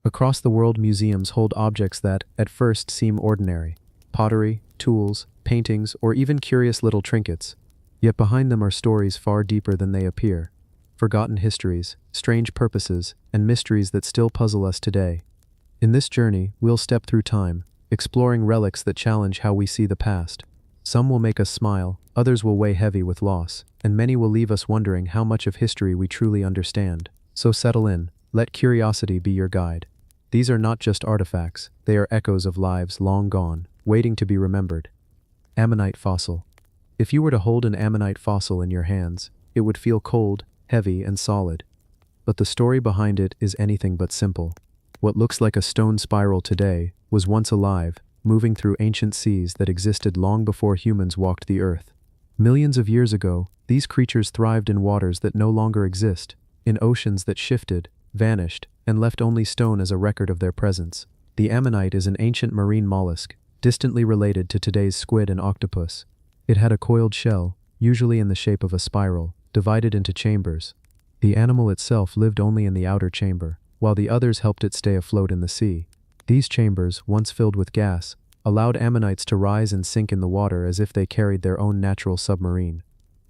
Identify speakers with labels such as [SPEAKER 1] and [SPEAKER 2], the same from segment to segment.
[SPEAKER 1] Across the world, museums hold objects that, at first, seem ordinary: pottery, tools, paintings, or even curious little trinkets. Yet behind them are stories far deeper than they appear. Forgotten histories, strange purposes, and mysteries that still puzzle us today. In this journey, we'll step through time, exploring relics that challenge how we see the past. Some will make us smile, others will weigh heavy with loss, and many will leave us wondering how much of history we truly understand. So settle in, let curiosity be your guide. These are not just artifacts, they are echoes of lives long gone, waiting to be remembered. Ammonite fossil. If you were to hold an ammonite fossil in your hands, it would feel cold, heavy, and solid. But the story behind it is anything but simple. What looks like a stone spiral today was once alive, moving through ancient seas that existed long before humans walked the earth. Millions of years ago, these creatures thrived in waters that no longer exist, in oceans that shifted, vanished, and left only stone as a record of their presence. The ammonite is an ancient marine mollusk, distantly related to today's squid and octopus. It had a coiled shell, usually in the shape of a spiral, divided into chambers. The animal itself lived only in the outer chamber, while the others helped it stay afloat in the sea. These chambers, once filled with gas, allowed ammonites to rise and sink in the water as if they carried their own natural submarine.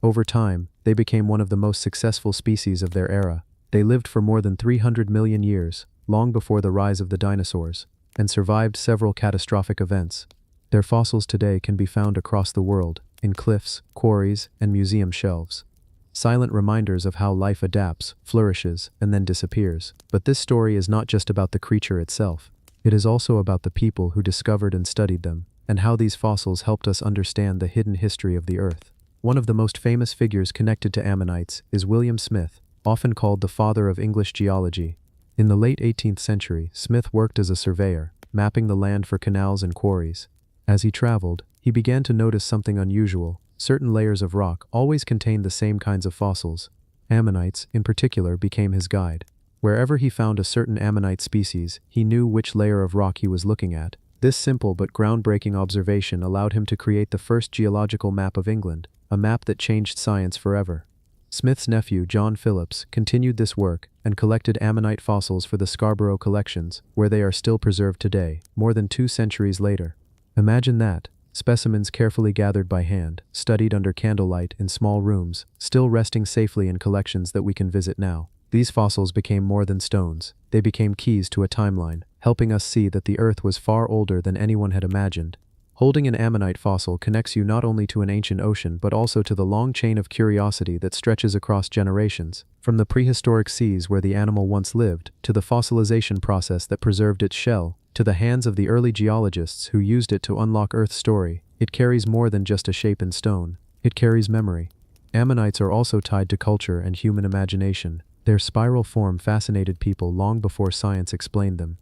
[SPEAKER 1] Over time, they became one of the most successful species of their era. They lived for more than 300 million years, long before the rise of the dinosaurs, and survived several catastrophic events. Their fossils today can be found across the world, in cliffs, quarries, and museum shelves. Silent reminders of how life adapts, flourishes, and then disappears. But this story is not just about the creature itself. It is also about the people who discovered and studied them, and how these fossils helped us understand the hidden history of the Earth. One of the most famous figures connected to ammonites is William Smith, often called the father of English geology. In the late 18th century, Smith worked as a surveyor, mapping the land for canals and quarries. As he traveled, he began to notice something unusual. Certain layers of rock always contained the same kinds of fossils. Ammonites, in particular, became his guide. Wherever he found a certain ammonite species, he knew which layer of rock he was looking at. This simple but groundbreaking observation allowed him to create the first geological map of England, a map that changed science forever. Smith's nephew, John Phillips, continued this work and collected ammonite fossils for the Scarborough collections, where they are still preserved today, more than 2 centuries later. Imagine that. Specimens carefully gathered by hand, studied under candlelight in small rooms, still resting safely in collections that we can visit now. These fossils became more than stones. They became keys to a timeline, helping us see that the Earth was far older than anyone had imagined. Holding an ammonite fossil connects you not only to an ancient ocean but also to the long chain of curiosity that stretches across generations, from the prehistoric seas where the animal once lived, to the fossilization process that preserved its shell, to the hands of the early geologists who used it to unlock Earth's story. It carries more than just a shape in stone. It carries memory. Ammonites are also tied to culture and human imagination. Their spiral form fascinated people long before science explained them.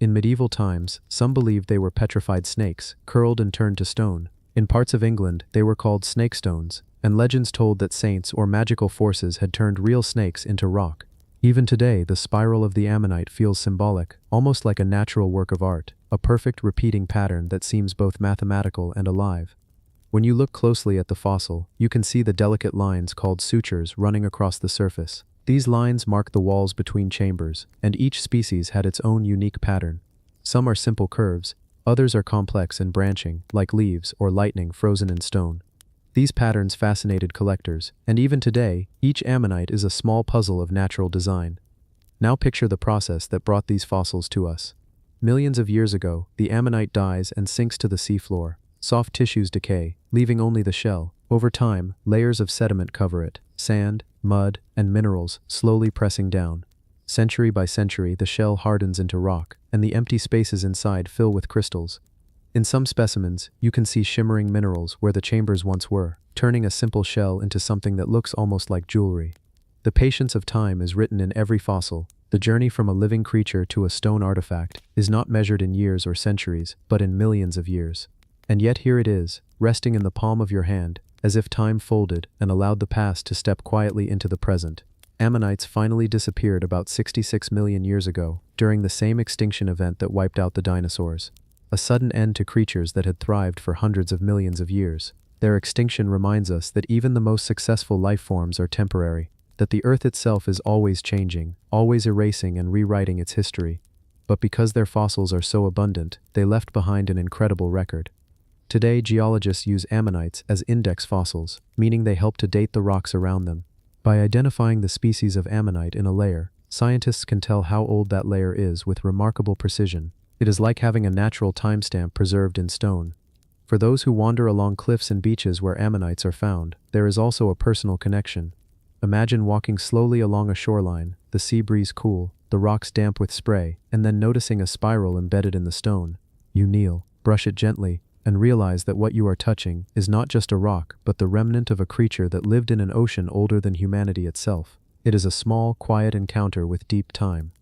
[SPEAKER 1] In medieval times, some believed they were petrified snakes, curled and turned to stone. In parts of England, they were called snake stones, and legends told that saints or magical forces had turned real snakes into rock. Even today, the spiral of the ammonite feels symbolic, almost like a natural work of art, a perfect repeating pattern that seems both mathematical and alive. When you look closely at the fossil, you can see the delicate lines called sutures running across the surface. These lines mark the walls between chambers, and each species had its own unique pattern. Some are simple curves, others are complex and branching, like leaves or lightning frozen in stone. These patterns fascinated collectors, and even today, each ammonite is a small puzzle of natural design. Now picture the process that brought these fossils to us. Millions of years ago, the ammonite dies and sinks to the seafloor. Soft tissues decay, leaving only the shell. Over time, layers of sediment cover it, sand, mud, and minerals slowly pressing down. Century by century, the shell hardens into rock, and the empty spaces inside fill with crystals. In some specimens, you can see shimmering minerals where the chambers once were, turning a simple shell into something that looks almost like jewelry. The patience of time is written in every fossil. The journey from a living creature to a stone artifact is not measured in years or centuries, but in millions of years. And yet here it is, resting in the palm of your hand, as if time folded and allowed the past to step quietly into the present. Ammonites finally disappeared about 66 million years ago, during the same extinction event that wiped out the dinosaurs. A sudden end to creatures that had thrived for hundreds of millions of years. Their extinction reminds us that even the most successful life forms are temporary, that the Earth itself is always changing, always erasing and rewriting its history. but because their fossils are so abundant, they left behind an incredible record. Today, geologists use ammonites as index fossils, meaning they help to date the rocks around them. By identifying the species of ammonite in a layer, scientists can tell how old that layer is with remarkable precision. It is like having a natural timestamp preserved in stone. For those who wander along cliffs and beaches where ammonites are found, there is also a personal connection. Imagine walking slowly along a shoreline, the sea breeze cool, the rocks damp with spray, and then noticing a spiral embedded in the stone. You kneel, brush it gently, and realize that what you are touching is not just a rock but the remnant of a creature that lived in an ocean older than humanity itself. It is a small, quiet encounter with deep time.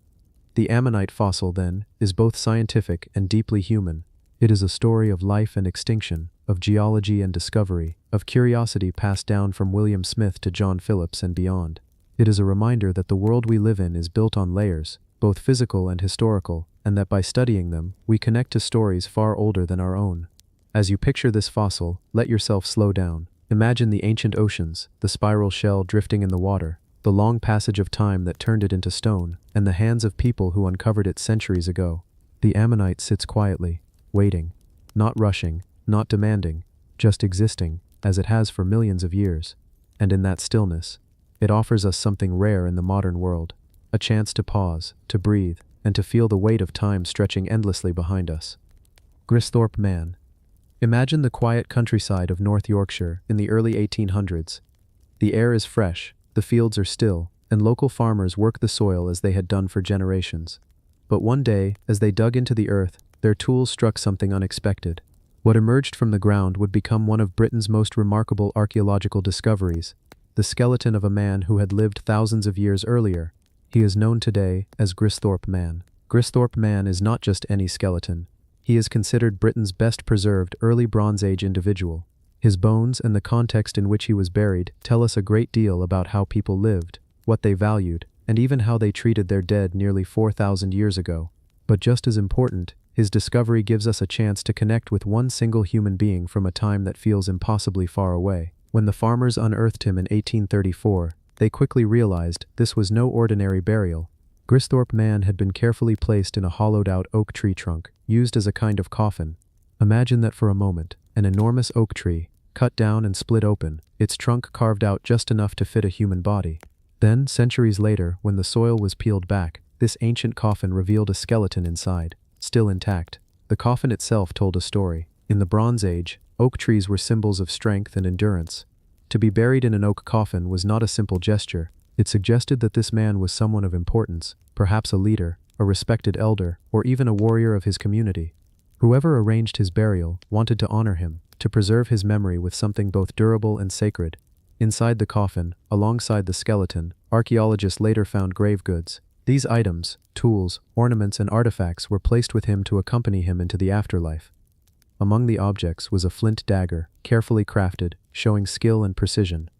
[SPEAKER 1] The ammonite fossil, then, is both scientific and deeply human. It is a story of life and extinction, of geology and discovery, of curiosity passed down from William Smith to John Phillips and beyond. It is a reminder that the world we live in is built on layers, both physical and historical, and that by studying them, we connect to stories far older than our own. As you picture this fossil, let yourself slow down. Imagine the ancient oceans, the spiral shell drifting in the water, the long passage of time that turned it into stone, and the hands of people who uncovered it centuries ago. The ammonite sits quietly, waiting, not rushing, not demanding, just existing, as it has for millions of years. And in that stillness, it offers us something rare in the modern world, a chance to pause, to breathe, and to feel the weight of time stretching endlessly behind us. Sleepp Man. Imagine the quiet countryside of North Yorkshire in the early 1800s. The air is fresh, the fields are still, and local farmers work the soil as they had done for generations. But one day, as they dug into the earth, their tools struck something unexpected. What emerged from the ground would become one of Britain's most remarkable archaeological discoveries, the skeleton of a man who had lived thousands of years earlier. He is known today as Sleepp Man. Sleepp Man is not just any skeleton. He is considered Britain's best-preserved early Bronze Age individual. His bones and the context in which he was buried tell us a great deal about how people lived, what they valued, and even how they treated their dead nearly 4,000 years ago. But just as important, his discovery gives us a chance to connect with one single human being from a time that feels impossibly far away. When the farmers unearthed him in 1834, they quickly realized this was no ordinary burial. Sleepp Man had been carefully placed in a hollowed-out oak tree trunk, used as a kind of coffin. Imagine that for a moment, an enormous oak tree, cut down and split open, its trunk carved out just enough to fit a human body. Then, centuries later, when the soil was peeled back, this ancient coffin revealed a skeleton inside, still intact. The coffin itself told a story. In the Bronze Age, oak trees were symbols of strength and endurance. To be buried in an oak coffin was not a simple gesture. It suggested that this man was someone of importance, perhaps a leader, a respected elder, or even a warrior of his community. Whoever arranged his burial wanted to honor him, to preserve his memory with something both durable and sacred. Inside the coffin, alongside the skeleton, archaeologists later found grave goods. These items, tools, ornaments, and artifacts were placed with him to accompany him into the afterlife. Among the objects was a flint dagger, carefully crafted, showing skill and precision.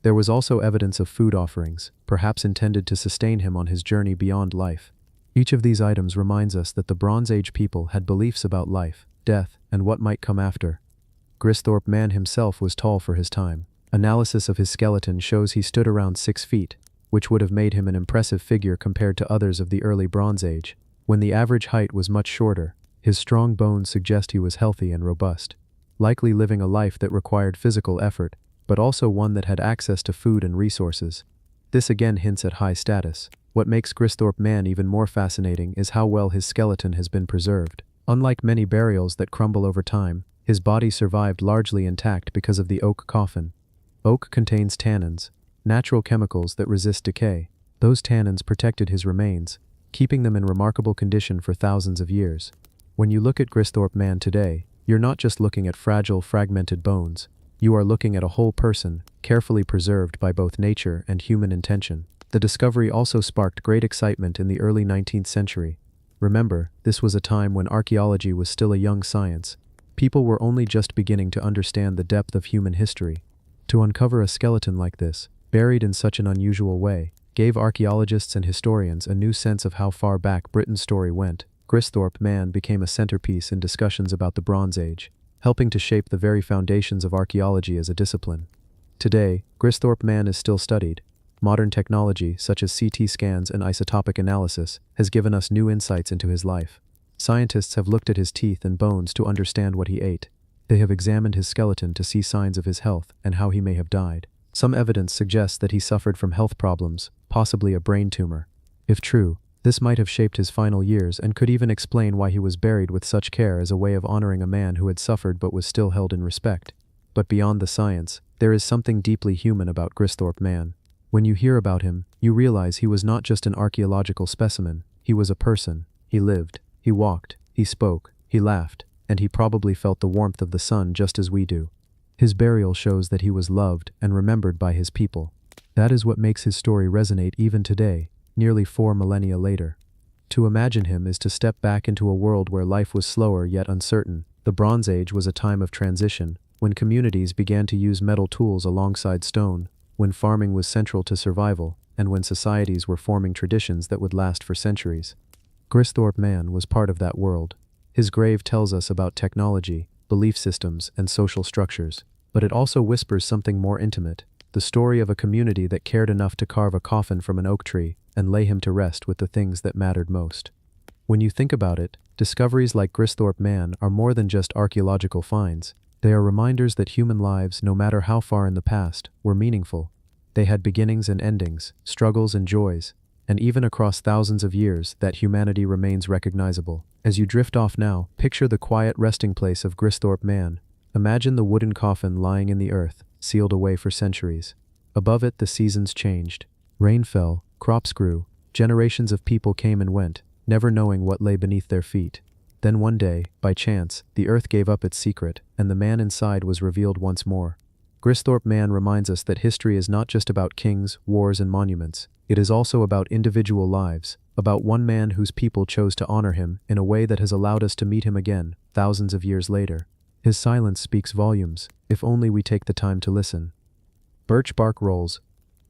[SPEAKER 1] There was also evidence of food offerings, perhaps intended to sustain him on his journey beyond life. Each of these items reminds us that the Bronze Age people had beliefs about life, death, and what might come after. Sleepp Man himself was tall for his time. Analysis of his skeleton shows he stood around 6 feet, which would have made him an impressive figure compared to others of the early Bronze Age. When the average height was much shorter, his strong bones suggest he was healthy and robust, likely living a life that required physical effort, but also one that had access to food and resources. This again hints at high status. What makes Sleepp Man even more fascinating is how well his skeleton has been preserved. Unlike many burials that crumble over time, his body survived largely intact because of the oak coffin. Oak contains tannins, natural chemicals that resist decay. Those tannins protected his remains, keeping them in remarkable condition for thousands of years. When you look at Sleepp Man today, you're not just looking at fragile, fragmented bones. You are looking at a whole person, carefully preserved by both nature and human intention. The discovery also sparked great excitement in the early 19th century. Remember, this was a time when archaeology was still a young science. People were only just beginning to understand the depth of human history. To uncover a skeleton like this, buried in such an unusual way, gave archaeologists and historians a new sense of how far back Britain's story went. Sleepp Man became a centerpiece in discussions about the Bronze Age, helping to shape the very foundations of archaeology as a discipline. Today, Sleepp Man is still studied. modern technology such as CT scans and isotopic analysis has given us new insights into his life. Scientists have looked at his teeth and bones to understand what he ate. They have examined his skeleton to see signs of his health and how he may have died. Some evidence suggests that he suffered from health problems, possibly a brain tumor. If true, this might have shaped his final years and could even explain why he was buried with such care as a way of honoring a man who had suffered but was still held in respect. But beyond the science, there is something deeply human about Grieve man. When you hear about him, you realize he was not just an archaeological specimen, he was a person. He lived, he walked, he spoke, he laughed, and he probably felt the warmth of the sun just as we do. His burial shows that he was loved and remembered by his people. That is what makes his story resonate even today, nearly 4 millennia later. To imagine him is to step back into a world where life was slower yet uncertain. The Bronze Age was a time of transition, when communities began to use metal tools alongside stone, when farming was central to survival, and when societies were forming traditions that would last for centuries. Grieve man was part of that world. His grave tells us about technology, belief systems, and social structures, but it also whispers something more intimate, the story of a community that cared enough to carve a coffin from an oak tree and lay him to rest with the things that mattered most. When you think about it, discoveries like Grieve man are more than just archaeological finds. They are reminders that human lives, no matter how far in the past, were meaningful. They had beginnings and endings, struggles and joys, and even across thousands of years, that humanity remains recognizable. As you drift off now, picture the quiet resting place of Grieve man. Imagine the wooden coffin lying in the earth, sealed away for centuries. Above it, the seasons changed. Rain fell, crops grew, generations of people came and went, never knowing what lay beneath their feet. Then one day, by chance, the earth gave up its secret, and the man inside was revealed once more. Grieve man reminds us that history is not just about kings, wars, and monuments. It is also about individual lives, about one man whose people chose to honor him in a way that has allowed us to meet him again, thousands of years later. His silence speaks volumes, if only we take the time to listen. Birch bark rolls.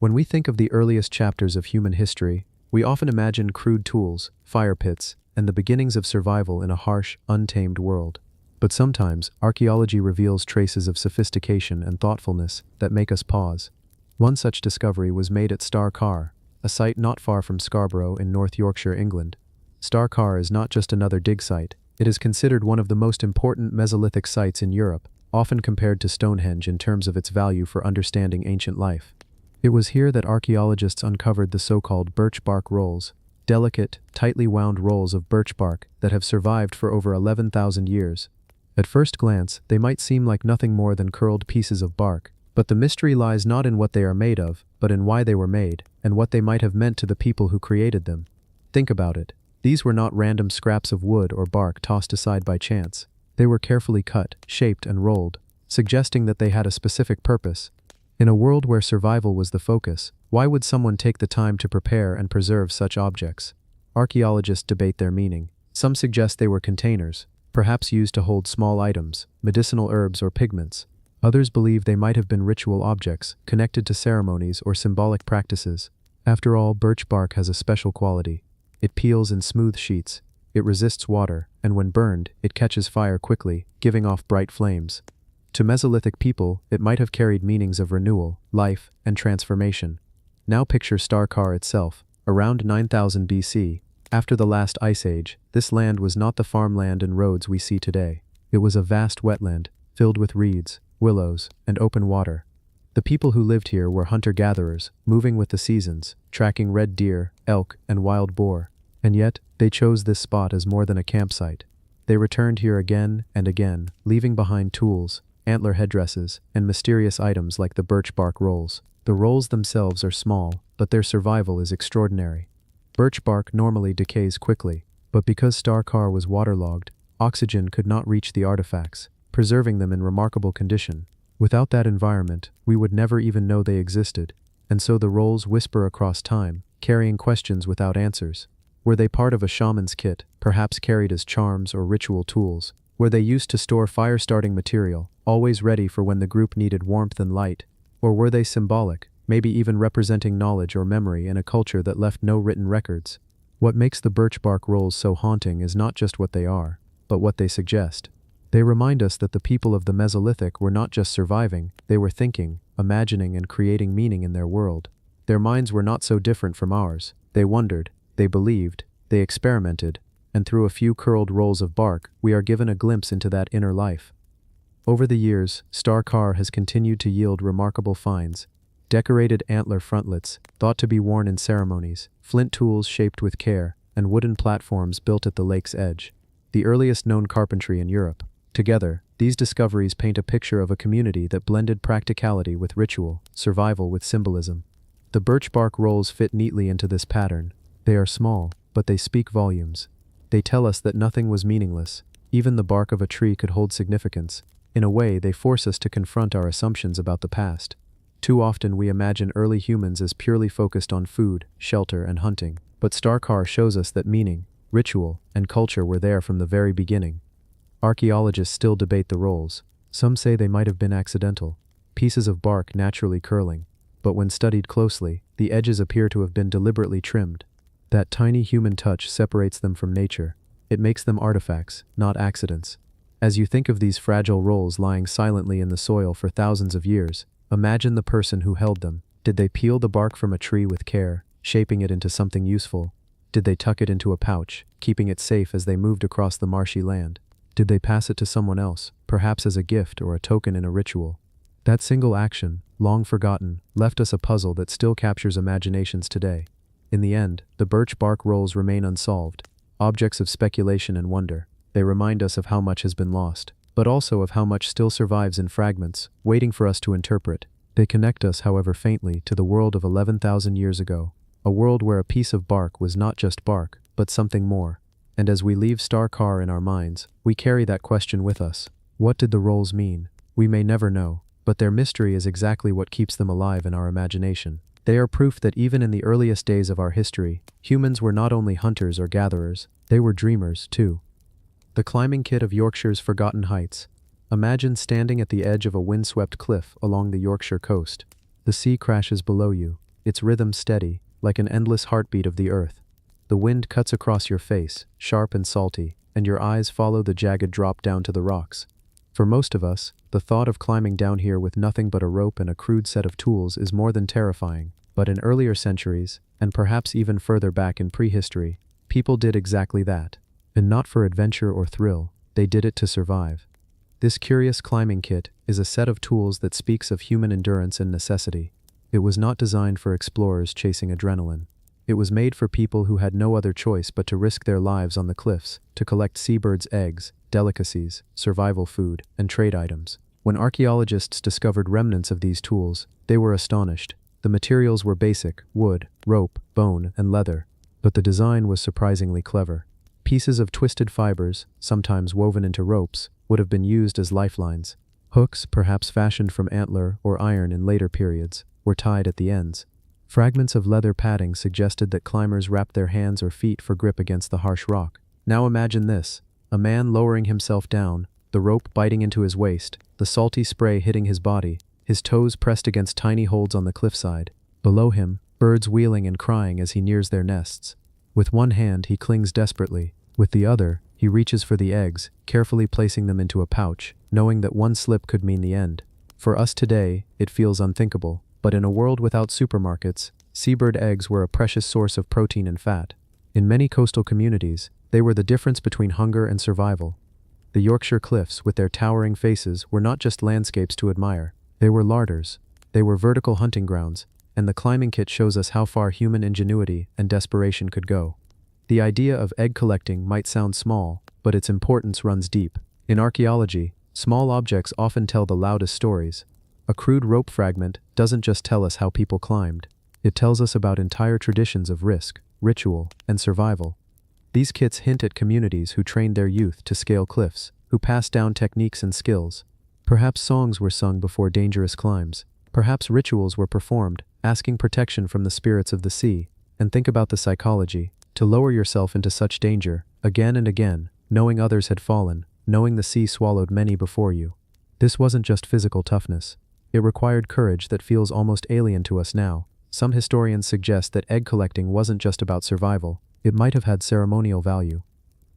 [SPEAKER 1] When we think of the earliest chapters of human history, we often imagine crude tools, fire pits, and the beginnings of survival in a harsh, untamed world. But sometimes, archaeology reveals traces of sophistication and thoughtfulness that make us pause. One such discovery was made at Star Carr, a site not far from Scarborough in North Yorkshire, England. Star Carr is not just another dig site, it is considered one of the most important Mesolithic sites in Europe, often compared to Stonehenge in terms of its value for understanding ancient life. It was here that archaeologists uncovered the so-called birch bark rolls, delicate, tightly wound rolls of birch bark that have survived for over 11,000 years. At first glance, they might seem like nothing more than curled pieces of bark, but the mystery lies not in what they are made of, but in why they were made, and what they might have meant to the people who created them. Think about it. These were not random scraps of wood or bark tossed aside by chance. They were carefully cut, shaped, and rolled, suggesting that they had a specific purpose. In a world where survival was the focus, why would someone take the time to prepare and preserve such objects? Archaeologists debate their meaning. Some suggest they were containers, perhaps used to hold small items, medicinal herbs or pigments. Others believe they might have been ritual objects, connected to ceremonies or symbolic practices. After all, birch bark has a special quality. It peels in smooth sheets, it resists water, and when burned, it catches fire quickly, giving off bright flames. To Mesolithic people, it might have carried meanings of renewal, life, and transformation. Now picture Star Carr itself. Around 9000 BC, after the last ice age, this land was not the farmland and roads we see today. It was a vast wetland, filled with reeds, willows, and open water. The people who lived here were hunter-gatherers, moving with the seasons, tracking red deer, elk, and wild boar. And yet, they chose this spot as more than a campsite. They returned here again and again, leaving behind tools, antler headdresses, and mysterious items like the birch bark rolls. The rolls themselves are small, but their survival is extraordinary. Birch bark normally decays quickly, but because Star Carr was waterlogged, oxygen could not reach the artifacts, preserving them in remarkable condition. Without that environment, we would never even know they existed, and so the rolls whisper across time, carrying questions without answers. Were they part of a shaman's kit, perhaps carried as charms or ritual tools? Were they used to store fire-starting material, always ready for when the group needed warmth and light? Or were they symbolic, maybe even representing knowledge or memory in a culture that left no written records? What makes the birch bark rolls so haunting is not just what they are, but what they suggest. They remind us that the people of the Mesolithic were not just surviving, they were thinking, imagining, and creating meaning in their world. Their minds were not so different from ours. They wondered, they believed, they experimented, and through a few curled rolls of bark, we are given a glimpse into that inner life. Over the years, Star Car has continued to yield remarkable finds. Decorated antler frontlets, thought to be worn in ceremonies, flint tools shaped with care, and wooden platforms built at the lake's edge. The earliest known carpentry in Europe. Together, these discoveries paint a picture of a community that blended practicality with ritual, survival with symbolism. The birch bark rolls fit neatly into this pattern. They are small, but they speak volumes. They tell us that nothing was meaningless. Even the bark of a tree could hold significance. In a way, they force us to confront our assumptions about the past. Too often we imagine early humans as purely focused on food, shelter, and hunting. But Star Car shows us that meaning, ritual, and culture were there from the very beginning. Archaeologists still debate the rolls. Some say they might have been accidental, pieces of bark naturally curling. But when studied closely, the edges appear to have been deliberately trimmed. That tiny human touch separates them from nature. It makes them artifacts, not accidents. As you think of these fragile rolls lying silently in the soil for thousands of years, imagine the person who held them. Did they peel the bark from a tree with care, shaping it into something useful? Did they tuck it into a pouch, keeping it safe as they moved across the marshy land? Did they pass it to someone else, perhaps as a gift or a token in a ritual? That single action, long forgotten, left us a puzzle that still captures imaginations today. In the end, the birch bark rolls remain unsolved, objects of speculation and wonder. They remind us of how much has been lost, but also of how much still survives in fragments, waiting for us to interpret. They connect us, however faintly, to the world of 11,000 years ago, a world where a piece of bark was not just bark, but something more. And as we leave Star Car in our minds, we carry that question with us. What did the rolls mean? We may never know, but their mystery is exactly what keeps them alive in our imagination. They are proof that even in the earliest days of our history, humans were not only hunters or gatherers, they were dreamers, too. The climbing kit of Yorkshire's forgotten heights. Imagine standing at the edge of a windswept cliff along the Yorkshire coast. The sea crashes below you, its rhythm steady, like an endless heartbeat of the earth. The wind cuts across your face, sharp and salty, and your eyes follow the jagged drop down to the rocks. For most of us, the thought of climbing down here with nothing but a rope and a crude set of tools is more than terrifying. But in earlier centuries, and perhaps even further back in prehistory, people did exactly that. And not for adventure or thrill, they did it to survive. This curious climbing kit is a set of tools that speaks of human endurance and necessity. It was not designed for explorers chasing adrenaline. It was made for people who had no other choice but to risk their lives on the cliffs, to collect seabirds' eggs, delicacies, survival food, and trade items. When archaeologists discovered remnants of these tools, they were astonished. The materials were basic: wood, rope, bone, and leather. But the design was surprisingly clever. Pieces of twisted fibers, sometimes woven into ropes, would have been used as lifelines. Hooks, perhaps fashioned from antler or iron in later periods, were tied at the ends. Fragments of leather padding suggested that climbers wrapped their hands or feet for grip against the harsh rock. Now imagine this: a man lowering himself down, the rope biting into his waist, the salty spray hitting his body, his toes pressed against tiny holds on the cliffside. Below him, birds wheeling and crying as he nears their nests. With one hand he clings desperately. With the other, he reaches for the eggs, carefully placing them into a pouch, knowing that one slip could mean the end. For us today, it feels unthinkable, but in a world without supermarkets, seabird eggs were a precious source of protein and fat. In many coastal communities, they were the difference between hunger and survival. The Yorkshire cliffs, with their towering faces, were not just landscapes to admire. They were larders. They were vertical hunting grounds, and the climbing kit shows us how far human ingenuity and desperation could go. The idea of egg collecting might sound small, but its importance runs deep. In archaeology, small objects often tell the loudest stories. A crude rope fragment doesn't just tell us how people climbed. It tells us about entire traditions of risk, ritual, and survival. These kits hint at communities who trained their youth to scale cliffs, who passed down techniques and skills. Perhaps songs were sung before dangerous climbs. Perhaps rituals were performed, asking protection from the spirits of the sea. And think about the psychology. To lower yourself into such danger, again and again, knowing others had fallen, knowing the sea swallowed many before you. This wasn't just physical toughness. It required courage that feels almost alien to us now. Some historians suggest that egg collecting wasn't just about survival. It might have had ceremonial value.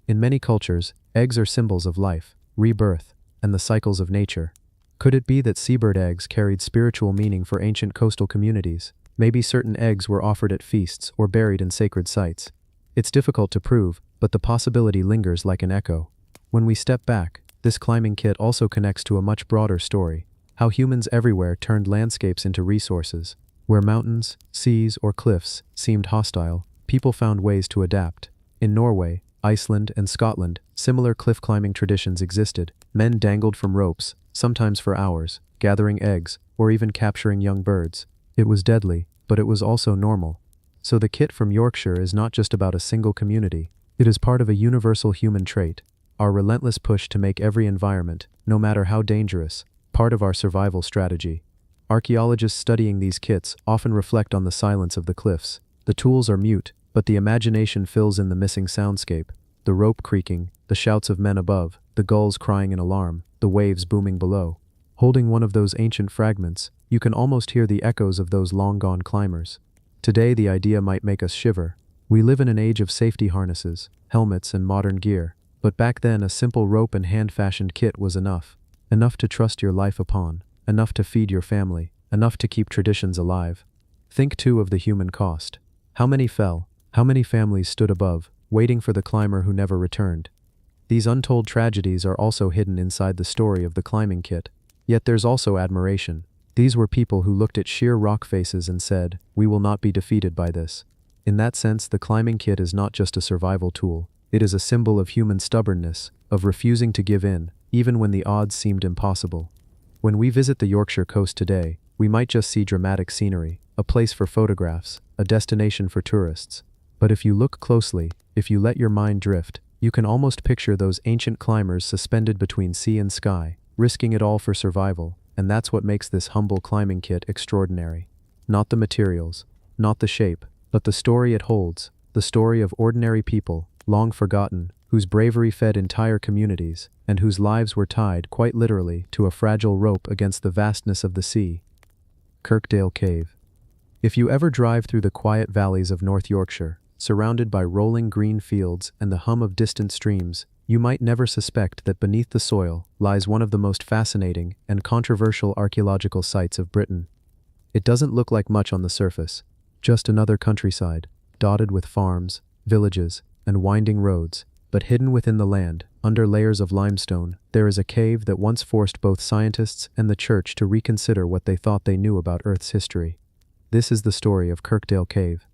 [SPEAKER 1] In many cultures, eggs are symbols of life, rebirth, and the cycles of nature. Could it be that seabird eggs carried spiritual meaning for ancient coastal communities? Maybe certain eggs were offered at feasts or buried in sacred sites. It's difficult to prove, but the possibility lingers like an echo. When we step back, this climbing kit also connects to a much broader story: how humans everywhere turned landscapes into resources. Where mountains, seas, or cliffs seemed hostile, people found ways to adapt. In Norway, Iceland, and Scotland, similar cliff climbing traditions existed. Men dangled from ropes, sometimes for hours, gathering eggs, or even capturing young birds. It was deadly, but it was also normal. So the kit from Yorkshire is not just about a single community. It is part of a universal human trait: our relentless push to make every environment, no matter how dangerous, part of our survival strategy. Archaeologists studying these kits often reflect on the silence of the cliffs. The tools are mute, but the imagination fills in the missing soundscape: the rope creaking, the shouts of men above, the gulls crying in alarm, the waves booming below. Holding one of those ancient fragments, you can almost hear the echoes of those long-gone climbers. Today the idea might make us shiver. We live in an age of safety harnesses, helmets, and modern gear, but back then a simple rope and hand-fashioned kit was enough. Enough to trust your life upon, enough to feed your family, enough to keep traditions alive. Think too of the human cost. How many fell? How many families stood above, waiting for the climber who never returned? These untold tragedies are also hidden inside the story of the climbing kit. Yet there's also admiration. These were people who looked at sheer rock faces and said, "We will not be defeated by this." In that sense, the climbing kit is not just a survival tool. It is a symbol of human stubbornness, of refusing to give in, even when the odds seemed impossible. When we visit the Yorkshire coast today, we might just see dramatic scenery, a place for photographs, a destination for tourists. But if you look closely, if you let your mind drift, you can almost picture those ancient climbers suspended between sea and sky, risking it all for survival, and that's what makes this humble climbing kit extraordinary. Not the materials, not the shape, but the story it holds, the story of ordinary people, long forgotten, whose bravery fed entire communities, and whose lives were tied, quite literally, to a fragile rope against the vastness of the sea. Kirkdale Cave. If you ever drive through the quiet valleys of North Yorkshire, surrounded by rolling green fields and the hum of distant streams, you might never suspect that beneath the soil lies one of the most fascinating and controversial archaeological sites of Britain. It doesn't look like much on the surface, just another countryside, dotted with farms, villages, and winding roads, but hidden within the land, under layers of limestone, there is a cave that once forced both scientists and the church to reconsider what they thought they knew about Earth's history. This is the story of Kirkdale Cave.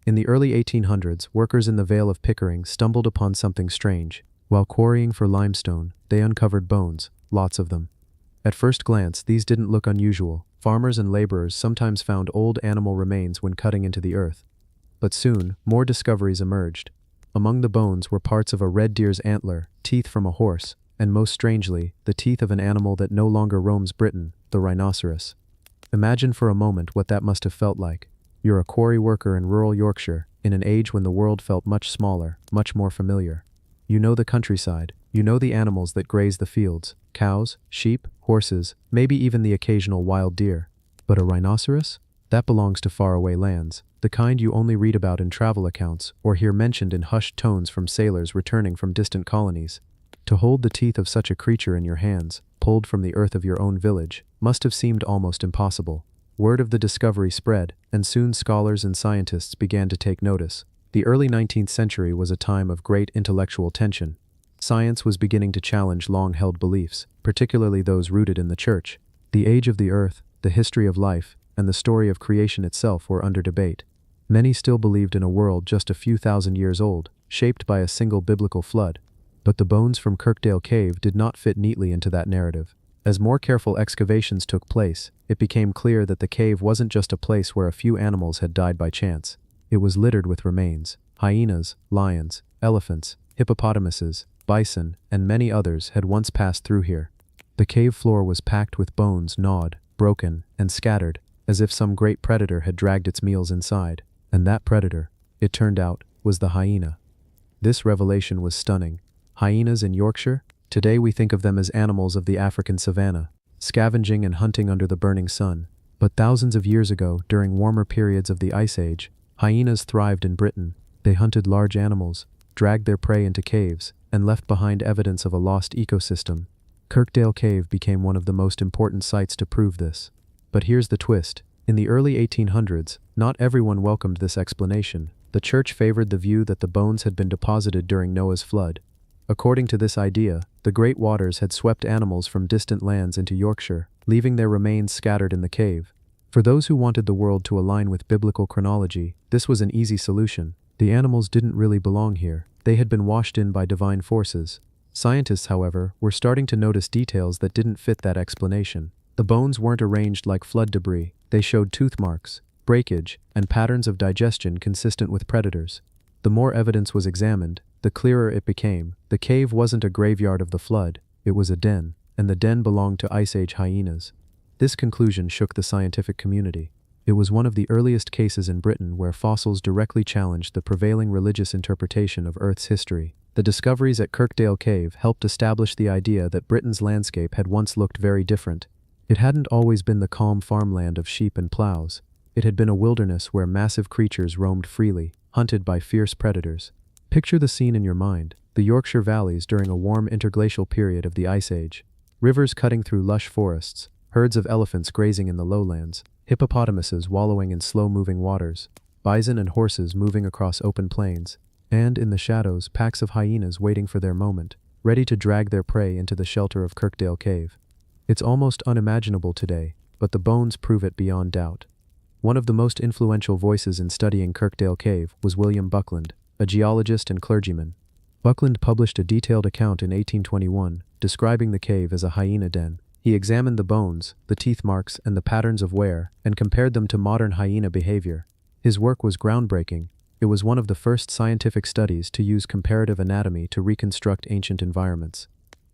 [SPEAKER 1] In the early 1800s, workers in the Vale of Pickering stumbled upon something strange. While quarrying for limestone, they uncovered bones, lots of them. At first glance, these didn't look unusual. Farmers and laborers sometimes found old animal remains when cutting into the earth. But soon, more discoveries emerged. Among the bones were parts of a red deer's antler, teeth from a horse, and most strangely, the teeth of an animal that no longer roams Britain, the rhinoceros. Imagine for a moment what that must have felt like. You're a quarry worker in rural Yorkshire, in an age when the world felt much smaller, much more familiar. You know the countryside, you know the animals that graze the fields, cows, sheep, horses, maybe even the occasional wild deer. But a rhinoceros? That belongs to faraway lands, the kind you only read about in travel accounts or hear mentioned in hushed tones from sailors returning from distant colonies. To hold the teeth of such a creature in your hands, pulled from the earth of your own village, must have seemed almost impossible. Word of the discovery spread, and soon scholars and scientists began to take notice. The early 19th century was a time of great intellectual tension. Science was beginning to challenge long-held beliefs, particularly those rooted in the church. The age of the earth, the history of life, and the story of creation itself were under debate. Many still believed in a world just a few thousand years old, shaped by a single biblical flood. But the bones from Kirkdale Cave did not fit neatly into that narrative. As more careful excavations took place, it became clear that the cave wasn't just a place where a few animals had died by chance. It was littered with remains. Hyenas, lions, elephants, hippopotamuses, bison, and many others had once passed through here. The cave floor was packed with bones gnawed, broken, and scattered, as if some great predator had dragged its meals inside. And that predator, it turned out, was the hyena. This revelation was stunning. Hyenas in Yorkshire? Today we think of them as animals of the African savanna, scavenging and hunting under the burning sun. But thousands of years ago, during warmer periods of the Ice Age, hyenas thrived in Britain. They hunted large animals, dragged their prey into caves, and left behind evidence of a lost ecosystem. Kirkdale Cave became one of the most important sites to prove this. But here's the twist. In the early 1800s, not everyone welcomed this explanation. The church favored the view that the bones had been deposited during Noah's flood. According to this idea, the great waters had swept animals from distant lands into Yorkshire, leaving their remains scattered in the cave. For those who wanted the world to align with biblical chronology, this was an easy solution. The animals didn't really belong here. They had been washed in by divine forces. Scientists, however, were starting to notice details that didn't fit that explanation. The bones weren't arranged like flood debris. They showed tooth marks, breakage, and patterns of digestion consistent with predators. The more evidence was examined, the clearer it became. The cave wasn't a graveyard of the flood, it was a den, and the den belonged to Ice Age hyenas. This conclusion shook the scientific community. It was one of the earliest cases in Britain where fossils directly challenged the prevailing religious interpretation of Earth's history. The discoveries at Kirkdale Cave helped establish the idea that Britain's landscape had once looked very different. It hadn't always been the calm farmland of sheep and plows. It had been a wilderness where massive creatures roamed freely, hunted by fierce predators. Picture the scene in your mind: the Yorkshire valleys during a warm interglacial period of the Ice Age. Rivers cutting through lush forests, herds of elephants grazing in the lowlands, hippopotamuses wallowing in slow-moving waters, bison and horses moving across open plains, and, in the shadows, packs of hyenas waiting for their moment, ready to drag their prey into the shelter of Kirkdale Cave. It's almost unimaginable today, but the bones prove it beyond doubt. One of the most influential voices in studying Kirkdale Cave was William Buckland, a geologist and clergyman. Buckland published a detailed account in 1821, describing the cave as a hyena den. He examined the bones, the teeth marks, and the patterns of wear, and compared them to modern hyena behavior. His work was groundbreaking. It was one of the first scientific studies to use comparative anatomy to reconstruct ancient environments.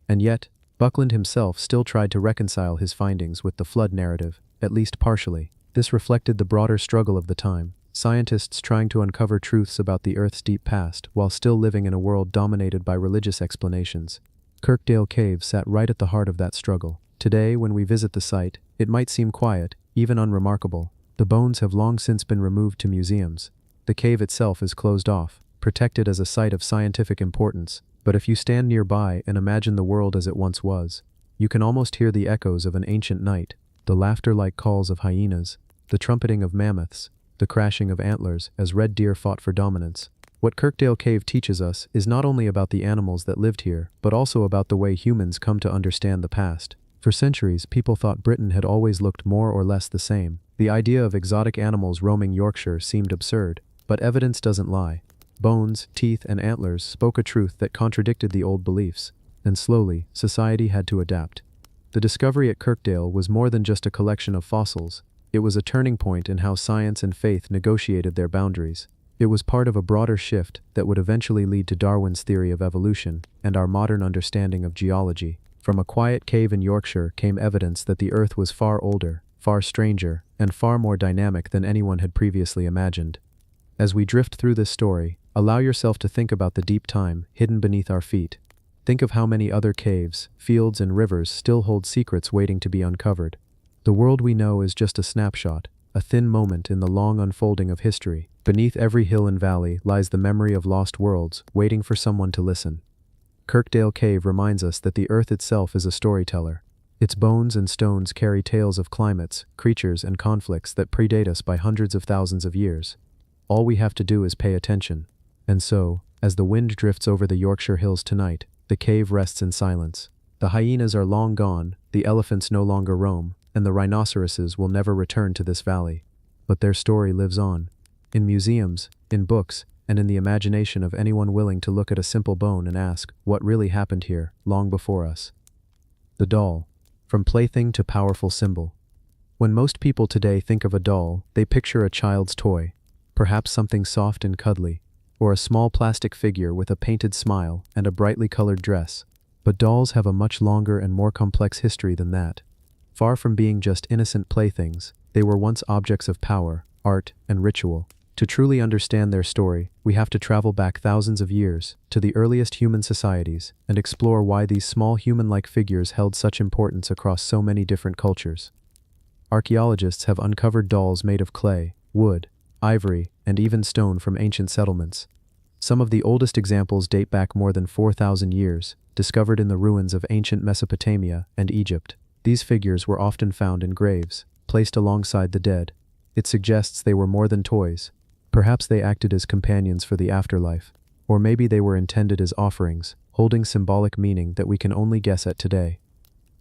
[SPEAKER 1] And yet, Buckland himself still tried to reconcile his findings with the flood narrative, at least partially. This reflected the broader struggle of the time, scientists trying to uncover truths about the Earth's deep past while still living in a world dominated by religious explanations. Kirkdale Cave sat right at the heart of that struggle. Today, when we visit the site, it might seem quiet, even unremarkable. The bones have long since been removed to museums. The cave itself is closed off, protected as a site of scientific importance. But if you stand nearby and imagine the world as it once was, you can almost hear the echoes of an ancient night, the laughter-like calls of hyenas, the trumpeting of mammoths, the crashing of antlers as red deer fought for dominance. What Kirkdale Cave teaches us is not only about the animals that lived here, but also about the way humans come to understand the past. For centuries, people thought Britain had always looked more or less the same. The idea of exotic animals roaming Yorkshire seemed absurd, but evidence doesn't lie. Bones, teeth, and antlers spoke a truth that contradicted the old beliefs, and slowly, society had to adapt. The discovery at Kirkdale was more than just a collection of fossils. It was a turning point in how science and faith negotiated their boundaries. It was part of a broader shift that would eventually lead to Darwin's theory of evolution and our modern understanding of geology. From a quiet cave in Yorkshire came evidence that the Earth was far older, far stranger, and far more dynamic than anyone had previously imagined. As we drift through this story, allow yourself to think about the deep time hidden beneath our feet. Think of how many other caves, fields, and rivers still hold secrets waiting to be uncovered. The world we know is just a snapshot, a thin moment in the long unfolding of history. Beneath every hill and valley lies the memory of lost worlds, waiting for someone to listen. Kirkdale Cave reminds us that the Earth itself is a storyteller. Its bones and stones carry tales of climates, creatures, and conflicts that predate us by hundreds of thousands of years. All we have to do is pay attention. And so, as the wind drifts over the Yorkshire hills tonight, the cave rests in silence. The hyenas are long gone, the elephants no longer roam, and the rhinoceroses will never return to this valley. But their story lives on. In museums, in books, and in the imagination of anyone willing to look at a simple bone and ask, what really happened here, long before us? The doll. From plaything to powerful symbol. When most people today think of a doll, they picture a child's toy, perhaps something soft and cuddly, or a small plastic figure with a painted smile and a brightly colored dress. But dolls have a much longer and more complex history than that. Far from being just innocent playthings, they were once objects of power, art, and ritual. To truly understand their story, we have to travel back thousands of years, to the earliest human societies, and explore why these small human-like figures held such importance across so many different cultures. Archaeologists have uncovered dolls made of clay, wood, ivory, and even stone from ancient settlements. Some of the oldest examples date back more than 4,000 years, discovered in the ruins of ancient Mesopotamia and Egypt. These figures were often found in graves, placed alongside the dead, it suggests they were more than toys. Perhaps they acted as companions for the afterlife. Or maybe they were intended as offerings, holding symbolic meaning that we can only guess at today.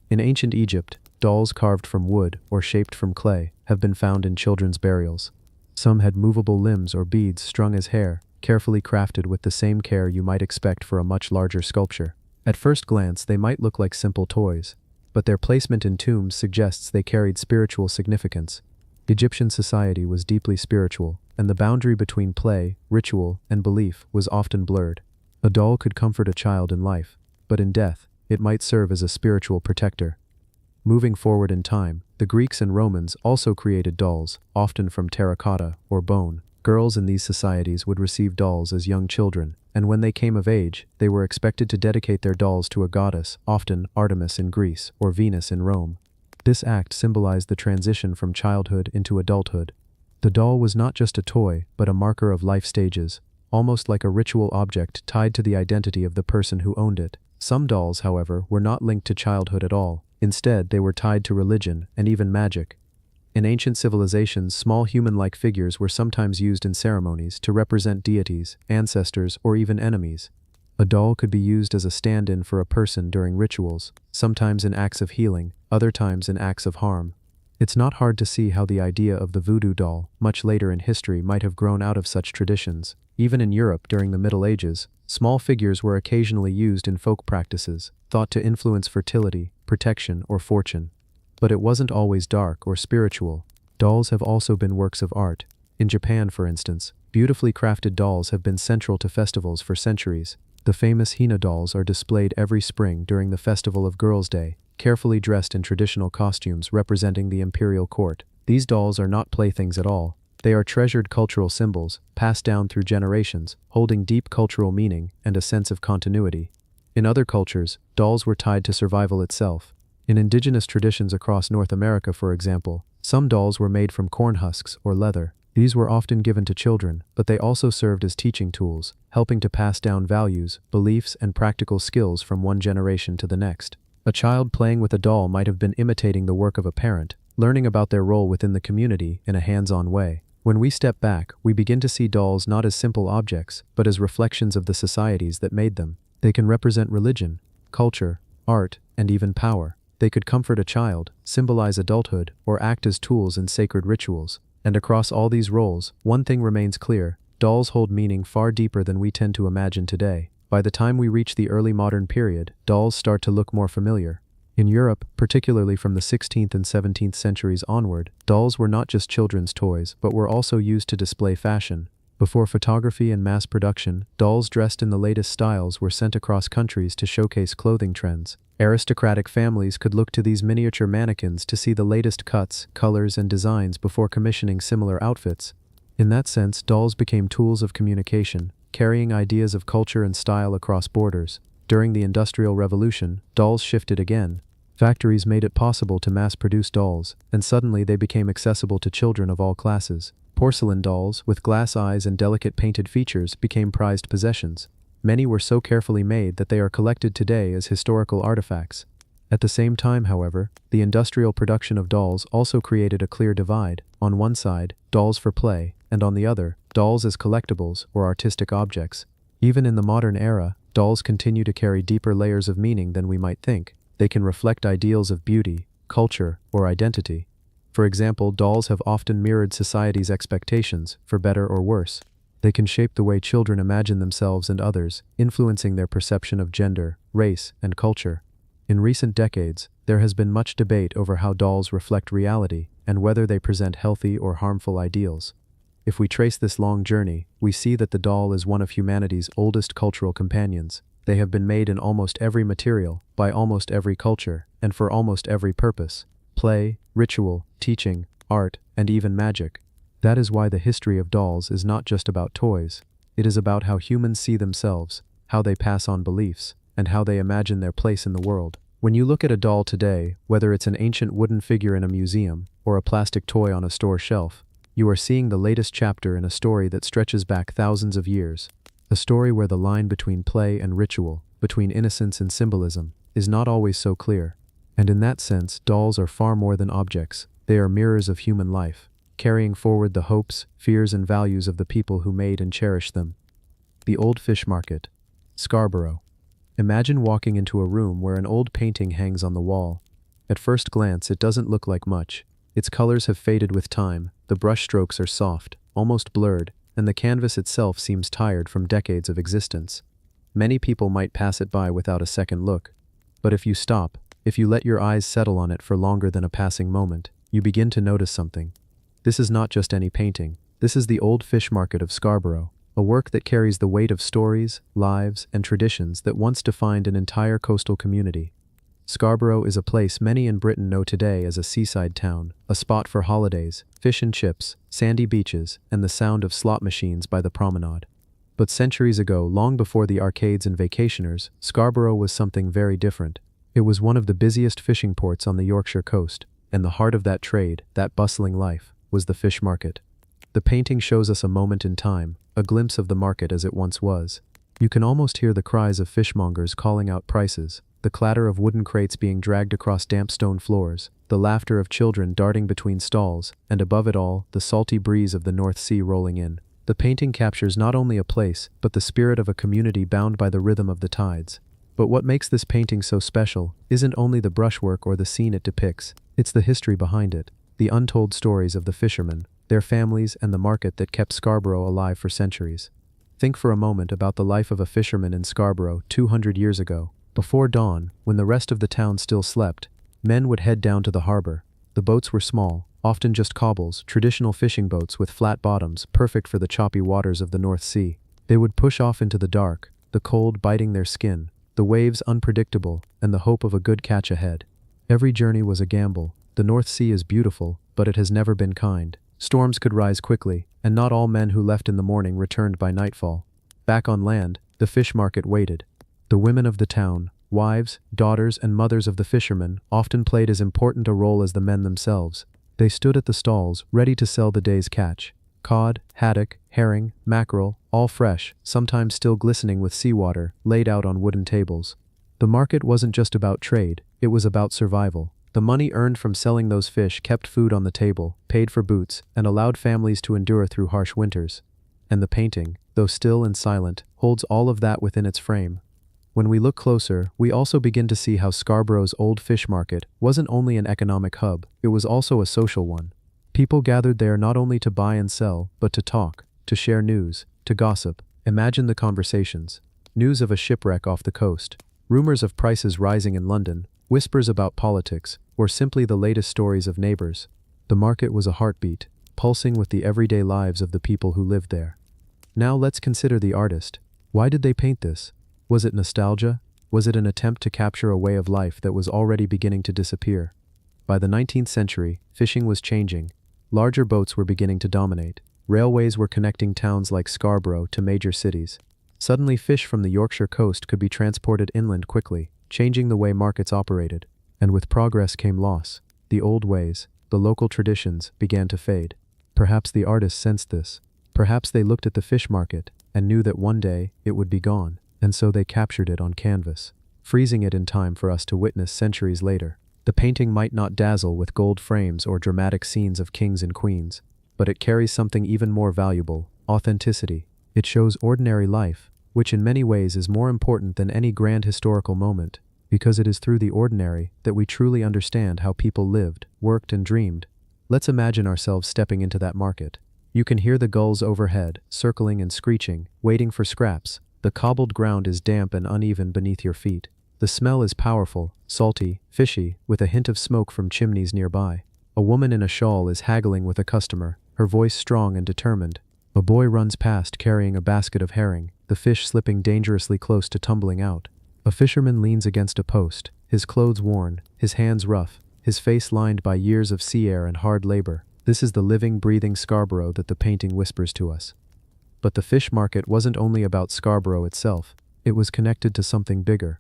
[SPEAKER 1] In ancient Egypt, dolls carved from wood or shaped from clay have been found in children's burials. Some had movable limbs or beads strung as hair, carefully crafted with the same care you might expect for a much larger sculpture. At first glance, they might look like simple toys, but their placement in tombs suggests they carried spiritual significance. Egyptian society was deeply spiritual, and the boundary between play, ritual, and belief was often blurred. A doll could comfort a child in life, but in death, it might serve as a spiritual protector. Moving forward in time, the Greeks and Romans also created dolls, often from terracotta or bone. Girls in these societies would receive dolls as young children, and when they came of age, they were expected to dedicate their dolls to a goddess, often Artemis in Greece or Venus in Rome. This act symbolized the transition from childhood into adulthood. The doll was not just a toy, but a marker of life stages, almost like a ritual object tied to the identity of the person who owned it. Some dolls, however, were not linked to childhood at all. Instead, they were tied to religion and even magic. In ancient civilizations, small human-like figures were sometimes used in ceremonies to represent deities, ancestors, or even enemies. A doll could be used as a stand-in for a person during rituals, sometimes in acts of healing, other times in acts of harm. It's not hard to see how the idea of the voodoo doll, much later in history, might have grown out of such traditions. Even in Europe during the Middle Ages, small figures were occasionally used in folk practices, thought to influence fertility, protection, or fortune. But it wasn't always dark or spiritual. Dolls have also been works of art. In Japan, for instance, beautifully crafted dolls have been central to festivals for centuries. The famous Hina dolls are displayed every spring during the Festival of Girls' Day, carefully dressed in traditional costumes representing the imperial court. These dolls are not playthings at all. They are treasured cultural symbols, passed down through generations, holding deep cultural meaning and a sense of continuity. In other cultures, dolls were tied to survival itself. In indigenous traditions across North America, for example, some dolls were made from corn husks or leather. These were often given to children, but they also served as teaching tools, helping to pass down values, beliefs, and practical skills from one generation to the next. A child playing with a doll might have been imitating the work of a parent, learning about their role within the community in a hands-on way. When we step back, we begin to see dolls not as simple objects, but as reflections of the societies that made them. They can represent religion, culture, art, and even power. They could comfort a child, symbolize adulthood, or act as tools in sacred rituals. And across all these roles, one thing remains clear: dolls hold meaning far deeper than we tend to imagine today. By the time we reach the early modern period, dolls start to look more familiar. In Europe, particularly from the 16th and 17th centuries onward, dolls were not just children's toys, but were also used to display fashion. Before photography and mass production, dolls dressed in the latest styles were sent across countries to showcase clothing trends. Aristocratic families could look to these miniature mannequins to see the latest cuts, colors, and designs before commissioning similar outfits. In that sense, dolls became tools of communication, carrying ideas of culture and style across borders. During the Industrial Revolution, dolls shifted again. Factories made it possible to mass-produce dolls, and suddenly they became accessible to children of all classes. Porcelain dolls, with glass eyes and delicate painted features, became prized possessions. Many were so carefully made that they are collected today as historical artifacts. At the same time, however, the industrial production of dolls also created a clear divide. On one side, dolls for play, and on the other, dolls as collectibles or artistic objects. Even in the modern era, dolls continue to carry deeper layers of meaning than we might think. They can reflect ideals of beauty, culture, or identity. For example, dolls have often mirrored society's expectations, for better or worse. They can shape the way children imagine themselves and others, influencing their perception of gender, race, and culture. In recent decades, there has been much debate over how dolls reflect reality and whether they present healthy or harmful ideals. If we trace this long journey, we see that the doll is one of humanity's oldest cultural companions. They have been made in almost every material, by almost every culture, and for almost every purpose: play, ritual, teaching, art, and even magic. That is why the history of dolls is not just about toys. It is about how humans see themselves, how they pass on beliefs, and how they imagine their place in the world. When you look at a doll today, whether it's an ancient wooden figure in a museum or a plastic toy on a store shelf, you are seeing the latest chapter in a story that stretches back thousands of years. A story where the line between play and ritual, between innocence and symbolism, is not always so clear. And in that sense, dolls are far more than objects. They are mirrors of human life, carrying forward the hopes, fears, and values of the people who made and cherished them. The Old Fish Market, Scarborough. Imagine walking into a room where an old painting hangs on the wall. At first glance, it doesn't look like much. Its colors have faded with time, the brushstrokes are soft, almost blurred, and the canvas itself seems tired from decades of existence. Many people might pass it by without a second look. But if you stop, if you let your eyes settle on it for longer than a passing moment, you begin to notice something. This is not just any painting. This is the Old Fish Market of Scarborough, a work that carries the weight of stories, lives, and traditions that once defined an entire coastal community. Scarborough is a place many in Britain know today as a seaside town, a spot for holidays, fish and chips, sandy beaches, and the sound of slot machines by the promenade. But centuries ago, long before the arcades and vacationers, Scarborough was something very different. It was one of the busiest fishing ports on the Yorkshire coast, and the heart of that trade, that bustling life, was the fish market. The painting shows us a moment in time, a glimpse of the market as it once was. You can almost hear the cries of fishmongers calling out prices, the clatter of wooden crates being dragged across damp stone floors, the laughter of children darting between stalls, and above it all, the salty breeze of the North Sea rolling in. The painting captures not only a place, but the spirit of a community bound by the rhythm of the tides. But what makes this painting so special isn't only the brushwork or the scene it depicts, it's the history behind it, the untold stories of the fishermen, their families, and the market that kept Scarborough alive for centuries. Think for a moment about the life of a fisherman in Scarborough 200 years ago. Before dawn, when the rest of the town still slept, men would head down to the harbor. The boats were small, often just cobbles, traditional fishing boats with flat bottoms, perfect for the choppy waters of the North Sea. They would push off into the dark, the cold biting their skin, the waves unpredictable, and the hope of a good catch ahead. Every journey was a gamble. The North Sea is beautiful, but it has never been kind. Storms could rise quickly, and not all men who left in the morning returned by nightfall. Back on land, the fish market waited. The women of the town, wives, daughters, and mothers of the fishermen, often played as important a role as the men themselves. They stood at the stalls, ready to sell the day's catch. Cod, haddock, herring, mackerel, all fresh, sometimes still glistening with seawater, laid out on wooden tables. The market wasn't just about trade, it was about survival. The money earned from selling those fish kept food on the table, paid for boots, and allowed families to endure through harsh winters. And the painting, though still and silent, holds all of that within its frame. When we look closer, we also begin to see how Scarborough's Old Fish Market wasn't only an economic hub, it was also a social one. People gathered there not only to buy and sell, but to talk, to share news, to gossip. Imagine the conversations. News of a shipwreck off the coast, rumors of prices rising in London, whispers about politics, or simply the latest stories of neighbors. The market was a heartbeat, pulsing with the everyday lives of the people who lived there. Now let's consider the artist. Why did they paint this? Was it nostalgia? Was it an attempt to capture a way of life that was already beginning to disappear? By the 19th century, fishing was changing. Larger boats were beginning to dominate. Railways were connecting towns like Scarborough to major cities. Suddenly, fish from the Yorkshire coast could be transported inland quickly, changing the way markets operated. And with progress came loss. The old ways, the local traditions, began to fade. Perhaps the artists sensed this. Perhaps they looked at the fish market and knew that one day it would be gone. And so they captured it on canvas, freezing it in time for us to witness centuries later. The painting might not dazzle with gold frames or dramatic scenes of kings and queens, but it carries something even more valuable: authenticity. It shows ordinary life, which in many ways is more important than any grand historical moment, because it is through the ordinary that we truly understand how people lived, worked, and dreamed. Let's imagine ourselves stepping into that market. You can hear the gulls overhead, circling and screeching, waiting for scraps. The cobbled ground is damp and uneven beneath your feet. The smell is powerful, salty, fishy, with a hint of smoke from chimneys nearby. A woman in a shawl is haggling with a customer, her voice strong and determined. A boy runs past carrying a basket of herring, the fish slipping dangerously close to tumbling out. A fisherman leans against a post, his clothes worn, his hands rough, his face lined by years of sea air and hard labor. This is the living, breathing Scarborough that the painting whispers to us. But the fish market wasn't only about Scarborough itself, it was connected to something bigger.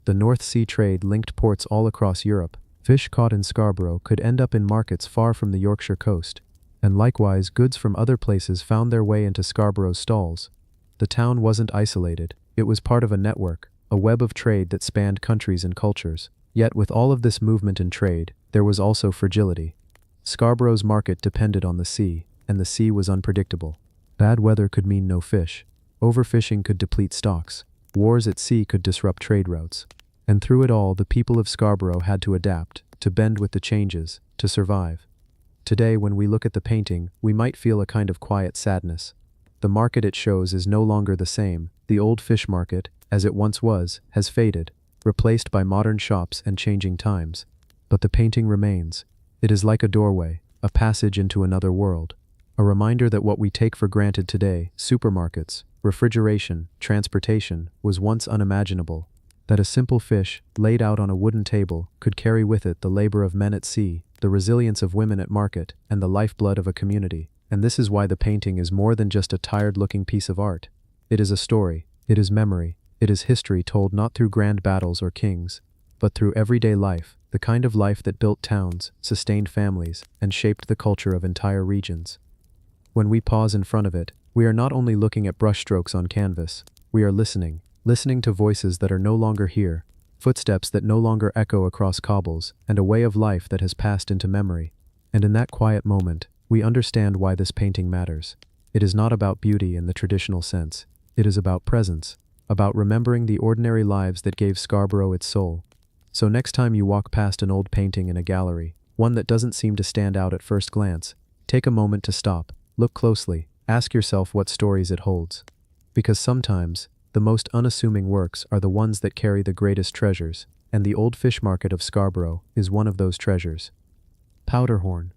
[SPEAKER 1] The North Sea trade linked ports all across Europe. Fish caught in Scarborough could end up in markets far from the Yorkshire coast, and likewise goods from other places found their way into Scarborough's stalls. The town wasn't isolated, it was part of a network, a web of trade that spanned countries and cultures. Yet with all of this movement and trade, there was also fragility. Scarborough's market depended on the sea, and the sea was unpredictable. Bad weather could mean no fish. Overfishing could deplete stocks. Wars at sea could disrupt trade routes. And through it all, the people of Scarborough had to adapt, to bend with the changes, to survive. Today, when we look at the painting, we might feel a kind of quiet sadness. The market it shows is no longer the same. The old fish market, as it once was, has faded, replaced by modern shops and changing times. But the painting remains. It is like a doorway, a passage into another world. A reminder that what we take for granted today, supermarkets, refrigeration, transportation, was once unimaginable. That a simple fish, laid out on a wooden table, could carry with it the labor of men at sea, the resilience of women at market, and the lifeblood of a community. And this is why the painting is more than just a tired-looking piece of art. It is a story, it is memory, it is history told not through grand battles or kings, but through everyday life, the kind of life that built towns, sustained families, and shaped the culture of entire regions. When we pause in front of it, we are not only looking at brushstrokes on canvas, we are listening to voices that are no longer here, footsteps that no longer echo across cobbles, and a way of life that has passed into memory. And in that quiet moment, we understand why this painting matters. It is not about beauty in the traditional sense. It is about presence, about remembering the ordinary lives that gave Scarborough its soul. So next time you walk past an old painting in a gallery, one that doesn't seem to stand out at first glance, take a moment to stop, look closely, ask yourself what stories it holds. Because sometimes, the most unassuming works are the ones that carry the greatest treasures, and the old fish market of Scarborough is one of those treasures. Powderhorn.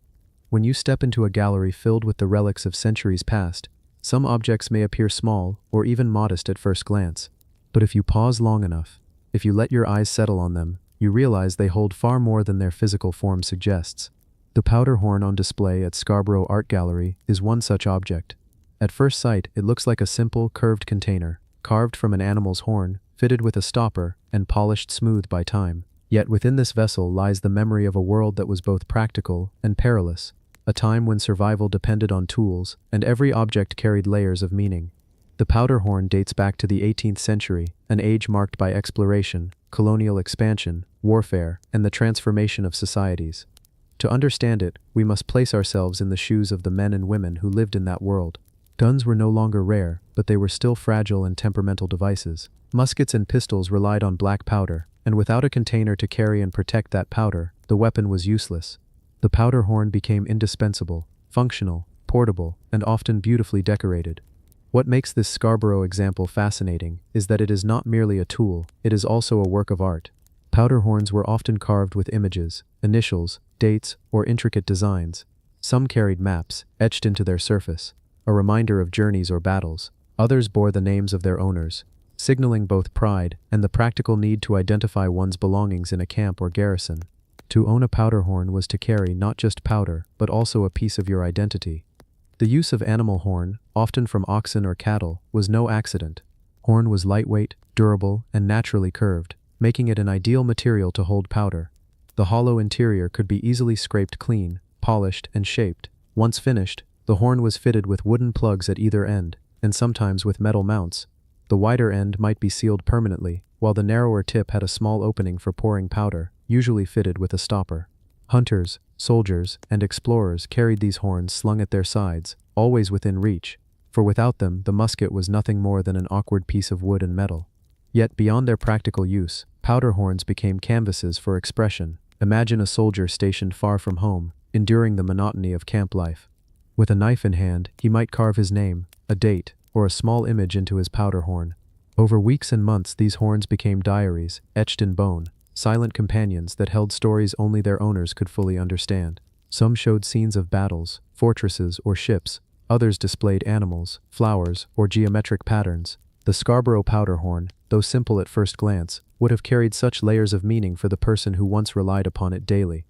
[SPEAKER 1] When you step into a gallery filled with the relics of centuries past, some objects may appear small or even modest at first glance. But if you pause long enough, if you let your eyes settle on them, you realize they hold far more than their physical form suggests. The powderhorn on display at Scarborough Art Gallery is one such object. At first sight, it looks like a simple, curved container, carved from an animal's horn, fitted with a stopper, and polished smooth by time. Yet within this vessel lies the memory of a world that was both practical and perilous, a time when survival depended on tools, and every object carried layers of meaning. The powderhorn dates back to the 18th century, an age marked by exploration, colonial expansion, warfare, and the transformation of societies. To understand it, we must place ourselves in the shoes of the men and women who lived in that world. Guns were no longer rare, but they were still fragile and temperamental devices. Muskets and pistols relied on black powder, and without a container to carry and protect that powder, the weapon was useless. The powderhorn became indispensable, functional, portable, and often beautifully decorated. What makes this Scarborough example fascinating is that it is not merely a tool, it is also a work of art. Powderhorns were often carved with images, initials, dates, or intricate designs. Some carried maps, etched into their surface, a reminder of journeys or battles. Others bore the names of their owners, signaling both pride and the practical need to identify one's belongings in a camp or garrison. To own a powderhorn was to carry not just powder, but also a piece of your identity. The use of animal horn, often from oxen or cattle, was no accident. Horn was lightweight, durable, and naturally curved, making it an ideal material to hold powder. The hollow interior could be easily scraped clean, polished, and shaped. Once finished, the horn was fitted with wooden plugs at either end, and sometimes with metal mounts. The wider end might be sealed permanently, while the narrower tip had a small opening for pouring powder, usually fitted with a stopper. Hunters, soldiers, and explorers carried these horns slung at their sides, always within reach, for without them the musket was nothing more than an awkward piece of wood and metal. Yet beyond their practical use, powder horns became canvases for expression. Imagine a soldier stationed far from home, enduring the monotony of camp life. With a knife in hand, he might carve his name, a date, or a small image into his powder horn. Over weeks and months these horns became diaries, etched in bone, silent companions that held stories only their owners could fully understand. Some showed scenes of battles, fortresses, or ships. Others displayed animals, flowers, or geometric patterns. The Scarborough powderhorn, though simple at first glance, would have carried such layers of meaning for the person who once relied upon it daily.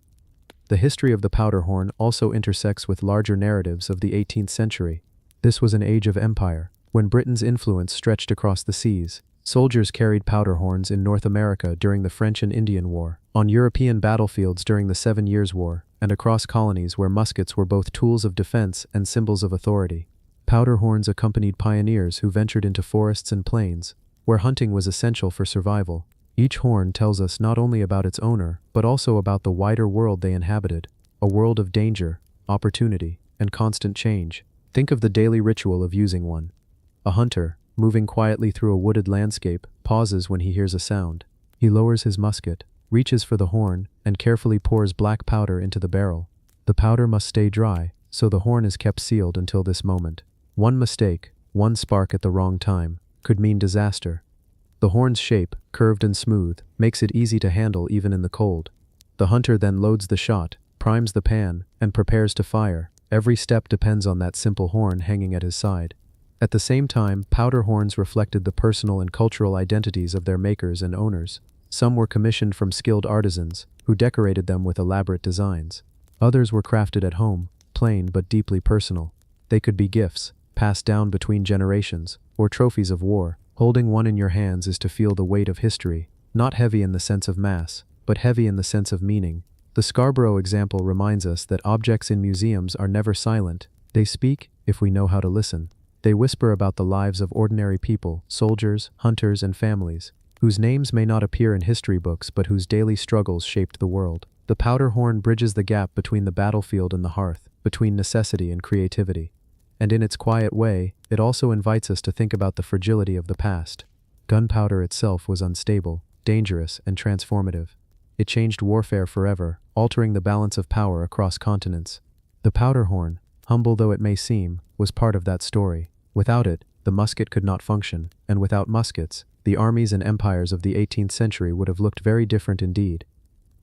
[SPEAKER 1] The history of the powderhorn also intersects with larger narratives of the 18th century. This was an age of empire, when Britain's influence stretched across the seas. Soldiers carried powderhorns in North America during the French and Indian War, on European battlefields during the 7 Years' War, and across colonies where muskets were both tools of defense and symbols of authority. Powderhorns accompanied pioneers who ventured into forests and plains, where hunting was essential for survival. Each horn tells us not only about its owner, but also about the wider world they inhabited. a world of danger, opportunity, and constant change. Think of the daily ritual of using one. A hunter, moving quietly through a wooded landscape, pauses when he hears a sound. He lowers his musket, reaches for the horn, and carefully pours black powder into the barrel. The powder must stay dry, so the horn is kept sealed until this moment. One mistake, one spark at the wrong time, could mean disaster. The horn's shape, curved and smooth, makes it easy to handle even in the cold. The hunter then loads the shot, primes the pan, and prepares to fire. Every step depends on that simple horn hanging at his side. At the same time, powder horns reflected the personal and cultural identities of their makers and owners. Some were commissioned from skilled artisans, who decorated them with elaborate designs. Others were crafted at home, plain but deeply personal. They could be gifts, passed down between generations, or trophies of war. Holding one in your hands is to feel the weight of history, not heavy in the sense of mass, but heavy in the sense of meaning. The Scarborough example reminds us that objects in museums are never silent. They speak, if we know how to listen. They whisper about the lives of ordinary people, soldiers, hunters, and families, whose names may not appear in history books but whose daily struggles shaped the world. The powder horn bridges the gap between the battlefield and the hearth, between necessity and creativity. And in its quiet way, it also invites us to think about the fragility of the past. Gunpowder itself was unstable, dangerous, and transformative. It changed warfare forever, altering the balance of power across continents. The powder horn, humble though it may seem, was part of that story. Without it, the musket could not function, and without muskets, the armies and empires of the 18th century would have looked very different indeed.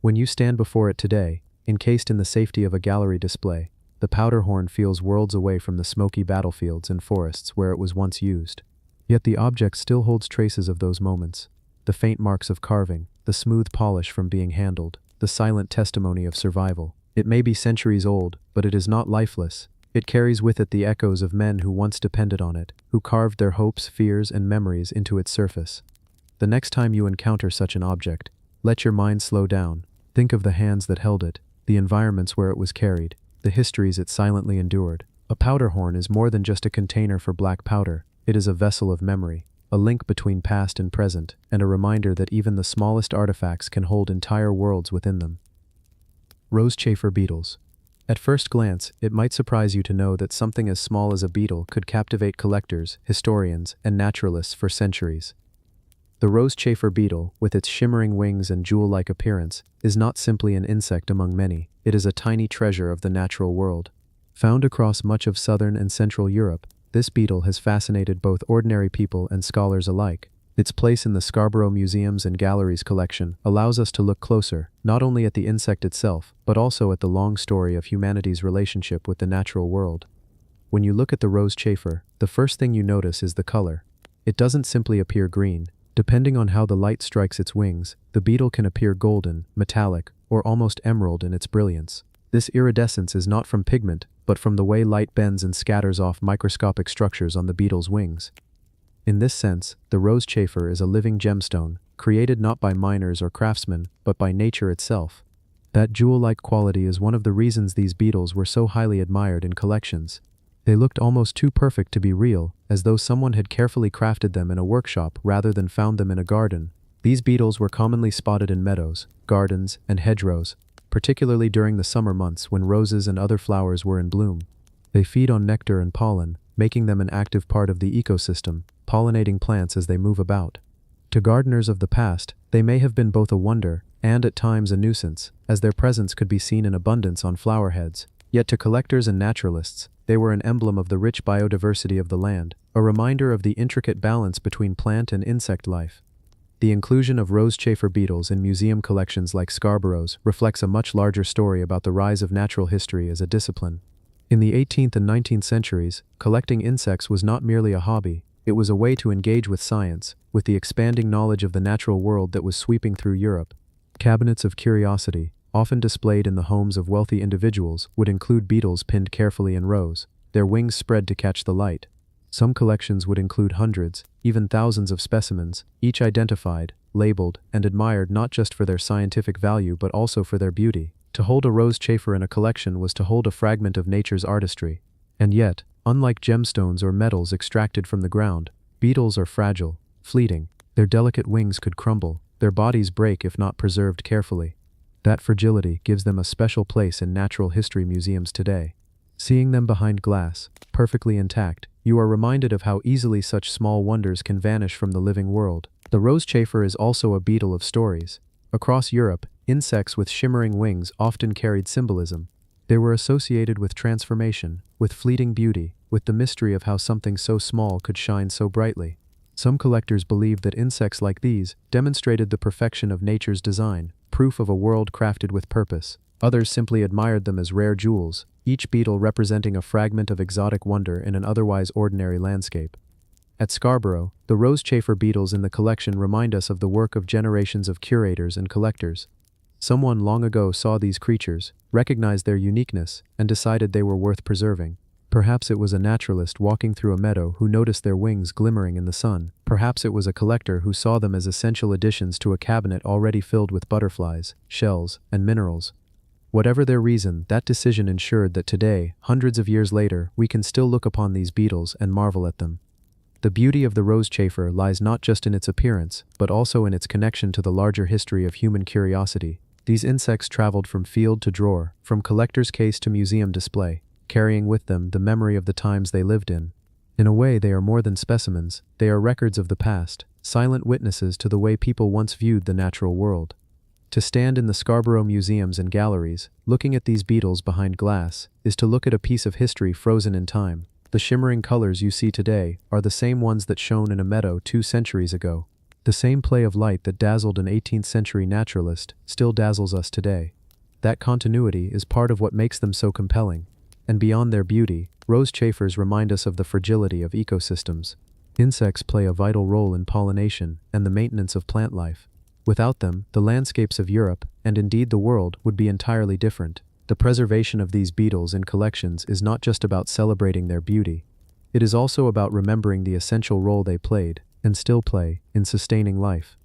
[SPEAKER 1] When you stand before it today, encased in the safety of a gallery display, the powder horn feels worlds away from the smoky battlefields and forests where it was once used. Yet the object still holds traces of those moments. The faint marks of carving, the smooth polish from being handled, the silent testimony of survival. It may be centuries old, but it is not lifeless. It carries with it the echoes of men who once depended on it, who carved their hopes, fears, and memories into its surface. The next time you encounter such an object, let your mind slow down. Think of the hands that held it, the environments where it was carried, the histories it silently endured. A powder horn is more than just a container for black powder. It is a vessel of memory, a link between past and present, and a reminder that even the smallest artifacts can hold entire worlds within them. Rosechafer beetles. At first glance, it might surprise you to know that something as small as a beetle could captivate collectors, historians, and naturalists for centuries. The rosechafer beetle, with its shimmering wings and jewel-like appearance, is not simply an insect among many. It is a tiny treasure of the natural world. Found across much of southern and central Europe, this beetle has fascinated both ordinary people and scholars alike. Its place in the Scarborough Museum's and Galleries collection allows us to look closer, not only at the insect itself, but also at the long story of humanity's relationship with the natural world. When you look at the rosechafer, the first thing you notice is the color. It doesn't simply appear green. Depending on how the light strikes its wings, the beetle can appear golden, metallic, or almost emerald in its brilliance. This iridescence is not from pigment, but from the way light bends and scatters off microscopic structures on the beetle's wings. In this sense, the rosechafer is a living gemstone, created not by miners or craftsmen, but by nature itself. That jewel-like quality is one of the reasons these beetles were so highly admired in collections. They looked almost too perfect to be real, as though someone had carefully crafted them in a workshop rather than found them in a garden. These beetles were commonly spotted in meadows, gardens, and hedgerows, particularly during the summer months when roses and other flowers were in bloom. They feed on nectar and pollen, making them an active part of the ecosystem, pollinating plants as they move about. To gardeners of the past, they may have been both a wonder and at times a nuisance, as their presence could be seen in abundance on flower heads. Yet to collectors and naturalists, they were an emblem of the rich biodiversity of the land, a reminder of the intricate balance between plant and insect life. The inclusion of rosechafer beetles in museum collections like Scarborough's reflects a much larger story about the rise of natural history as a discipline. In the 18th and 19th centuries, collecting insects was not merely a hobby, it was a way to engage with science, with the expanding knowledge of the natural world that was sweeping through Europe. Cabinets of curiosity, often displayed in the homes of wealthy individuals, would include beetles pinned carefully in rows, their wings spread to catch the light. Some collections would include hundreds, even thousands of specimens, each identified, labeled, and admired not just for their scientific value but also for their beauty. To hold a rosechafer in a collection was to hold a fragment of nature's artistry. And yet, unlike gemstones or metals extracted from the ground, beetles are fragile, fleeting. Their delicate wings could crumble, their bodies break if not preserved carefully. That fragility gives them a special place in natural history museums today. Seeing them behind glass, perfectly intact, you are reminded of how easily such small wonders can vanish from the living world. The rosechafer is also a beetle of stories. Across Europe, insects with shimmering wings often carried symbolism. They were associated with transformation, with fleeting beauty, with the mystery of how something so small could shine so brightly. Some collectors believed that insects like these demonstrated the perfection of nature's design, proof of a world crafted with purpose. Others simply admired them as rare jewels, each beetle representing a fragment of exotic wonder in an otherwise ordinary landscape. At Scarborough, the rosechafer beetles in the collection remind us of the work of generations of curators and collectors. Someone long ago saw these creatures, recognized their uniqueness, and decided they were worth preserving. Perhaps it was a naturalist walking through a meadow who noticed their wings glimmering in the sun. Perhaps it was a collector who saw them as essential additions to a cabinet already filled with butterflies, shells, and minerals. Whatever their reason, that decision ensured that today, hundreds of years later, we can still look upon these beetles and marvel at them. The beauty of the rosechafer lies not just in its appearance, but also in its connection to the larger history of human curiosity. These insects traveled from field to drawer, from collector's case to museum display, carrying with them the memory of the times they lived in. In a way, they are more than specimens, they are records of the past, silent witnesses to the way people once viewed the natural world. To stand in the Scarborough museums and galleries, looking at these beetles behind glass, is to look at a piece of history frozen in time. The shimmering colors you see today are the same ones that shone in a meadow 2 centuries ago. The same play of light that dazzled an 18th century naturalist still dazzles us today. That continuity is part of what makes them so compelling. And beyond their beauty, rosechafers remind us of the fragility of ecosystems. Insects play a vital role in pollination and the maintenance of plant life. Without them, the landscapes of Europe, and indeed the world, would be entirely different. The preservation of these beetles in collections is not just about celebrating their beauty. It is also about remembering the essential role they played, and still play, in sustaining life.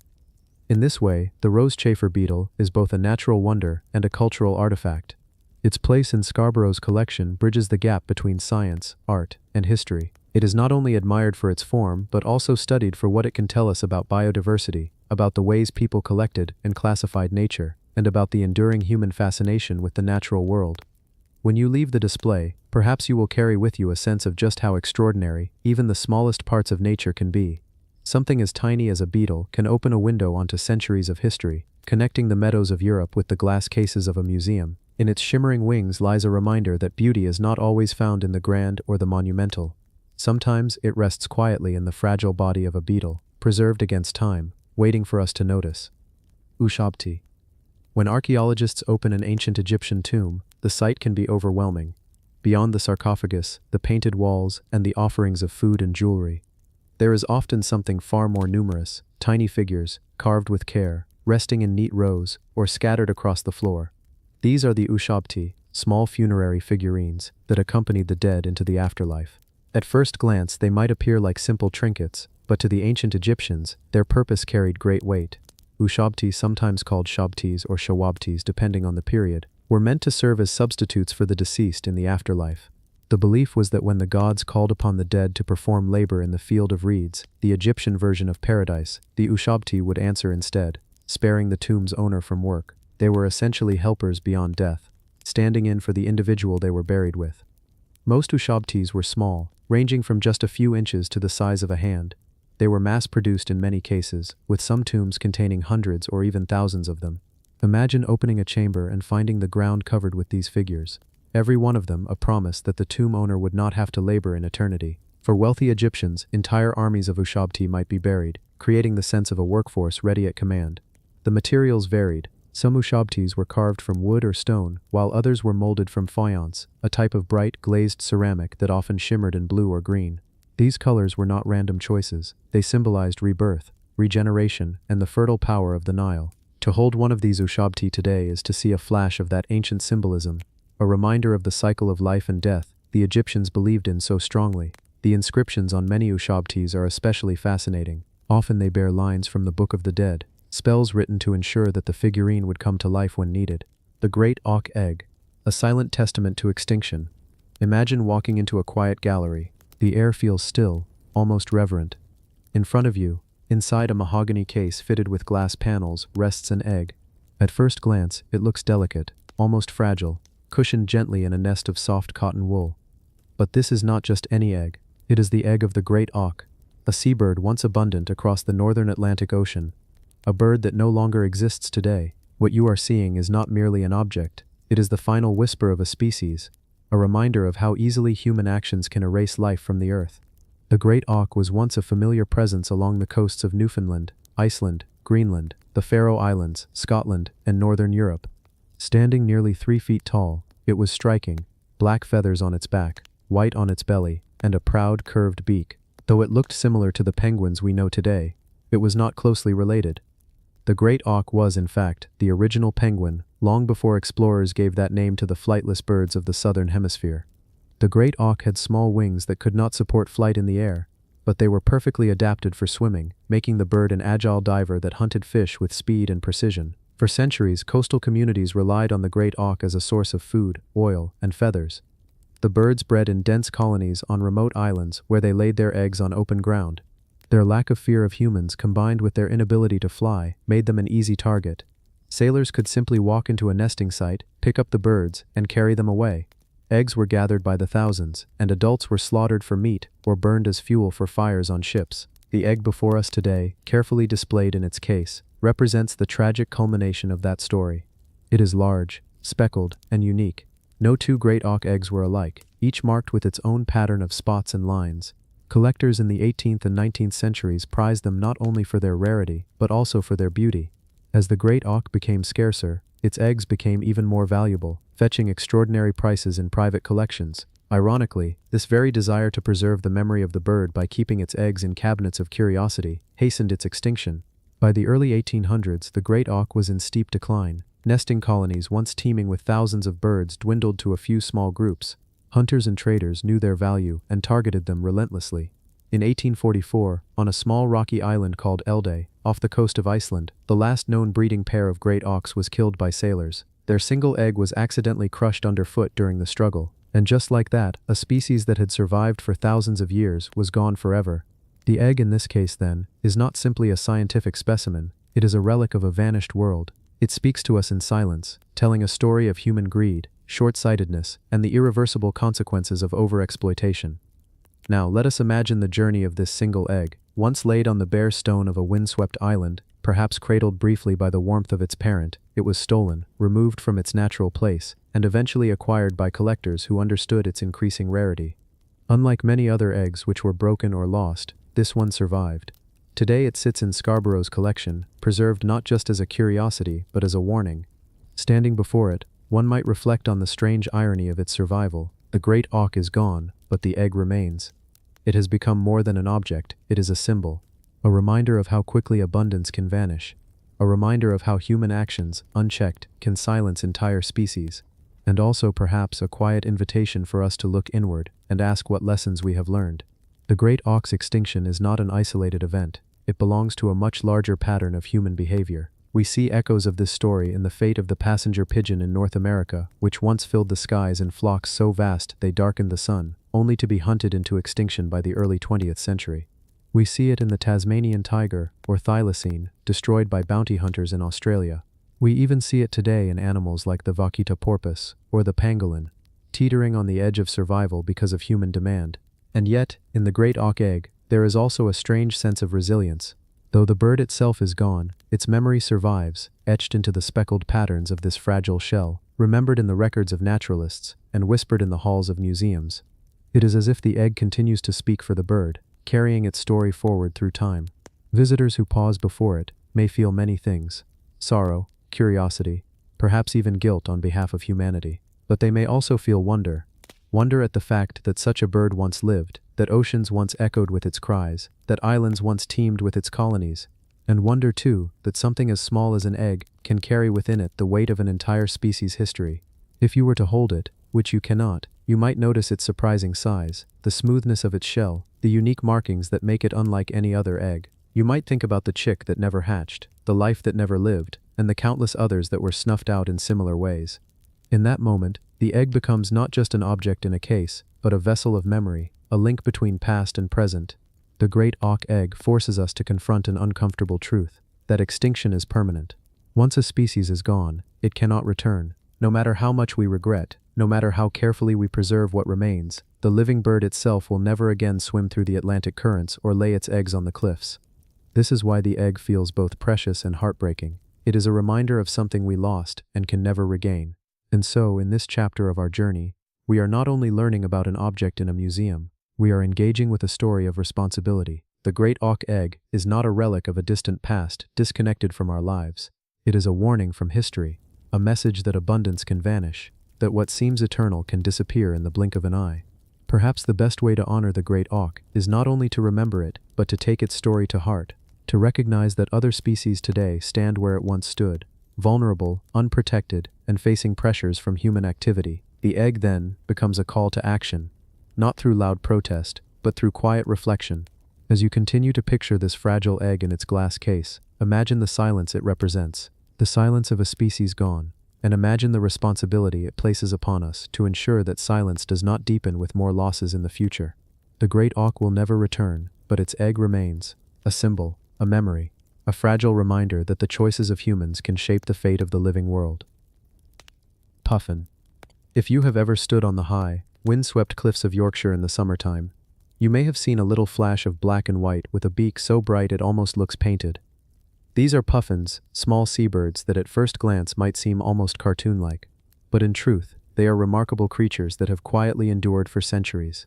[SPEAKER 1] In this way, the rosechafer beetle is both a natural wonder and a cultural artifact. Its place in Scarborough's collection bridges the gap between science, art, and history. It is not only admired for its form, but also studied for what it can tell us about biodiversity, about the ways people collected and classified nature, and about the enduring human fascination with the natural world. When you leave the display, perhaps you will carry with you a sense of just how extraordinary even the smallest parts of nature can be. Something as tiny as a beetle can open a window onto centuries of history, connecting the meadows of Europe with the glass cases of a museum. In its shimmering wings lies a reminder that beauty is not always found in the grand or the monumental. Sometimes it rests quietly in the fragile body of a beetle, preserved against time, waiting for us to notice. Ushabti. When archaeologists open an ancient Egyptian tomb, the sight can be overwhelming. Beyond the sarcophagus, the painted walls, and the offerings of food and jewelry, there is often something far more numerous: tiny figures, carved with care, resting in neat rows, or scattered across the floor. These are the ushabti, small funerary figurines, that accompanied the dead into the afterlife. At first glance, they might appear like simple trinkets, but to the ancient Egyptians, their purpose carried great weight. Ushabti, sometimes called shabtis or shawabtis depending on the period, were meant to serve as substitutes for the deceased in the afterlife. The belief was that when the gods called upon the dead to perform labor in the field of reeds, the Egyptian version of paradise, the ushabti would answer instead, sparing the tomb's owner from work. They were essentially helpers beyond death, standing in for the individual they were buried with. Most ushabtis were small, ranging from just a few inches to the size of a hand. They were mass-produced in many cases, with some tombs containing hundreds or even thousands of them. Imagine opening a chamber and finding the ground covered with these figures. Every one of them a promise that the tomb owner would not have to labor in eternity. For wealthy Egyptians, entire armies of ushabti might be buried, creating the sense of a workforce ready at command. The materials varied. Some ushabtis were carved from wood or stone, while others were molded from faience, a type of bright, glazed ceramic that often shimmered in blue or green. These colors were not random choices. They symbolized rebirth, regeneration, and the fertile power of the Nile. To hold one of these ushabti today is to see a flash of that ancient symbolism, a reminder of the cycle of life and death the Egyptians believed in so strongly. The inscriptions on many ushabtis are especially fascinating. Often they bear lines from the Book of the Dead, spells written to ensure that the figurine would come to life when needed. The Great Auk Egg, a silent testament to extinction. Imagine walking into a quiet gallery. The air feels still, almost reverent. In front of you, inside a mahogany case fitted with glass panels, rests an egg. At first glance, it looks delicate, almost fragile, cushioned gently in a nest of soft cotton wool. But this is not just any egg. It is the egg of the great auk, a seabird once abundant across the northern Atlantic Ocean. A bird that no longer exists today. What you are seeing is not merely an object, it is the final whisper of a species, a reminder of how easily human actions can erase life from the earth. The great auk was once a familiar presence along the coasts of Newfoundland, Iceland, Greenland, the Faroe Islands, Scotland, and northern Europe. Standing nearly 3 feet tall, it was striking, black feathers on its back, white on its belly, and a proud curved beak. Though it looked similar to the penguins we know today, it was not closely related. The great auk was, in fact, the original penguin, long before explorers gave that name to the flightless birds of the southern hemisphere. The great auk had small wings that could not support flight in the air, but they were perfectly adapted for swimming, making the bird an agile diver that hunted fish with speed and precision. For centuries, coastal communities relied on the great auk as a source of food, oil, and feathers. The birds bred in dense colonies on remote islands where they laid their eggs on open ground. Their lack of fear of humans, combined with their inability to fly, made them an easy target. Sailors could simply walk into a nesting site, pick up the birds, and carry them away. Eggs were gathered by the thousands, and adults were slaughtered for meat or burned as fuel for fires on ships. The egg before us today, carefully displayed in its case, represents the tragic culmination of that story. It is large, speckled, and unique. No two great auk eggs were alike, each marked with its own pattern of spots and lines. Collectors in the 18th and 19th centuries prized them not only for their rarity, but also for their beauty. As the great auk became scarcer, its eggs became even more valuable, fetching extraordinary prices in private collections. Ironically, this very desire to preserve the memory of the bird by keeping its eggs in cabinets of curiosity hastened its extinction. By the early 1800s, the great auk was in steep decline. Nesting colonies once teeming with thousands of birds dwindled to a few small groups. Hunters and traders knew their value and targeted them relentlessly. In 1844, on a small rocky island called Elde, off the coast of Iceland, the last known breeding pair of great auks was killed by sailors. Their single egg was accidentally crushed underfoot during the struggle, and just like that, a species that had survived for thousands of years was gone forever. The egg in this case, then, is not simply a scientific specimen, it is a relic of a vanished world. It speaks to us in silence, telling a story of human greed, short-sightedness, and the irreversible consequences of overexploitation. Now, let us imagine the journey of this single egg, once laid on the bare stone of a windswept island, perhaps cradled briefly by the warmth of its parent. It was stolen, removed from its natural place, and eventually acquired by collectors who understood its increasing rarity. Unlike many other eggs which were broken or lost, this one survived. Today it sits in Scarborough's collection, preserved not just as a curiosity, but as a warning. Standing before it, one might reflect on the strange irony of its survival. The great auk is gone, but the egg remains. It has become more than an object, it is a symbol. A reminder of how quickly abundance can vanish. A reminder of how human actions, unchecked, can silence entire species. And also perhaps a quiet invitation for us to look inward and ask what lessons we have learned. The great auk's extinction is not an isolated event. It belongs to a much larger pattern of human behavior. We see echoes of this story in the fate of the passenger pigeon in North America, which once filled the skies in flocks so vast they darkened the sun, only to be hunted into extinction by the early 20th century. We see it in the Tasmanian tiger, or thylacine, destroyed by bounty hunters in Australia. We even see it today in animals like the vaquita porpoise, or the pangolin, teetering on the edge of survival because of human demand. And yet, in the great auk egg, there is also a strange sense of resilience. Though the bird itself is gone, its memory survives, etched into the speckled patterns of this fragile shell, remembered in the records of naturalists, and whispered in the halls of museums. It is as if the egg continues to speak for the bird, carrying its story forward through time. Visitors who pause before it may feel many things: sorrow, curiosity, perhaps even guilt on behalf of humanity. But they may also feel wonder. Wonder at the fact that such a bird once lived, that oceans once echoed with its cries, that islands once teemed with its colonies. And wonder, too, that something as small as an egg can carry within it the weight of an entire species' history. If you were to hold it, which you cannot, you might notice its surprising size, the smoothness of its shell, the unique markings that make it unlike any other egg. You might think about the chick that never hatched, the life that never lived, and the countless others that were snuffed out in similar ways. In that moment, the egg becomes not just an object in a case, but a vessel of memory, a link between past and present. The great auk egg forces us to confront an uncomfortable truth, that extinction is permanent. Once a species is gone, it cannot return. No matter how much we regret, no matter how carefully we preserve what remains, the living bird itself will never again swim through the Atlantic currents or lay its eggs on the cliffs. This is why the egg feels both precious and heartbreaking. It is a reminder of something we lost and can never regain. And so, in this chapter of our journey, we are not only learning about an object in a museum, we are engaging with a story of responsibility. The great auk egg is not a relic of a distant past, disconnected from our lives. It is a warning from history, a message that abundance can vanish, that what seems eternal can disappear in the blink of an eye. Perhaps the best way to honor the great auk is not only to remember it, but to take its story to heart, to recognize that other species today stand where it once stood, vulnerable, unprotected, and facing pressures from human activity. The egg then becomes a call to action, not through loud protest, but through quiet reflection. As you continue to picture this fragile egg in its glass case, imagine the silence it represents, the silence of a species gone, and imagine the responsibility it places upon us to ensure that silence does not deepen with more losses in the future. The great auk will never return, but its egg remains, a symbol, a memory, a fragile reminder that the choices of humans can shape the fate of the living world. Puffin. If you have ever stood on the high, wind-swept cliffs of Yorkshire in the summertime, you may have seen a little flash of black and white with a beak so bright it almost looks painted. These are puffins, small seabirds that at first glance might seem almost cartoon-like, but in truth, they are remarkable creatures that have quietly endured for centuries.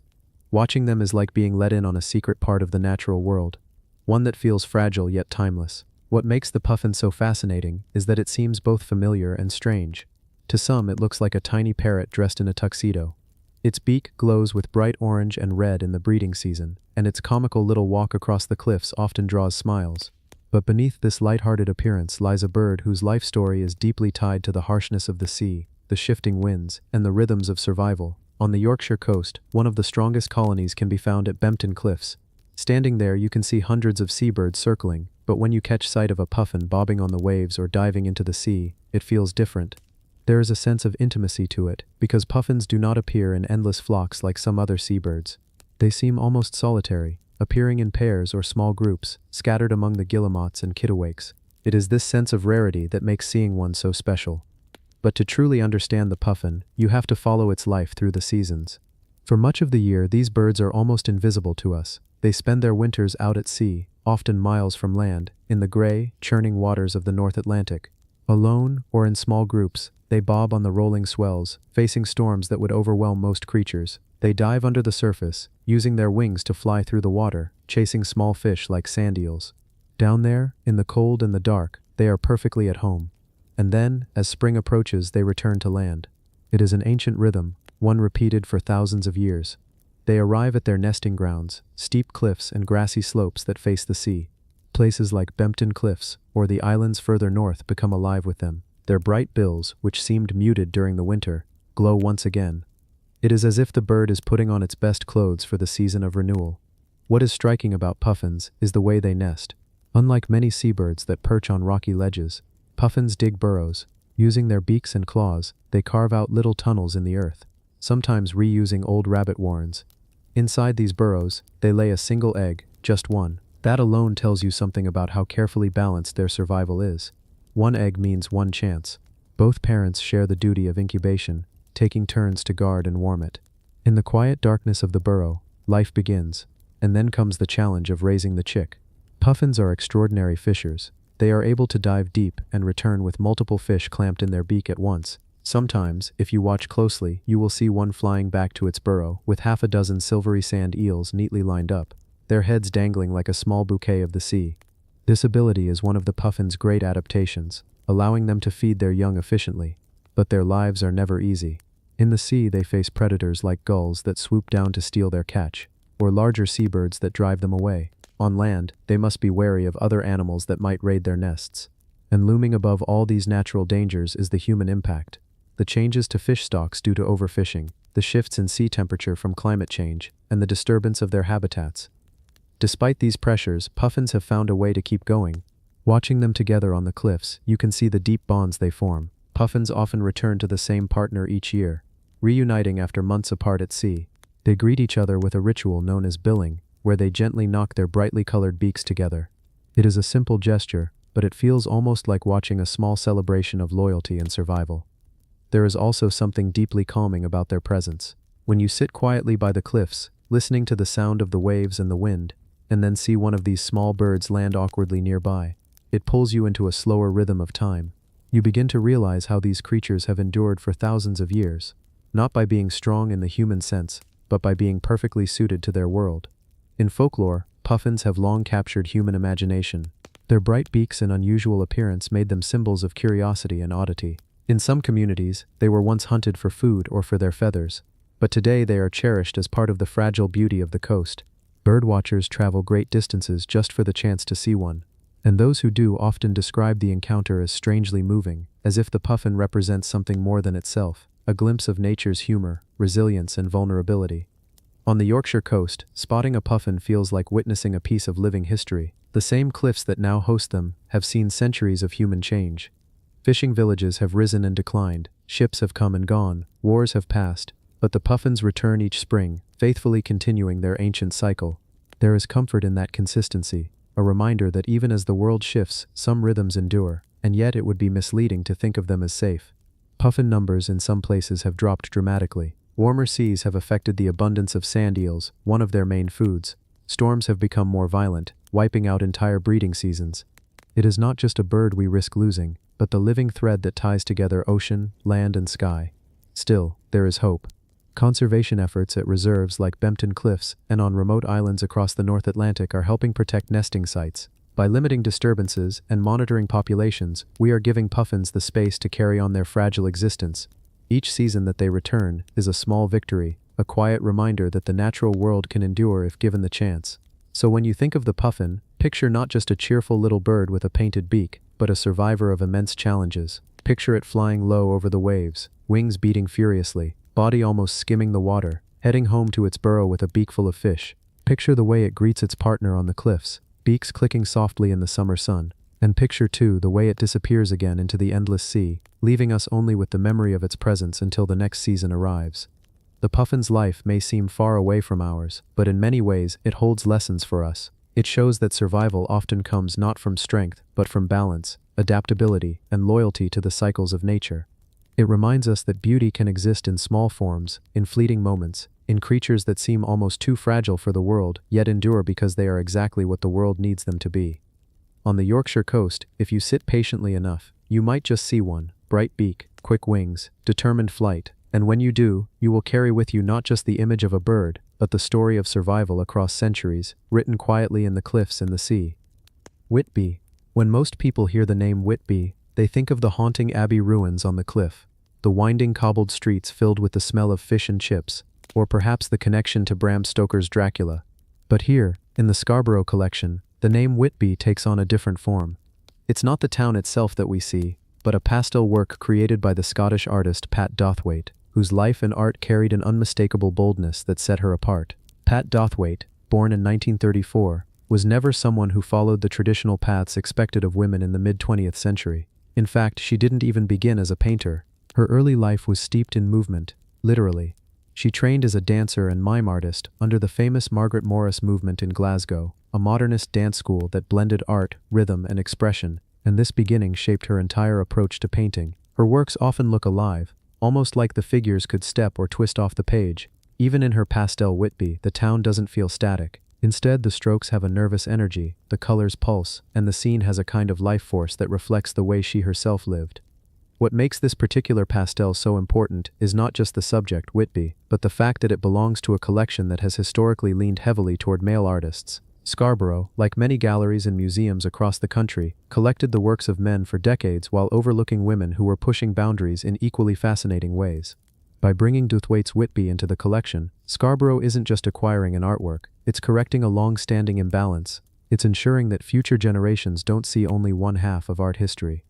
[SPEAKER 1] Watching them is like being let in on a secret part of the natural world, one that feels fragile yet timeless. What makes the puffin so fascinating is that it seems both familiar and strange. To some, it looks like a tiny parrot dressed in a tuxedo. Its beak glows with bright orange and red in the breeding season, and its comical little walk across the cliffs often draws smiles. But beneath this light-hearted appearance lies a bird whose life story is deeply tied to the harshness of the sea, the shifting winds, and the rhythms of survival. On the Yorkshire coast, one of the strongest colonies can be found at Bempton Cliffs. Standing there, you can see hundreds of seabirds circling, but when you catch sight of a puffin bobbing on the waves or diving into the sea, it feels different. There is a sense of intimacy to it, because puffins do not appear in endless flocks like some other seabirds. They seem almost solitary, appearing in pairs or small groups, scattered among the guillemots and kittiwakes. It is this sense of rarity that makes seeing one so special. But to truly understand the puffin, you have to follow its life through the seasons. For much of the year, these birds are almost invisible to us. They spend their winters out at sea, often miles from land, in the gray, churning waters of the North Atlantic. Alone, or in small groups, they bob on the rolling swells, facing storms that would overwhelm most creatures. They dive under the surface, using their wings to fly through the water, chasing small fish like sand eels. Down there, in the cold and the dark, they are perfectly at home. And then, as spring approaches, they return to land. It is an ancient rhythm, one repeated for thousands of years. They arrive at their nesting grounds, steep cliffs and grassy slopes that face the sea. Places like Bempton Cliffs, or the islands further north, become alive with them. Their bright bills, which seemed muted during the winter, glow once again. It is as if the bird is putting on its best clothes for the season of renewal. What is striking about puffins is the way they nest. Unlike many seabirds that perch on rocky ledges, puffins dig burrows. Using their beaks and claws, they carve out little tunnels in the earth, sometimes reusing old rabbit warrens. Inside these burrows, they lay a single egg, just one. That alone tells you something about how carefully balanced their survival is. One egg means one chance. Both parents share the duty of incubation, taking turns to guard and warm it. In the quiet darkness of the burrow, life begins, and then comes the challenge of raising the chick. Puffins are extraordinary fishers. They are able to dive deep and return with multiple fish clamped in their beak at once. Sometimes, if you watch closely, you will see one flying back to its burrow with half a dozen silvery sand eels neatly lined up, their heads dangling like a small bouquet of the sea. This ability is one of the puffin's great adaptations, allowing them to feed their young efficiently. But their lives are never easy. In the sea, they face predators like gulls that swoop down to steal their catch, or larger seabirds that drive them away. On land, they must be wary of other animals that might raid their nests. And looming above all these natural dangers is the human impact. The changes to fish stocks due to overfishing, the shifts in sea temperature from climate change, and the disturbance of their habitats. Despite these pressures, puffins have found a way to keep going. Watching them together on the cliffs, you can see the deep bonds they form. Puffins often return to the same partner each year, reuniting after months apart at sea. They greet each other with a ritual known as billing, where they gently knock their brightly colored beaks together. It is a simple gesture, but it feels almost like watching a small celebration of loyalty and survival. There is also something deeply calming about their presence. When you sit quietly by the cliffs, listening to the sound of the waves and the wind, and then see one of these small birds land awkwardly nearby, it pulls you into a slower rhythm of time. You begin to realize how these creatures have endured for thousands of years, not by being strong in the human sense, but by being perfectly suited to their world. In folklore, puffins have long captured human imagination. Their bright beaks and unusual appearance made them symbols of curiosity and oddity. In some communities, they were once hunted for food or for their feathers, but today they are cherished as part of the fragile beauty of the coast. Birdwatchers travel great distances just for the chance to see one, and those who do often describe the encounter as strangely moving, as if the puffin represents something more than itself, a glimpse of nature's humor, resilience, and vulnerability. On the Yorkshire coast, spotting a puffin feels like witnessing a piece of living history. The same cliffs that now host them have seen centuries of human change. Fishing villages have risen and declined, ships have come and gone, wars have passed, but the puffins return each spring, faithfully continuing their ancient cycle. There is comfort in that consistency, a reminder that even as the world shifts, some rhythms endure, and yet it would be misleading to think of them as safe. Puffin numbers in some places have dropped dramatically. Warmer seas have affected the abundance of sand eels, one of their main foods. Storms have become more violent, wiping out entire breeding seasons. It is not just a bird we risk losing, but the living thread that ties together ocean, land, and sky. Still, there is hope. Conservation efforts at reserves like Bempton Cliffs and on remote islands across the North Atlantic are helping protect nesting sites. By limiting disturbances and monitoring populations, we are giving puffins the space to carry on their fragile existence. Each season that they return is a small victory, a quiet reminder that the natural world can endure if given the chance. So when you think of the puffin, picture not just a cheerful little bird with a painted beak, but a survivor of immense challenges. Picture it flying low over the waves, wings beating furiously, body almost skimming the water, heading home to its burrow with a beakful of fish. Picture the way it greets its partner on the cliffs, beaks clicking softly in the summer sun. And picture, too, the way it disappears again into the endless sea, leaving us only with the memory of its presence until the next season arrives. The puffin's life may seem far away from ours, but in many ways it holds lessons for us. It shows that survival often comes not from strength, but from balance, adaptability, and loyalty to the cycles of nature. It reminds us that beauty can exist in small forms, in fleeting moments, in creatures that seem almost too fragile for the world, yet endure because they are exactly what the world needs them to be. On the Yorkshire coast, if you sit patiently enough, you might just see one: bright beak, quick wings, determined flight, and when you do, you will carry with you not just the image of a bird, but the story of survival across centuries, written quietly in the cliffs and the sea. Whitby. When most people hear the name Whitby, they think of the haunting abbey ruins on the cliff, the winding cobbled streets filled with the smell of fish and chips, or perhaps the connection to Bram Stoker's Dracula. But here, in the Scarborough collection, the name Whitby takes on a different form. It's not the town itself that we see, but a pastel work created by the Scottish artist Pat Dothwaite, whose life and art carried an unmistakable boldness that set her apart. Pat Dothwaite, born in 1934, was never someone who followed the traditional paths expected of women in the mid-20th century. In fact, she didn't even begin as a painter. Her early life was steeped in movement, literally. She trained as a dancer and mime artist under the famous Margaret Morris movement in Glasgow, a modernist dance school that blended art, rhythm, and expression, and this beginning shaped her entire approach to painting. Her works often look alive, almost like the figures could step or twist off the page. Even in her pastel Whitby, the town doesn't feel static. Instead, the strokes have a nervous energy, the colors pulse, and the scene has a kind of life force that reflects the way she herself lived. What makes this particular pastel so important is not just the subject, Whitby, but the fact that it belongs to a collection that has historically leaned heavily toward male artists. Scarborough, like many galleries and museums across the country, collected the works of men for decades while overlooking women who were pushing boundaries in equally fascinating ways. By bringing Dothwaite's Whitby into the collection, Scarborough isn't just acquiring an artwork, it's correcting a long-standing imbalance. It's ensuring that future generations don't see only one half of art history.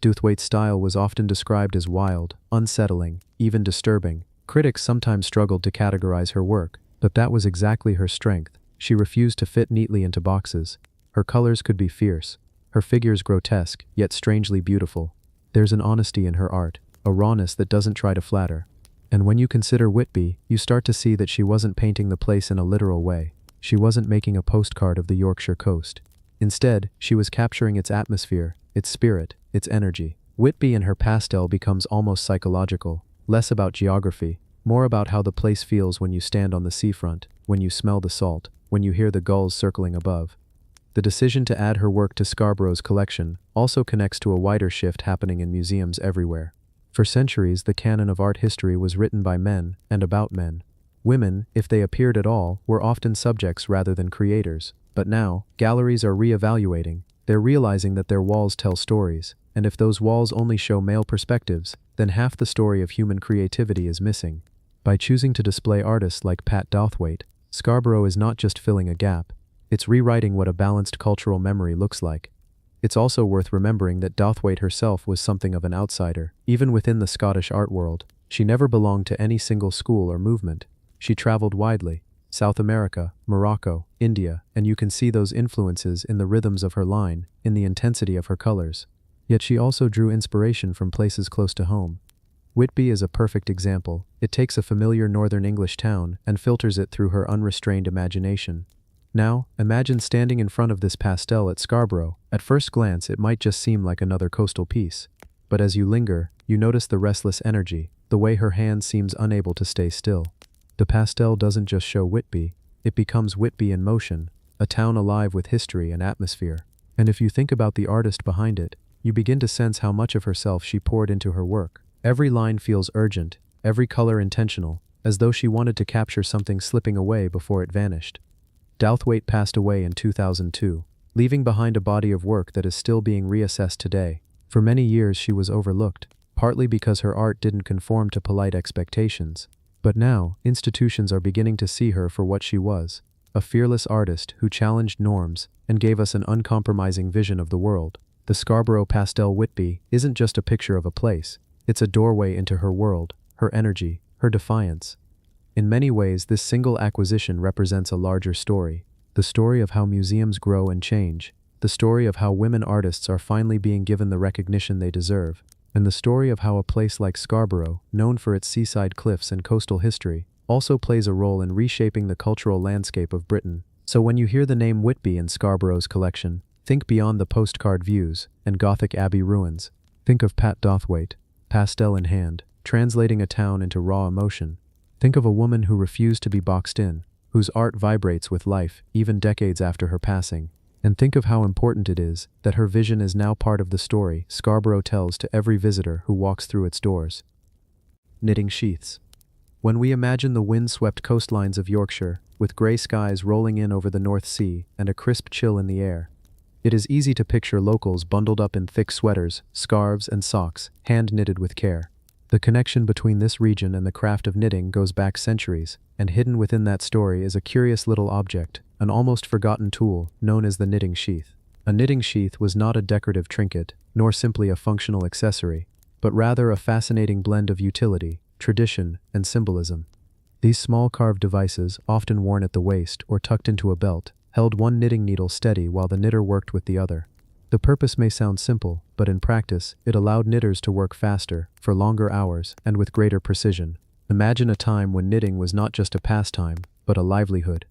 [SPEAKER 1] Dothwaite's style was often described as wild, unsettling, even disturbing. Critics sometimes struggled to categorize her work, but that was exactly her strength. She refused to fit neatly into boxes. Her colors could be fierce, her figures grotesque, yet strangely beautiful. There's an honesty in her art, a rawness that doesn't try to flatter. And when you consider Whitby, you start to see that she wasn't painting the place in a literal way. She wasn't making a postcard of the Yorkshire coast. Instead, she was capturing its atmosphere, its spirit, its energy. Whitby in her pastel becomes almost psychological, less about geography, more about how the place feels when you stand on the seafront, when you smell the salt, when you hear the gulls circling above. The decision to add her work to Scarborough's collection also connects to a wider shift happening in museums everywhere. For centuries, the canon of art history was written by men and about men. Women, if they appeared at all, were often subjects rather than creators. But now, galleries are re-evaluating. They're realizing that their walls tell stories, and if those walls only show male perspectives, then half the story of human creativity is missing. By choosing to display artists like Pat Dothwaite, Scarborough is not just filling a gap, it's rewriting what a balanced cultural memory looks like. It's also worth remembering that Dothwaite herself was something of an outsider. Even within the Scottish art world, she never belonged to any single school or movement. She traveled widely, South America, Morocco, India, and you can see those influences in the rhythms of her line, in the intensity of her colors. Yet she also drew inspiration from places close to home. Whitby is a perfect example. It takes a familiar northern English town and filters it through her unrestrained imagination. Now, imagine standing in front of this pastel at Scarborough. At first glance, it might just seem like another coastal piece. But as you linger, you notice the restless energy, the way her hand seems unable to stay still. The pastel doesn't just show Whitby, it becomes Whitby in motion, a town alive with history and atmosphere. And if you think about the artist behind it, you begin to sense how much of herself she poured into her work. Every line feels urgent, every color intentional, as though she wanted to capture something slipping away before it vanished. Dothwaite passed away in 2002, leaving behind a body of work that is still being reassessed today. For many years she was overlooked, partly because her art didn't conform to polite expectations. But now, institutions are beginning to see her for what she was, a fearless artist who challenged norms and gave us an uncompromising vision of the world. The Scarborough Pastel Whitby isn't just a picture of a place, it's a doorway into her world, her energy, her defiance. In many ways, this single acquisition represents a larger story, the story of how museums grow and change, the story of how women artists are finally being given the recognition they deserve, and the story of how a place like Scarborough, known for its seaside cliffs and coastal history, also plays a role in reshaping the cultural landscape of Britain. So when you hear the name Whitby in Scarborough's collection, think beyond the postcard views and Gothic Abbey ruins. Think of Pat Dothwaite, pastel in hand, translating a town into raw emotion. Think of a woman who refused to be boxed in, whose art vibrates with life even decades after her passing. And think of how important it is that her vision is now part of the story Scarborough tells to every visitor who walks through its doors. Knitting sheaths. When we imagine the wind-swept coastlines of Yorkshire, with grey skies rolling in over the North Sea and a crisp chill in the air, it is easy to picture locals bundled up in thick sweaters, scarves, and socks, hand-knitted with care. The connection between this region and the craft of knitting goes back centuries, and hidden within that story is a curious little object, an almost forgotten tool known as the knitting sheath. A knitting sheath was not a decorative trinket, nor simply a functional accessory, but rather a fascinating blend of utility, tradition, and symbolism. These small carved devices, often worn at the waist or tucked into a belt, held one knitting needle steady while the knitter worked with the other. The purpose may sound simple, but in practice, it allowed knitters to work faster, for longer hours, and with greater precision. Imagine a time when knitting was not just a pastime, but a livelihood,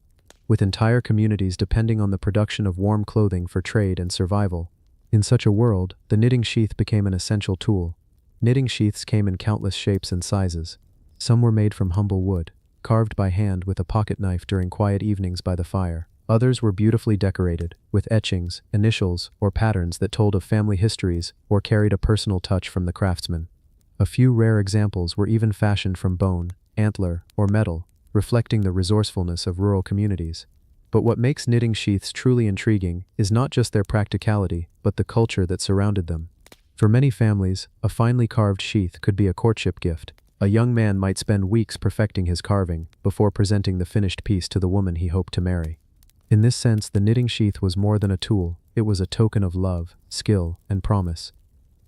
[SPEAKER 1] with entire communities depending on the production of warm clothing for trade and survival. In such a world, the knitting sheath became an essential tool. Knitting sheaths came in countless shapes and sizes. Some were made from humble wood, carved by hand with a pocket knife during quiet evenings by the fire. Others were beautifully decorated, with etchings, initials, or patterns that told of family histories or carried a personal touch from the craftsman. A few rare examples were even fashioned from bone, antler, or metal, reflecting the resourcefulness of rural communities. But what makes knitting sheaths truly intriguing is not just their practicality, but the culture that surrounded them. For many families, a finely carved sheath could be a courtship gift. A young man might spend weeks perfecting his carving before presenting the finished piece to the woman he hoped to marry. In this sense, the knitting sheath was more than a tool, it was a token of love, skill, and promise.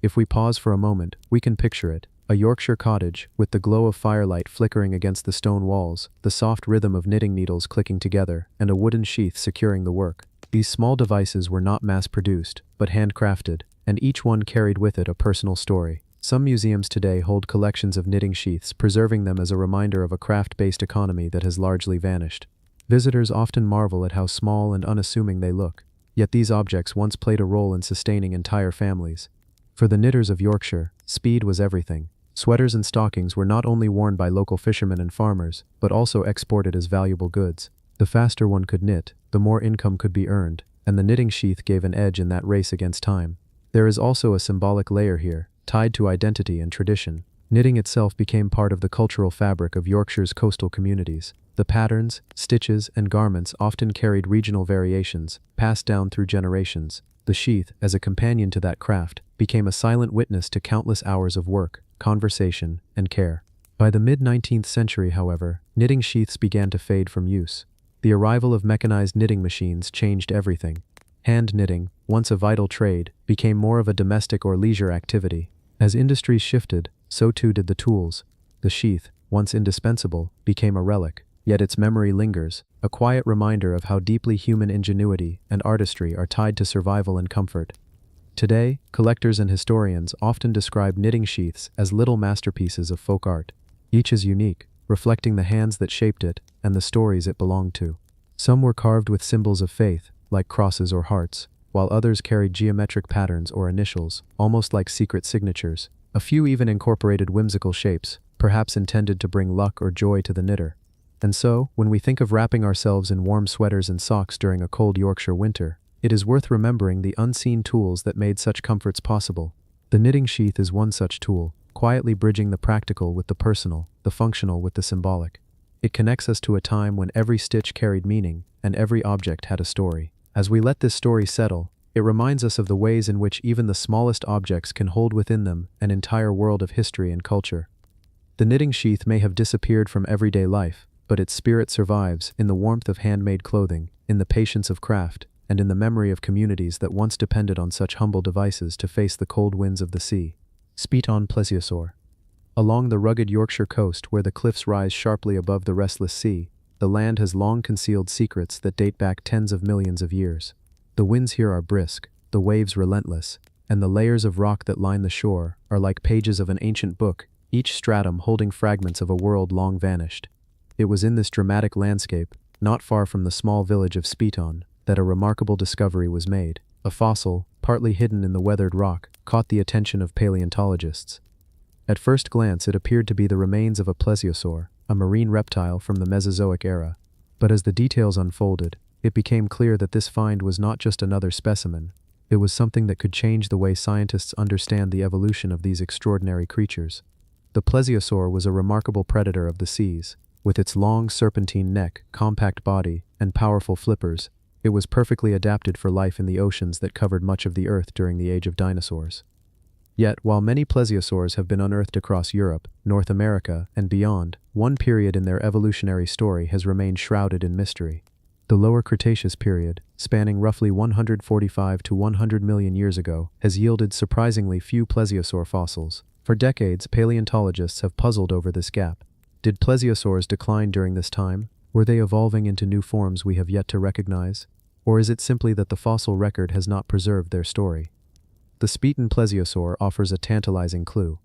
[SPEAKER 1] If we pause for a moment, we can picture it. A Yorkshire cottage, with the glow of firelight flickering against the stone walls, the soft rhythm of knitting needles clicking together, and a wooden sheath securing the work. These small devices were not mass-produced, but handcrafted, and each one carried with it a personal story. Some museums today hold collections of knitting sheaths, preserving them as a reminder of a craft-based economy that has largely vanished. Visitors often marvel at how small and unassuming they look. yet these objects once played a role in sustaining entire families. For the knitters of Yorkshire, speed was everything. Sweaters and stockings were not only worn by local fishermen and farmers, but also exported as valuable goods. The faster one could knit, the more income could be earned, and the knitting sheath gave an edge in that race against time. There is also a symbolic layer here, tied to identity and tradition. Knitting itself became part of the cultural fabric of Yorkshire's coastal communities. The patterns, stitches, and garments often carried regional variations, passed down through generations. The sheath, as a companion to that craft, became a silent witness to countless hours of work, conversation, and care. By the mid-19th century, however, knitting sheaths began to fade from use. The arrival of mechanized knitting machines changed everything. Hand knitting, once a vital trade, became more of a domestic or leisure activity. As industries shifted, so too did the tools. The sheath, once indispensable, became a relic, yet its memory lingers, a quiet reminder of how deeply human ingenuity and artistry are tied to survival and comfort. Today, collectors and historians often describe knitting sheaths as little masterpieces of folk art. Each is unique, reflecting the hands that shaped it and the stories it belonged to. Some were carved with symbols of faith, like crosses or hearts, while others carried geometric patterns or initials, almost like secret signatures. A few even incorporated whimsical shapes, perhaps intended to bring luck or joy to the knitter. And so, when we think of wrapping ourselves in warm sweaters and socks during a cold Yorkshire winter, it is worth remembering the unseen tools that made such comforts possible. The knitting sheath is one such tool, quietly bridging the practical with the personal, the functional with the symbolic. It connects us to a time when every stitch carried meaning, and every object had a story. As we let this story settle, it reminds us of the ways in which even the smallest objects can hold within them an entire world of history and culture. The knitting sheath may have disappeared from everyday life, but its spirit survives in the warmth of handmade clothing, in the patience of craft, and in the memory of communities that once depended on such humble devices to face the cold winds of the sea. Speeton Plesiosaur. Along the rugged Yorkshire coast where the cliffs rise sharply above the restless sea, the land has long concealed secrets that date back tens of millions of years. The winds here are brisk, the waves relentless, and the layers of rock that line the shore are like pages of an ancient book, each stratum holding fragments of a world long vanished. It was in this dramatic landscape, not far from the small village of Speeton, that a remarkable discovery was made. A fossil, partly hidden in the weathered rock, caught the attention of paleontologists. At first glance it appeared to be the remains of a plesiosaur, a marine reptile from the Mesozoic era. But as the details unfolded, it became clear that this find was not just another specimen. It was something that could change the way scientists understand the evolution of these extraordinary creatures. The plesiosaur was a remarkable predator of the seas. With its long serpentine neck, compact body, and powerful flippers, it was perfectly adapted for life in the oceans that covered much of the Earth during the age of dinosaurs. Yet, while many plesiosaurs have been unearthed across Europe, North America, and beyond, one period in their evolutionary story has remained shrouded in mystery. The Lower Cretaceous period, spanning roughly 145 to 100 million years ago, has yielded surprisingly few plesiosaur fossils. For decades, paleontologists have puzzled over this gap. Did plesiosaurs decline during this time? Were they evolving into new forms we have yet to recognize? Or is it simply that the fossil record has not preserved their story? The Speeton plesiosaur offers a tantalizing clue.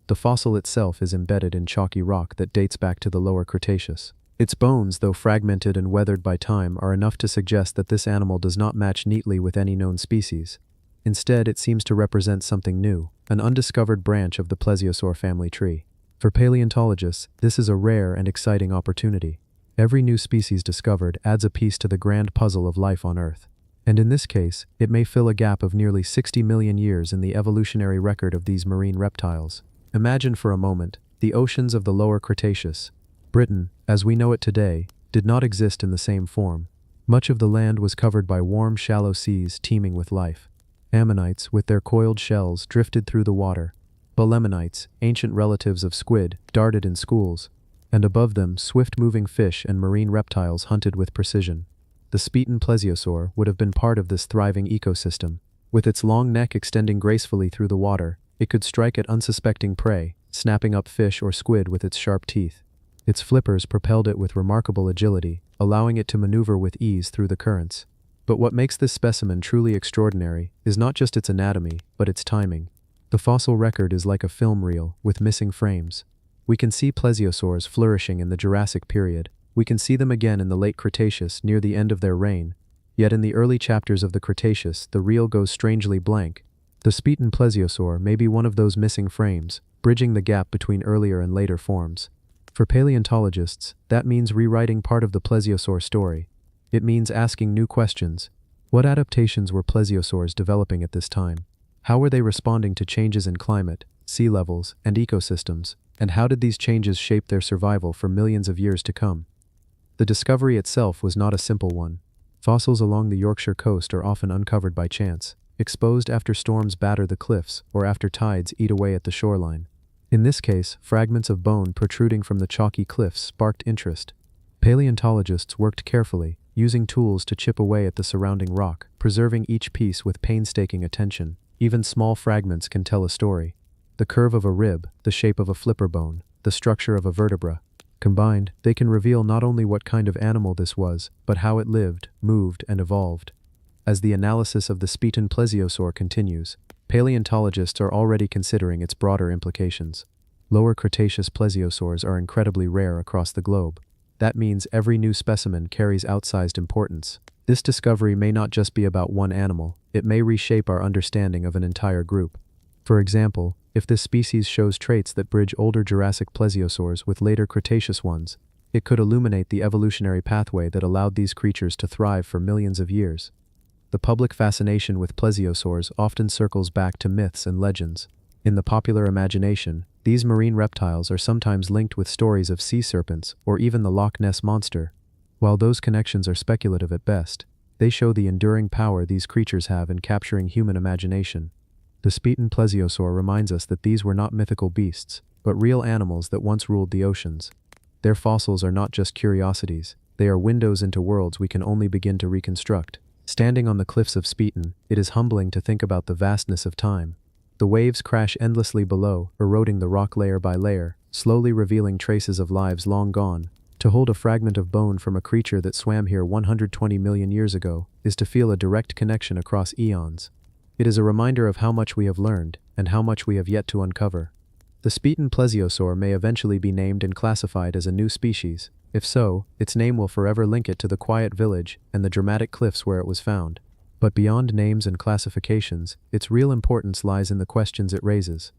[SPEAKER 1] The fossil itself is embedded in chalky rock that dates back to the Lower Cretaceous. Its bones, though fragmented and weathered by time, are enough to suggest that this animal does not match neatly with any known species. Instead, it seems to represent something new, an undiscovered branch of the plesiosaur family tree. For paleontologists, this is a rare and exciting opportunity. Every new species discovered adds a piece to the grand puzzle of life on Earth. And in this case, it may fill a gap of nearly 60 million years in the evolutionary record of these marine reptiles. Imagine for a moment the oceans of the Lower Cretaceous. Britain, as we know it today, did not exist in the same form. Much of the land was covered by warm, shallow seas teeming with life. Ammonites, with their coiled shells, drifted through the water. Belemnites, ancient relatives of squid, darted in schools. And above them, swift-moving fish and marine reptiles hunted with precision. The Speeton plesiosaur would have been part of this thriving ecosystem. With its long neck extending gracefully through the water, it could strike at unsuspecting prey, snapping up fish or squid with its sharp teeth. Its flippers propelled it with remarkable agility, allowing it to maneuver with ease through the currents. But what makes this specimen truly extraordinary is not just its anatomy, but its timing. The fossil record is like a film reel, with missing frames. We can see plesiosaurs flourishing in the Jurassic period. We can see them again in the late Cretaceous near the end of their reign. Yet in the early chapters of the Cretaceous, the reel goes strangely blank. The Speeton plesiosaur may be one of those missing frames, bridging the gap between earlier and later forms. For paleontologists, that means rewriting part of the plesiosaur story. It means asking new questions. What adaptations were plesiosaurs developing at this time? How were they responding to changes in climate, sea levels, and ecosystems? And how did these changes shape their survival for millions of years to come? The discovery itself was not a simple one. Fossils along the Yorkshire coast are often uncovered by chance, exposed after storms batter the cliffs or after tides eat away at the shoreline. In this case, fragments of bone protruding from the chalky cliffs sparked interest. Paleontologists worked carefully, using tools to chip away at the surrounding rock, preserving each piece with painstaking attention. Even small fragments can tell a story. The curve of a rib, the shape of a flipper bone, the structure of a vertebra. Combined, they can reveal not only what kind of animal this was, but how it lived, moved, and evolved. As the analysis of the Speeton plesiosaur continues, paleontologists are already considering its broader implications. Lower Cretaceous plesiosaurs are incredibly rare across the globe. That means every new specimen carries outsized importance. This discovery may not just be about one animal, it may reshape our understanding of an entire group. For example, if this species shows traits that bridge older Jurassic plesiosaurs with later Cretaceous ones, it could illuminate the evolutionary pathway that allowed these creatures to thrive for millions of years. The public fascination with plesiosaurs often circles back to myths and legends. In the popular imagination, these marine reptiles are sometimes linked with stories of sea serpents or even the Loch Ness Monster. While those connections are speculative at best, they show the enduring power these creatures have in capturing human imagination. The Speeton plesiosaur reminds us that these were not mythical beasts, but real animals that once ruled the oceans. Their fossils are not just curiosities, they are windows into worlds we can only begin to reconstruct. Standing on the cliffs of Speeton, it is humbling to think about the vastness of time. The waves crash endlessly below, eroding the rock layer by layer, slowly revealing traces of lives long gone. To hold a fragment of bone from a creature that swam here 120 million years ago is to feel a direct connection across eons. It is a reminder of how much we have learned, and how much we have yet to uncover. The Speeton plesiosaur may eventually be named and classified as a new species. If so, its name will forever link it to the quiet village and the dramatic cliffs where it was found. But beyond names and classifications, its real importance lies in the questions it raises.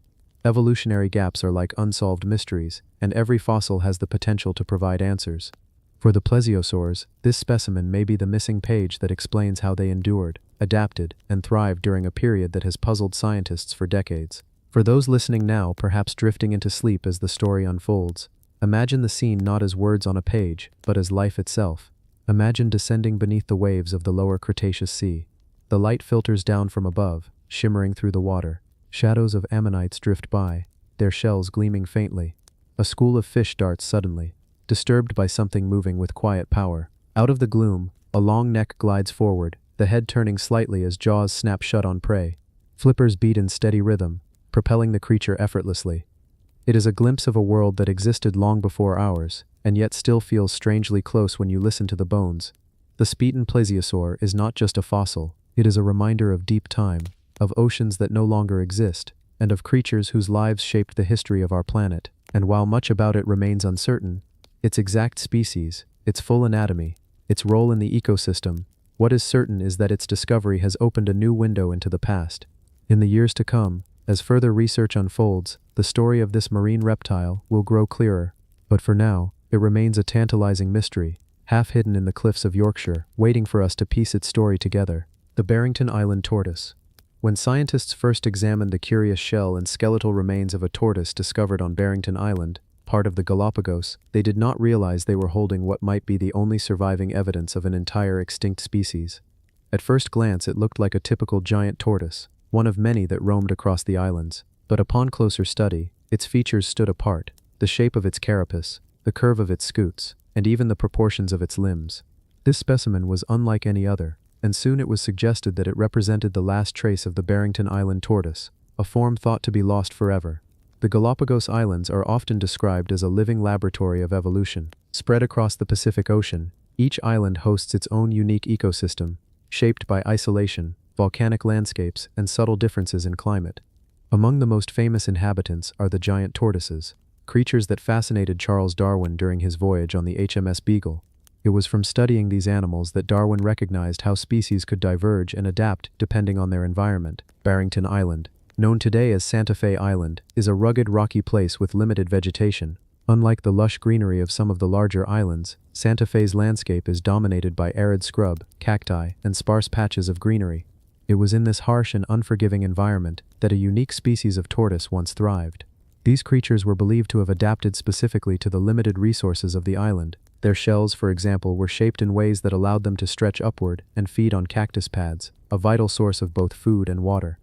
[SPEAKER 1] Evolutionary gaps are like unsolved mysteries, and every fossil has the potential to provide answers. For the plesiosaurs, this specimen may be the missing page that explains how they endured, adapted, and thrived during a period that has puzzled scientists for decades. For those listening now, perhaps drifting into sleep as the story unfolds, imagine the scene not as words on a page, but as life itself. Imagine descending beneath the waves of the lower Cretaceous sea. The light filters down from above, shimmering through the water. Shadows of ammonites drift by, their shells gleaming faintly. A school of fish darts suddenly, disturbed by something moving with quiet power. Out of the gloom, a long neck glides forward, the head turning slightly as jaws snap shut on prey. Flippers beat in steady rhythm, propelling the creature effortlessly. It is a glimpse of a world that existed long before ours, and yet still feels strangely close when you listen to the bones. The Speeton plesiosaur is not just a fossil, it is a reminder of deep time, of oceans that no longer exist, and of creatures whose lives shaped the history of our planet. And while much about it remains uncertain, its exact species, its full anatomy, its role in the ecosystem, what is certain is that its discovery has opened a new window into the past. In the years to come, as further research unfolds, the story of this marine reptile will grow clearer. But for now, it remains a tantalizing mystery, half hidden in the cliffs of Yorkshire, waiting for us to piece its story together. The Barrington Island tortoise. When scientists first examined the curious shell and skeletal remains of a tortoise discovered on Barrington Island, part of the Galapagos, they did not realize they were holding what might be the only surviving evidence of an entire extinct species. At first glance, it looked like a typical giant tortoise, one of many that roamed across the islands. But upon closer study, its features stood apart: the shape of its carapace, the curve of its scutes, and even the proportions of its limbs. This specimen was unlike any other, and soon it was suggested that it represented the last trace of the Barrington Island tortoise, a form thought to be lost forever. The Galapagos Islands are often described as a living laboratory of evolution. Spread across the Pacific Ocean, each island hosts its own unique ecosystem, shaped by isolation, volcanic landscapes, and subtle differences in climate. Among the most famous inhabitants are the giant tortoises, creatures that fascinated Charles Darwin during his voyage on the HMS Beagle. It was from studying these animals that Darwin recognized how species could diverge and adapt depending on their environment. Barrington Island, known today as Santa Fe Island, is a rugged rocky place with limited vegetation. Unlike the lush greenery of some of the larger islands, Santa Fe's landscape is dominated by arid scrub, cacti, and sparse patches of greenery. It was in this harsh and unforgiving environment that a unique species of tortoise once thrived. These creatures were believed to have adapted specifically to the limited resources of the island. Their shells, for example, were shaped in ways that allowed them to stretch upward and feed on cactus pads, a vital source of both food and water.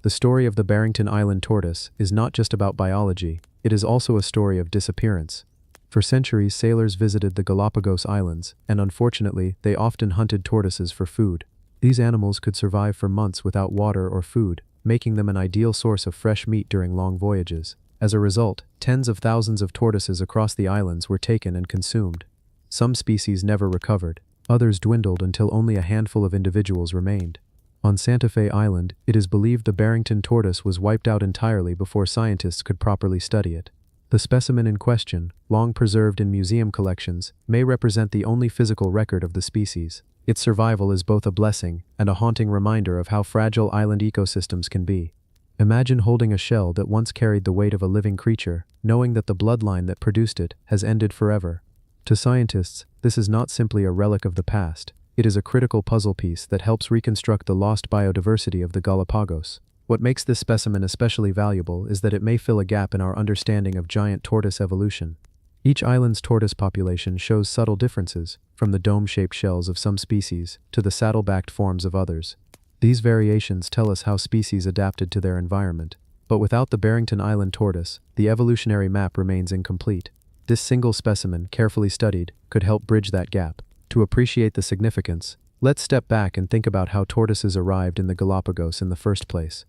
[SPEAKER 1] The story of the Barrington Island tortoise is not just about biology, it is also a story of disappearance. For centuries, sailors visited the Galapagos Islands, and unfortunately, they often hunted tortoises for food. These animals could survive for months without water or food, making them an ideal source of fresh meat during long voyages. As a result, tens of thousands of tortoises across the islands were taken and consumed. Some species never recovered, others dwindled until only a handful of individuals remained. On Santa Fe Island, it is believed the Barrington tortoise was wiped out entirely before scientists could properly study it. The specimen in question, long preserved in museum collections, may represent the only physical record of the species. Its survival is both a blessing and a haunting reminder of how fragile island ecosystems can be. Imagine holding a shell that once carried the weight of a living creature, knowing that the bloodline that produced it has ended forever. To scientists, this is not simply a relic of the past, it is a critical puzzle piece that helps reconstruct the lost biodiversity of the Galapagos. What makes this specimen especially valuable is that it may fill a gap in our understanding of giant tortoise evolution. Each island's tortoise population shows subtle differences, from the dome-shaped shells of some species to the saddle-backed forms of others. These variations tell us how species adapted to their environment. But without the Barrington Island tortoise, the evolutionary map remains incomplete. This single specimen, carefully studied, could help bridge that gap. To appreciate the significance, let's step back and think about how tortoises arrived in the Galapagos in the first place.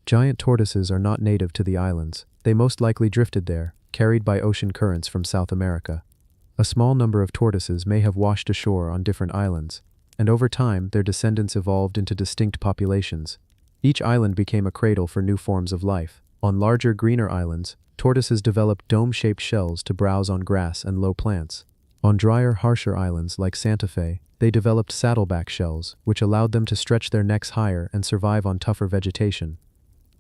[SPEAKER 1] Giant tortoises are not native to the islands. They most likely drifted there, carried by ocean currents from South America. A small number of tortoises may have washed ashore on different islands, and over time their descendants evolved into distinct populations. Each island became a cradle for new forms of life. On larger, greener islands, tortoises developed dome-shaped shells to browse on grass and low plants. On drier, harsher islands like Santa Fe, they developed saddleback shells, which allowed them to stretch their necks higher and survive on tougher vegetation.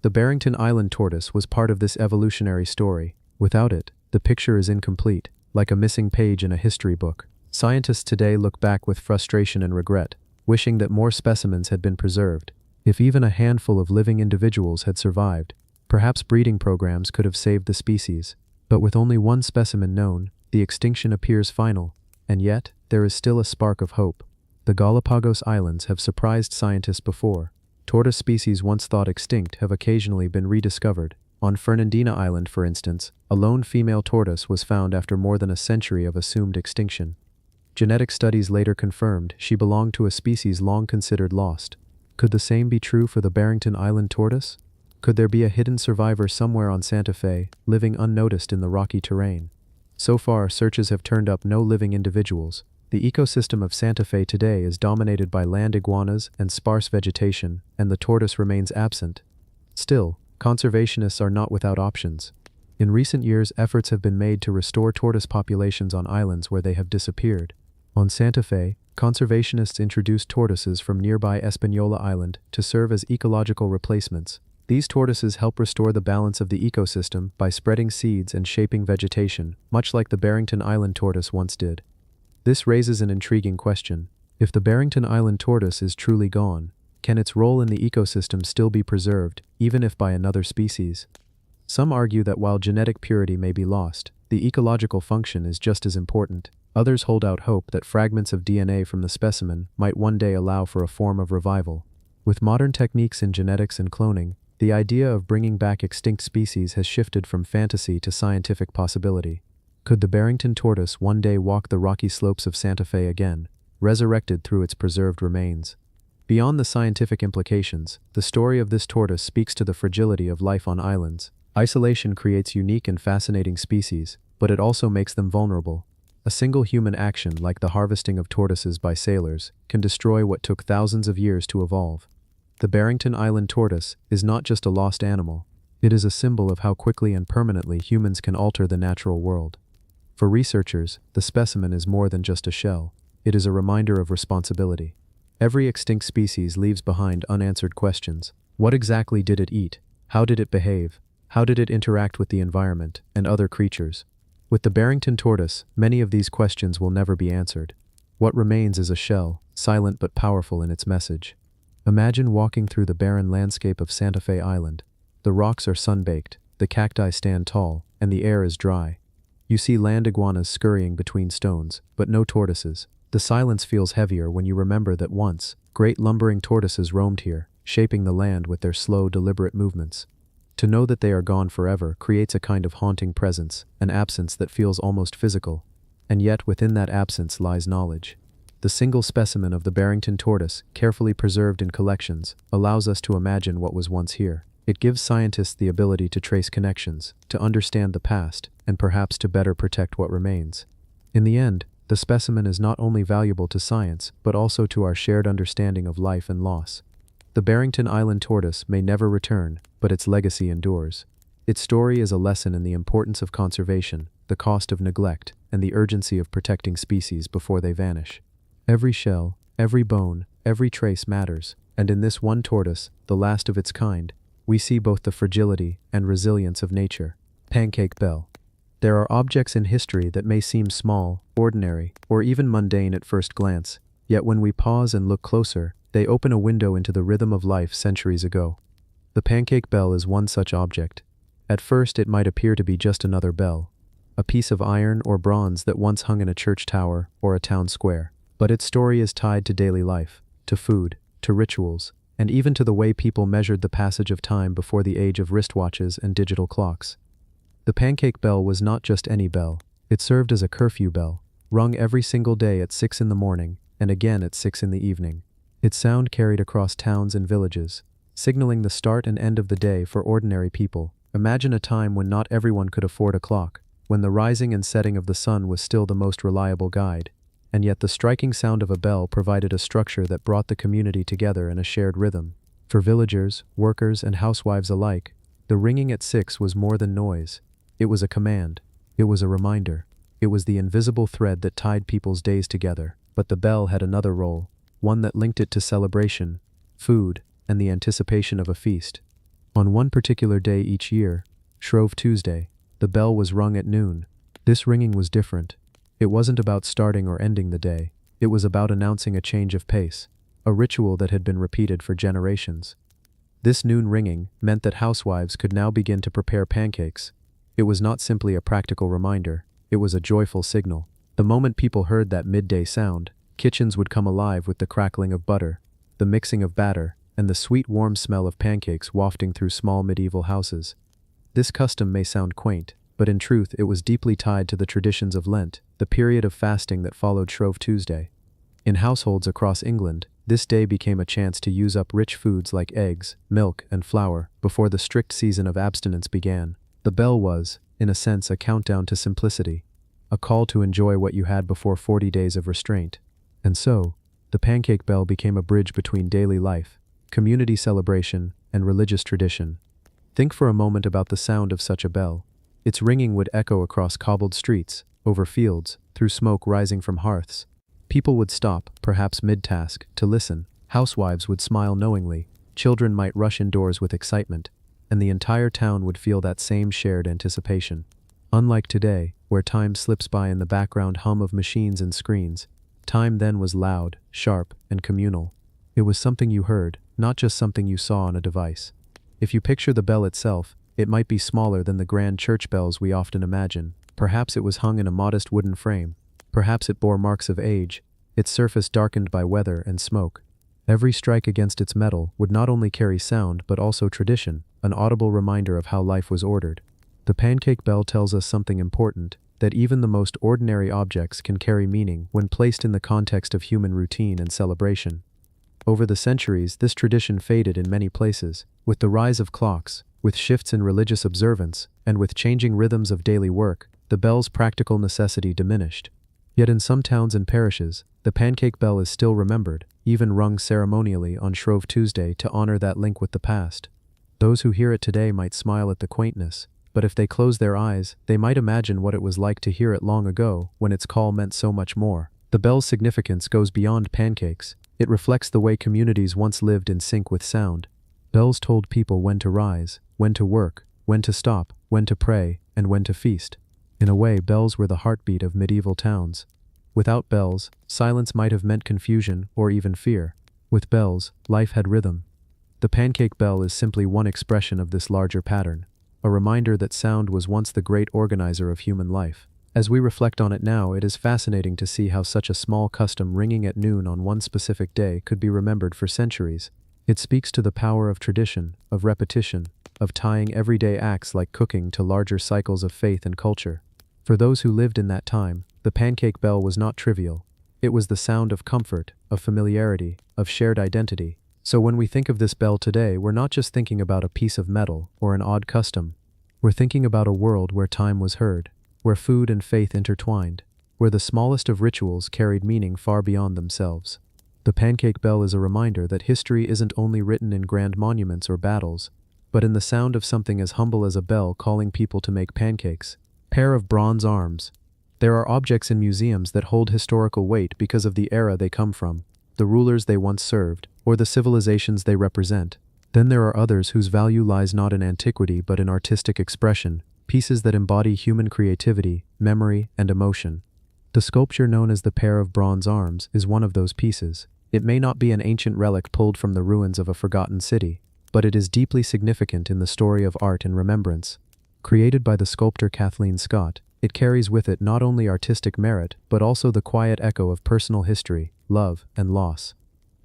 [SPEAKER 1] The Barrington Island tortoise was part of this evolutionary story. Without it, the picture is incomplete, like a missing page in a history book. Scientists today look back with frustration and regret, wishing that more specimens had been preserved. If even a handful of living individuals had survived, perhaps breeding programs could have saved the species. But with only one specimen known, the extinction appears final, and yet, there is still a spark of hope. The Galapagos Islands have surprised scientists before. Tortoise species once thought extinct have occasionally been rediscovered. On Fernandina Island, for instance, a lone female tortoise was found after more than a century of assumed extinction. Genetic studies later confirmed she belonged to a species long considered lost. Could the same be true for the Barrington Island tortoise? Could there be a hidden survivor somewhere on Santa Fe, living unnoticed in the rocky terrain? So far, searches have turned up no living individuals. The ecosystem of Santa Fe today is dominated by land iguanas and sparse vegetation, and the tortoise remains absent. Still, conservationists are not without options. In recent years, efforts have been made to restore tortoise populations on islands where they have disappeared. On Santa Fe, conservationists introduced tortoises from nearby Espanola Island to serve as ecological replacements. These tortoises help restore the balance of the ecosystem by spreading seeds and shaping vegetation, much like the Barrington Island tortoise once did. This raises an intriguing question. If the Barrington Island tortoise is truly gone, can its role in the ecosystem still be preserved, even if by another species? Some argue that while genetic purity may be lost, the ecological function is just as important. Others hold out hope that fragments of DNA from the specimen might one day allow for a form of revival. With modern techniques in genetics and cloning, the idea of bringing back extinct species has shifted from fantasy to scientific possibility. Could the Barrington tortoise one day walk the rocky slopes of Santa Fe again, resurrected through its preserved remains? Beyond the scientific implications, the story of this tortoise speaks to the fragility of life on islands. Isolation creates unique and fascinating species, but it also makes them vulnerable. A single human action, like the harvesting of tortoises by sailors, can destroy what took thousands of years to evolve. The Barrington Island tortoise is not just a lost animal. It is a symbol of how quickly and permanently humans can alter the natural world. For researchers, the specimen is more than just a shell. it is a reminder of responsibility. Every extinct species leaves behind unanswered questions. What exactly did it eat? How did it behave? How did it interact with the environment and other creatures? With the Barrington tortoise, many of these questions will never be answered. What remains is a shell, silent but powerful in its message. Imagine walking through the barren landscape of Santa Fe Island. The rocks are sun-baked, the cacti stand tall, and the air is dry. You see land iguanas scurrying between stones, but no tortoises. The silence feels heavier when you remember that once, great lumbering tortoises roamed here, shaping the land with their slow, deliberate movements. To know that they are gone forever creates a kind of haunting presence, an absence that feels almost physical. And yet within that absence lies knowledge. The single specimen of the Barrington tortoise, carefully preserved in collections, allows us to imagine what was once here. It gives scientists the ability to trace connections, to understand the past, and perhaps to better protect what remains. In the end, the specimen is not only valuable to science, but also to our shared understanding of life and loss. The Barrington Island tortoise may never return, but its legacy endures. Its story is a lesson in the importance of conservation, the cost of neglect, and the urgency of protecting species before they vanish. Every shell, every bone, every trace matters, and in this one tortoise, the last of its kind, we see both the fragility and resilience of nature. Pancake bell. There are objects in history that may seem small, ordinary, or even mundane at first glance, yet when we pause and look closer, they open a window into the rhythm of life centuries ago. The pancake bell is one such object. At first it might appear to be just another bell, a piece of iron or bronze that once hung in a church tower or a town square. But its story is tied to daily life, to food, to rituals, and even to the way people measured the passage of time before the age of wristwatches and digital clocks. The pancake bell was not just any bell. It served as a curfew bell, rung every single day at 6 in the morning and again at 6 in the evening. Its sound carried across towns and villages, signaling the start and end of the day for ordinary people. Imagine a time when not everyone could afford a clock, when the rising and setting of the sun was still the most reliable guide, and yet the striking sound of a bell provided a structure that brought the community together in a shared rhythm. For villagers, workers, and housewives alike, the ringing at 6 was more than noise. It was a command. It was a reminder. It was the invisible thread that tied people's days together. But the bell had another role, one that linked it to celebration, food, and the anticipation of a feast. On one particular day each year, Shrove Tuesday, the bell was rung at noon. This ringing was different. It wasn't about starting or ending the day. It was about announcing a change of pace, a ritual that had been repeated for generations. This noon ringing meant that housewives could now begin to prepare pancakes. It was not simply a practical reminder, it was a joyful signal. The moment people heard that midday sound, kitchens would come alive with the crackling of butter, the mixing of batter, and the sweet warm smell of pancakes wafting through small medieval houses. This custom may sound quaint, but in truth it was deeply tied to the traditions of Lent, the period of fasting that followed Shrove Tuesday. In households across England, this day became a chance to use up rich foods like eggs, milk, and flour before the strict season of abstinence began. The bell was, in a sense, a countdown to simplicity, a call to enjoy what you had before 40 days of restraint. And so, the pancake bell became a bridge between daily life, community celebration, and religious tradition. Think for a moment about the sound of such a bell. Its ringing would echo across cobbled streets, over fields, through smoke rising from hearths. People would stop, perhaps mid-task, to listen. Housewives would smile knowingly. Children might rush indoors with excitement, and the entire town would feel that same shared anticipation. Unlike today, where time slips by in the background hum of machines and screens, time then was loud, sharp, and communal. It was something you heard, not just something you saw on a device. If you picture the bell itself, it might be smaller than the grand church bells we often imagine. Perhaps it was hung in a modest wooden frame. Perhaps it bore marks of age, its surface darkened by weather and smoke. Every strike against its metal would not only carry sound but also tradition, an audible reminder of how life was ordered. The pancake bell tells us something important, that even the most ordinary objects can carry meaning when placed in the context of human routine and celebration. Over the centuries, this tradition faded in many places. With the rise of clocks, with shifts in religious observance, and with changing rhythms of daily work, the bell's practical necessity diminished. Yet in some towns and parishes, the pancake bell is still remembered, even rung ceremonially on Shrove Tuesday to honor that link with the past. Those who hear it today might smile at the quaintness, but if they close their eyes, they might imagine what it was like to hear it long ago, when its call meant so much more. The bell's significance goes beyond pancakes. It reflects the way communities once lived in sync with sound. Bells told people when to rise, when to work, when to stop, when to pray, and when to feast. In a way, bells were the heartbeat of medieval towns. Without bells, silence might have meant confusion or even fear. With bells, life had rhythm. The pancake bell is simply one expression of this larger pattern, a reminder that sound was once the great organizer of human life. As we reflect on it now, it is fascinating to see how such a small custom ringing at noon on one specific day could be remembered for centuries. It speaks to the power of tradition, of repetition, of tying everyday acts like cooking to larger cycles of faith and culture. For those who lived in that time, the pancake bell was not trivial. It was the sound of comfort, of familiarity, of shared identity. So when we think of this bell today, we're not just thinking about a piece of metal or an odd custom. We're thinking about a world where time was heard, where food and faith intertwined, where the smallest of rituals carried meaning far beyond themselves. The pancake bell is a reminder that history isn't only written in grand monuments or battles, but in the sound of something as humble as a bell calling people to make pancakes. Pair of bronze arms. There are objects in museums that hold historical weight because of the era they come from, the rulers they once served, or the civilizations they represent. Then there are others whose value lies not in antiquity but in artistic expression, pieces that embody human creativity, memory, and emotion. The sculpture known as the pair of bronze arms is one of those pieces. It may not be an ancient relic pulled from the ruins of a forgotten city, but it is deeply significant in the story of art and remembrance. Created by the sculptor Kathleen Scott, it carries with it not only artistic merit but also the quiet echo of personal history, love, and loss.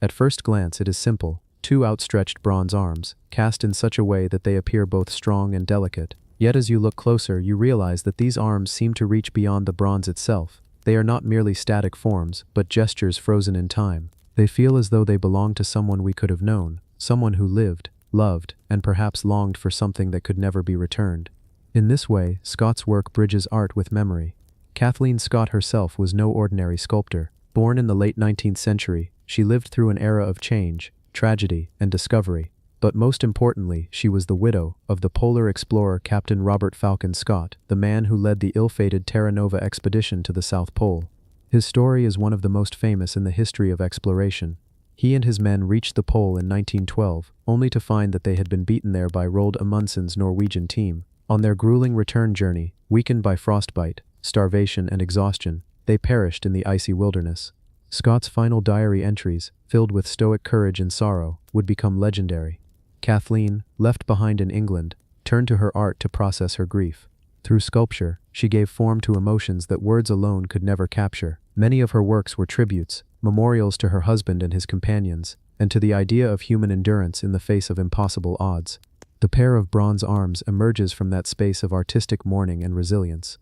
[SPEAKER 1] At first glance it is simple, two outstretched bronze arms, cast in such a way that they appear both strong and delicate. Yet as you look closer, you realize that these arms seem to reach beyond the bronze itself. They are not merely static forms, but gestures frozen in time. They feel as though they belong to someone we could have known, someone who lived, loved, and perhaps longed for something that could never be returned. In this way, Scott's work bridges art with memory. Kathleen Scott herself was no ordinary sculptor. Born in the late 19th century, she lived through an era of change, tragedy, and discovery. But most importantly, she was the widow of the polar explorer Captain Robert Falcon Scott, the man who led the ill-fated Terra Nova expedition to the South Pole. His story is one of the most famous in the history of exploration. He and his men reached the pole in 1912, only to find that they had been beaten there by Roald Amundsen's Norwegian team. On their grueling return journey, weakened by frostbite, starvation, and exhaustion, they perished in the icy wilderness. Scott's final diary entries, filled with stoic courage and sorrow, would become legendary. Kathleen, left behind in England, turned to her art to process her grief. Through sculpture, she gave form to emotions that words alone could never capture. Many of her works were tributes, memorials to her husband and his companions, and to the idea of human endurance in the face of impossible odds. The pair of bronze arms emerges from that space of artistic mourning and resilience.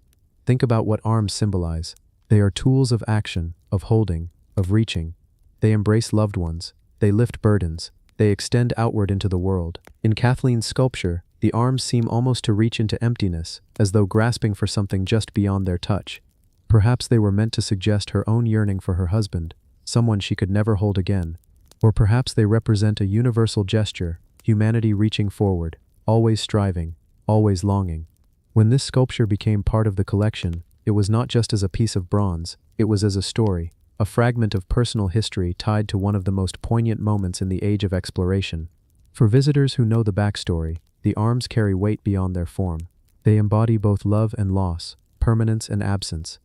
[SPEAKER 1] Think about what arms symbolize. They are tools of action, of holding, of reaching. They embrace loved ones. They lift burdens. They extend outward into the world. In Kathleen's sculpture, the arms seem almost to reach into emptiness, as though grasping for something just beyond their touch. Perhaps they were meant to suggest her own yearning for her husband, someone she could never hold again. Or perhaps they represent a universal gesture, humanity reaching forward, always striving, always longing. When this sculpture became part of the collection, it was not just as a piece of bronze, it was as a story, a fragment of personal history tied to one of the most poignant moments in the age of exploration. For visitors who know the backstory, the arms carry weight beyond their form. They embody both love and loss, permanence and absence.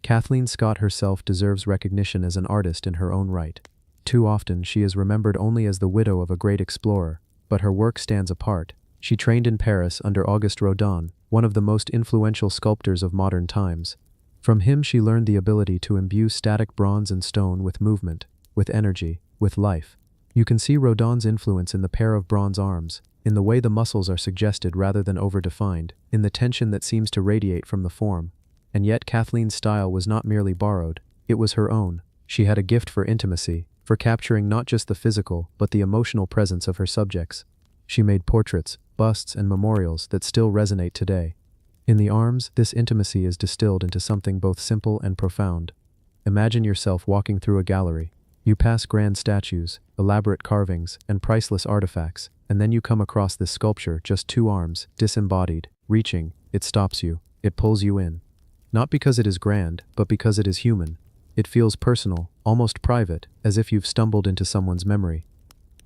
[SPEAKER 1] Kathleen Scott herself deserves recognition as an artist in her own right. Too often, she is remembered only as the widow of a great explorer, but her work stands apart. She trained in Paris under Auguste Rodin, one of the most influential sculptors of modern times. From him she learned the ability to imbue static bronze and stone with movement, with energy, with life. You can see Rodin's influence in the pair of bronze arms, in the way the muscles are suggested rather than over-defined, in the tension that seems to radiate from the form. And yet Kathleen's style was not merely borrowed, it was her own. She had a gift for intimacy, for capturing not just the physical but the emotional presence of her subjects. She made portraits, busts, and memorials that still resonate today. In the arms, this intimacy is distilled into something both simple and profound. Imagine yourself walking through a gallery. You pass grand statues, elaborate carvings, and priceless artifacts, and then you come across this sculpture, just two arms, disembodied, reaching. It stops you. It pulls you in. Not because it is grand, but because it is human. It feels personal, almost private, as if you've stumbled into someone's memory.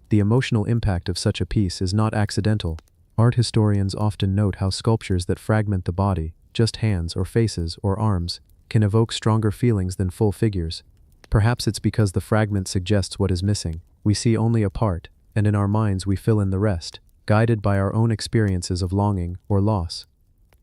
[SPEAKER 1] The emotional impact of such a piece is not accidental. Art historians often note how sculptures that fragment the body, just hands or faces or arms, can evoke stronger feelings than full figures. Perhaps it's because the fragment suggests what is missing. We see only a part, and in our minds we fill in the rest, guided by our own experiences of longing or loss.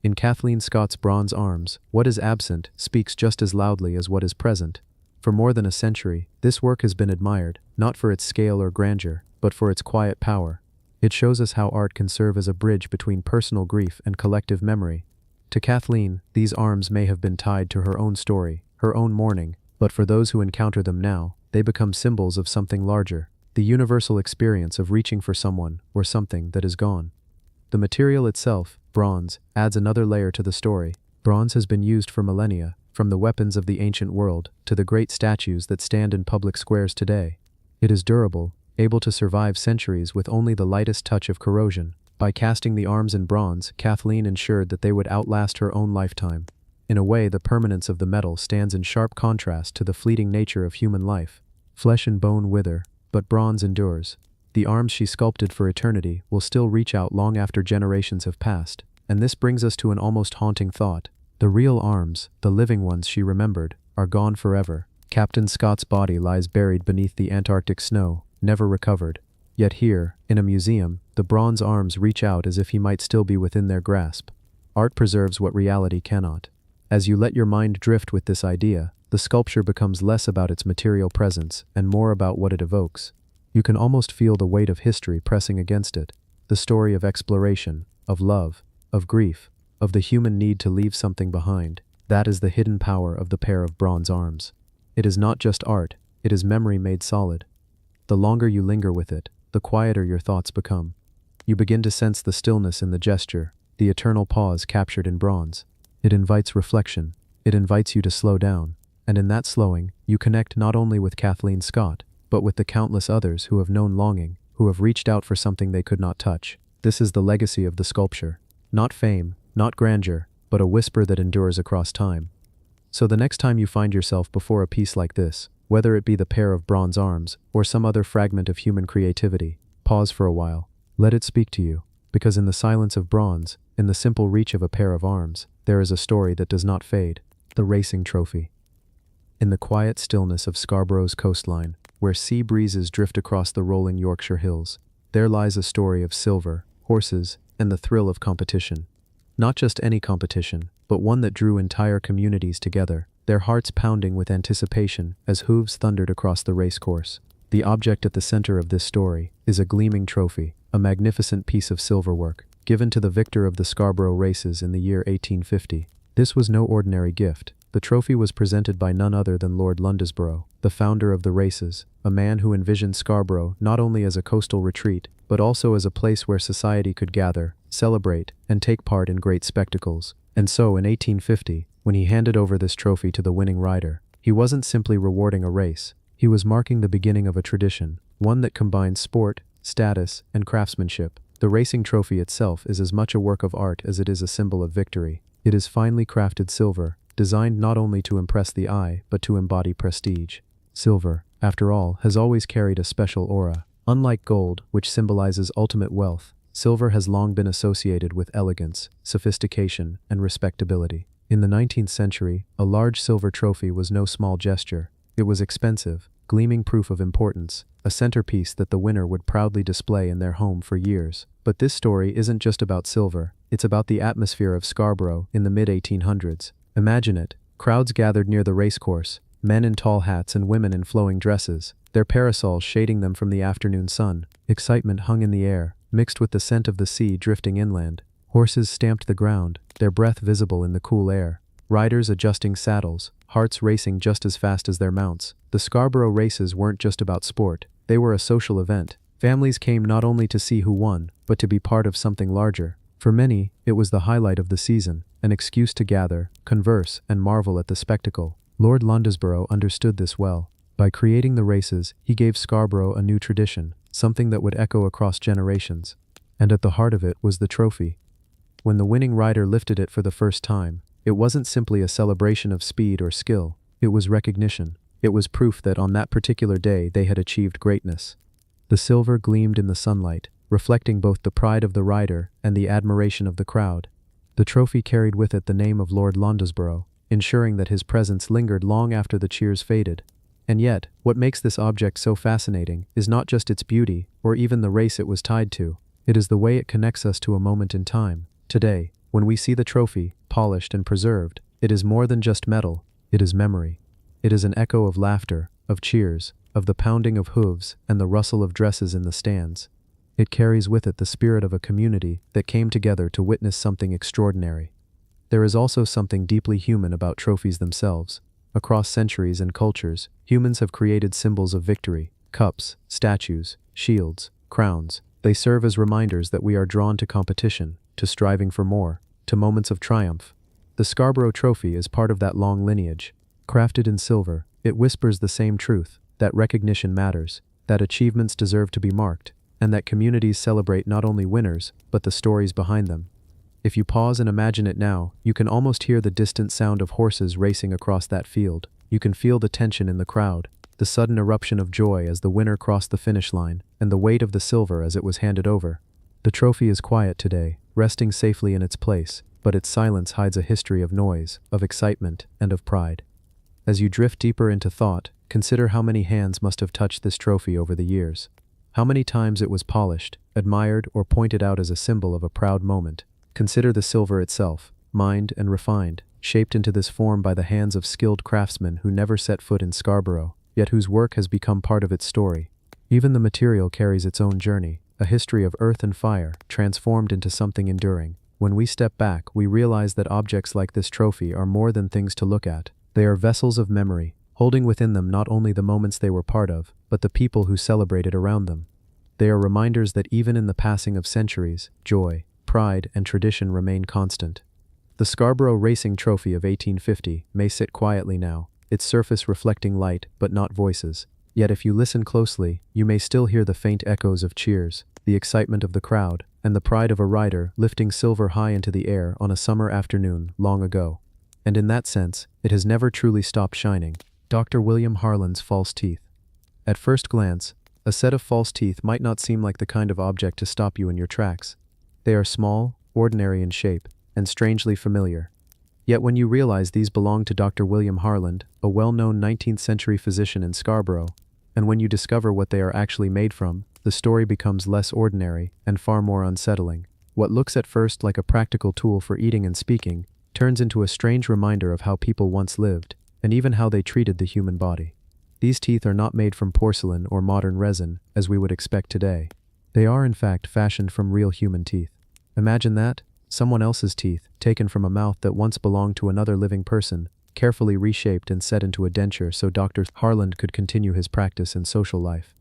[SPEAKER 1] In Kathleen Scott's bronze arms, what is absent speaks just as loudly as what is present. For more than a century, this work has been admired, not for its scale or grandeur, but for its quiet power. It shows us how art can serve as a bridge between personal grief and collective memory. To Kathleen, these arms may have been tied to her own story, her own mourning, but for those who encounter them now, they become symbols of something larger, the universal experience of reaching for someone or something that is gone. The material itself, bronze, adds another layer to the story. Bronze has been used for millennia, from the weapons of the ancient world to the great statues that stand in public squares today. It is durable, able to survive centuries with only the lightest touch of corrosion. By casting the arms in bronze, Kathleen ensured that they would outlast her own lifetime. In a way, the permanence of the metal stands in sharp contrast to the fleeting nature of human life. Flesh and bone wither, but bronze endures. The arms she sculpted for eternity will still reach out long after generations have passed. And this brings us to an almost haunting thought. The real arms, the living ones she remembered, are gone forever. Captain Scott's body lies buried beneath the Antarctic snow, never recovered. Yet here, in a museum, the bronze arms reach out as if he might still be within their grasp. Art preserves what reality cannot. As you let your mind drift with this idea, the sculpture becomes less about its material presence and more about what it evokes. You can almost feel the weight of history pressing against it, the story of exploration, of love, of grief, of the human need to leave something behind. That is the hidden power of the pair of bronze arms. It is not just art, it is memory made solid. The longer you linger with it, the quieter your thoughts become. You begin to sense the stillness in the gesture, the eternal pause captured in bronze. It invites reflection, it invites you to slow down, and in that slowing, you connect not only with Kathleen Scott, but with the countless others who have known longing, who have reached out for something they could not touch. This is the legacy of the sculpture. Not fame, not grandeur, but a whisper that endures across time. So the next time you find yourself before a piece like this, whether it be the pair of bronze arms or some other fragment of human creativity, pause for a while. Let it speak to you, because in the silence of bronze, in the simple reach of a pair of arms, there is a story that does not fade. The racing trophy. In the quiet stillness of Scarborough's coastline, where sea breezes drift across the rolling Yorkshire hills, there lies a story of silver, horses, and the thrill of competition. Not just any competition, but one that drew entire communities together, their hearts pounding with anticipation as hooves thundered across the racecourse. The object at the center of this story is a gleaming trophy, a magnificent piece of silverwork, given to the victor of the Scarborough races in the year 1850. This was no ordinary gift. The trophy was presented by none other than Lord Londesborough, the founder of the races, a man who envisioned Scarborough not only as a coastal retreat, but also as a place where society could gather, celebrate, and take part in great spectacles. And so, in 1850, when he handed over this trophy to the winning rider, he wasn't simply rewarding a race, he was marking the beginning of a tradition, one that combines sport, status, and craftsmanship. The racing trophy itself is as much a work of art as it is a symbol of victory. It is finely crafted silver, designed not only to impress the eye, but to embody prestige. Silver, after all, has always carried a special aura. Unlike gold, which symbolizes ultimate wealth, silver has long been associated with elegance, sophistication, and respectability. In the 19th century, a large silver trophy was no small gesture. It was expensive, gleaming proof of importance, a centerpiece that the winner would proudly display in their home for years. But this story isn't just about silver, it's about the atmosphere of Scarborough in the mid-1800s. Imagine it, crowds gathered near the racecourse, men in tall hats and women in flowing dresses, their parasols shading them from the afternoon sun. Excitement hung in the air, mixed with the scent of the sea drifting inland. Horses stamped the ground, their breath visible in the cool air. Riders adjusting saddles, hearts racing just as fast as their mounts. The Scarborough races weren't just about sport, they were a social event. Families came not only to see who won, but to be part of something larger. For many, it was the highlight of the season, an excuse to gather, converse, and marvel at the spectacle. Lord Londesborough understood this well. By creating the races, he gave Scarborough a new tradition, something that would echo across generations. And at the heart of it was the trophy. When the winning rider lifted it for the first time, it wasn't simply a celebration of speed or skill. It was recognition. It was proof that on that particular day they had achieved greatness. The silver gleamed in the sunlight, reflecting both the pride of the rider and the admiration of the crowd. The trophy carried with it the name of Lord Londesborough, ensuring that his presence lingered long after the cheers faded. And yet, what makes this object so fascinating is not just its beauty, or even the race it was tied to. It is the way it connects us to a moment in time. Today, when we see the trophy, polished and preserved, it is more than just metal, it is memory. It is an echo of laughter, of cheers, of the pounding of hooves and the rustle of dresses in the stands. It carries with it the spirit of a community that came together to witness something extraordinary. There is also something deeply human about trophies themselves. Across centuries and cultures, humans have created symbols of victory: cups, statues, shields, crowns. They serve as reminders that we are drawn to competition, to striving for more, to moments of triumph. The Scarborough Trophy is part of that long lineage. Crafted in silver, it whispers the same truth, that recognition matters, that achievements deserve to be marked, and that communities celebrate not only winners, but the stories behind them. If you pause and imagine it now, you can almost hear the distant sound of horses racing across that field. You can feel the tension in the crowd, the sudden eruption of joy as the winner crossed the finish line, and the weight of the silver as it was handed over. The trophy is quiet today, resting safely in its place, but its silence hides a history of noise, of excitement, and of pride. As you drift deeper into thought, consider how many hands must have touched this trophy over the years. How many times it was polished, admired, or pointed out as a symbol of a proud moment. Consider the silver itself, mined and refined, shaped into this form by the hands of skilled craftsmen who never set foot in Scarborough, yet whose work has become part of its story. Even the material carries its own journey, a history of earth and fire, transformed into something enduring. When we step back, we realize that objects like this trophy are more than things to look at. They are vessels of memory, holding within them not only the moments they were part of, but the people who celebrated around them. They are reminders that even in the passing of centuries, joy, pride, and tradition remain constant. The Scarborough Racing Trophy of 1850 may sit quietly now, its surface reflecting light but not voices. Yet if you listen closely, you may still hear the faint echoes of cheers, the excitement of the crowd, and the pride of a rider lifting silver high into the air on a summer afternoon long ago. And in that sense, it has never truly stopped shining. Dr. William Harlan's false teeth. At first glance, a set of false teeth might not seem like the kind of object to stop you in your tracks. They are small, ordinary in shape, and strangely familiar. Yet when you realize these belong to Dr. William Harlan, a well-known 19th-century physician in Scarborough, and when you discover what they are actually made from, the story becomes less ordinary and far more unsettling. What looks at first like a practical tool for eating and speaking turns into a strange reminder of how people once lived, and even how they treated the human body. These teeth are not made from porcelain or modern resin, as we would expect today. They are in fact fashioned from real human teeth. Imagine that, someone else's teeth, taken from a mouth that once belonged to another living person, carefully reshaped and set into a denture so Dr. Harlan could continue his practice and social life.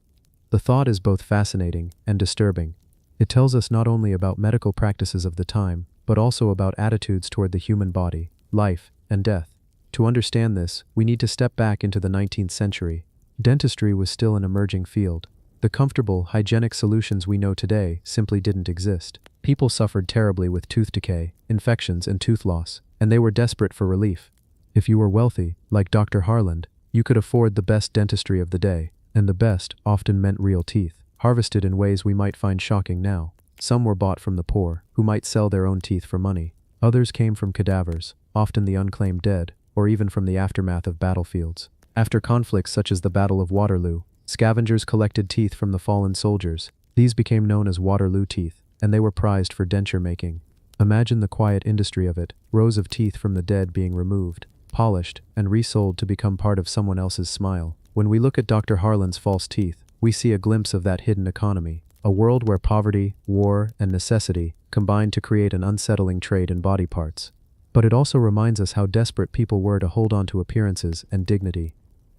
[SPEAKER 1] The thought is both fascinating and disturbing. It tells us not only about medical practices of the time, but also about attitudes toward the human body, life, and death. To understand this, we need to step back into the 19th century. Dentistry was still an emerging field. The comfortable, hygienic solutions we know today simply didn't exist. People suffered terribly with tooth decay, infections, and tooth loss, and they were desperate for relief. If you were wealthy, like Dr. Harlan, you could afford the best dentistry of the day, and the best often meant real teeth, harvested in ways we might find shocking now. Some were bought from the poor, who might sell their own teeth for money. Others came from cadavers, often the unclaimed dead, or even from the aftermath of battlefields. After conflicts such as the Battle of Waterloo, scavengers collected teeth from the fallen soldiers. These became known as Waterloo teeth, and they were prized for denture making. Imagine the quiet industry of it, rows of teeth from the dead being removed, polished, and resold to become part of someone else's smile. When we look at Dr. Harlan's false teeth, we see a glimpse of that hidden economy, a world where poverty, war, and necessity combined to create an unsettling trade in body parts. But it also reminds us how desperate people were to hold on to appearances and dignity.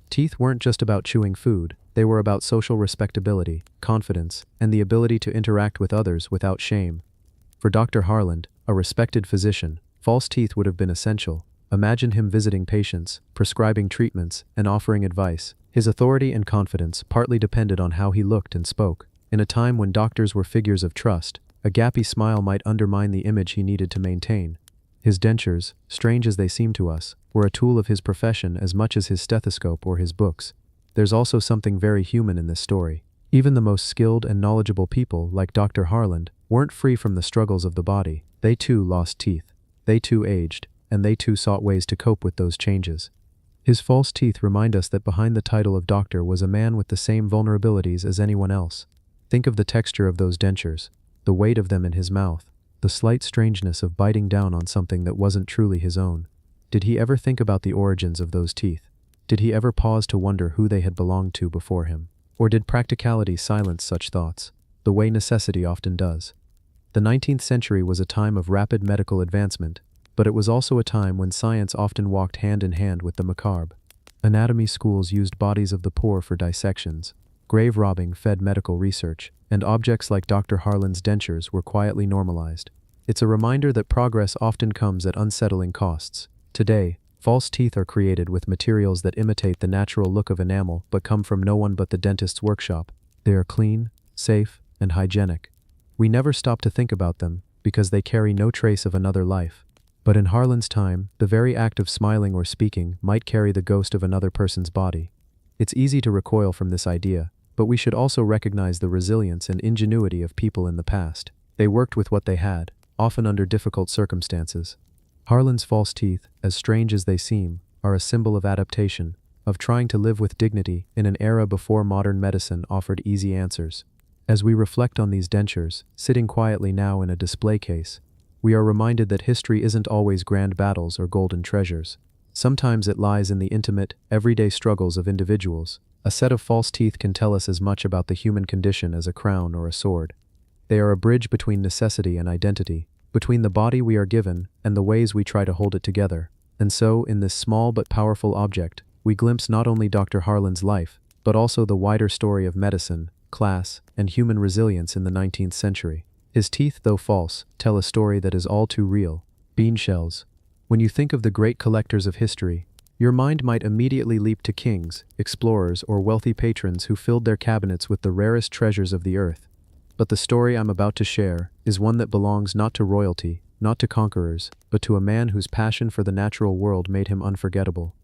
[SPEAKER 1] Teeth weren't just about chewing food, they were about social respectability, confidence, and the ability to interact with others without shame. For Dr. Harlan, a respected physician, false teeth would have been essential. Imagine him visiting patients, prescribing treatments, and offering advice. His authority and confidence partly depended on how he looked and spoke. In a time when doctors were figures of trust, a gappy smile might undermine the image he needed to maintain. His dentures, strange as they seem to us, were a tool of his profession as much as his stethoscope or his books. There's also something very human in this story. Even the most skilled and knowledgeable people, like Dr. Harland, weren't free from the struggles of the body. They too lost teeth. They too aged, and they too sought ways to cope with those changes. His false teeth remind us that behind the title of doctor was a man with the same vulnerabilities as anyone else. Think of the texture of those dentures, the weight of them in his mouth, the slight strangeness of biting down on something that wasn't truly his own. Did he ever think about the origins of those teeth? Did he ever pause to wonder who they had belonged to before him? Or did practicality silence such thoughts, the way necessity often does? The 19th century was a time of rapid medical advancement, but it was also a time when science often walked hand in hand with the macabre. Anatomy schools used bodies of the poor for dissections, grave robbing fed medical research, and objects like Dr. Harland's dentures were quietly normalized. It's a reminder that progress often comes at unsettling costs. Today, false teeth are created with materials that imitate the natural look of enamel but come from no one but the dentist's workshop. They are clean, safe, and hygienic. We never stop to think about them because they carry no trace of another life. But in Harland's time, the very act of smiling or speaking might carry the ghost of another person's body. It's easy to recoil from this idea, but we should also recognize the resilience and ingenuity of people in the past. They worked with what they had, often under difficult circumstances. Harland's false teeth, as strange as they seem, are a symbol of adaptation, of trying to live with dignity in an era before modern medicine offered easy answers. As we reflect on these dentures, sitting quietly now in a display case, we are reminded that history isn't always grand battles or golden treasures. Sometimes it lies in the intimate, everyday struggles of individuals. A set of false teeth can tell us as much about the human condition as a crown or a sword. They are a bridge between necessity and identity, between the body we are given and the ways we try to hold it together. And so, in this small but powerful object, we glimpse not only Dr. Harland's life, but also the wider story of medicine, class, and human resilience in the 19th century. His teeth, though false, tell a story that is all too real. Bean shells. When you think of the great collectors of history, your mind might immediately leap to kings, explorers, or wealthy patrons who filled their cabinets with the rarest treasures of the earth. But the story I'm about to share is one that belongs not to royalty, not to conquerors, but to a man whose passion for the natural world made him unforgettable.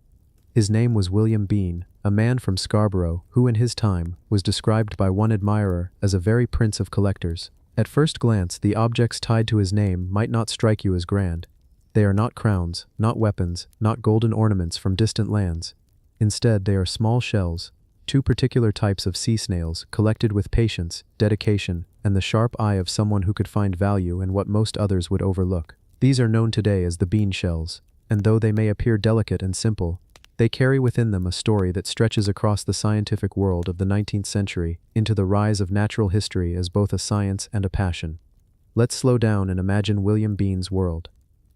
[SPEAKER 1] His name was William Bean, a man from Scarborough who in his time was described by one admirer as a very prince of collectors. At first glance, the objects tied to his name might not strike you as grand. They are not crowns, not weapons, not golden ornaments from distant lands. Instead, they are small shells, two particular types of sea snails collected with patience, dedication, and the sharp eye of someone who could find value in what most others would overlook. These are known today as the bean shells, and though they may appear delicate and simple, they carry within them a story that stretches across the scientific world of the 19th century into the rise of natural history as both a science and a passion. Let's slow down and imagine William Bean's world.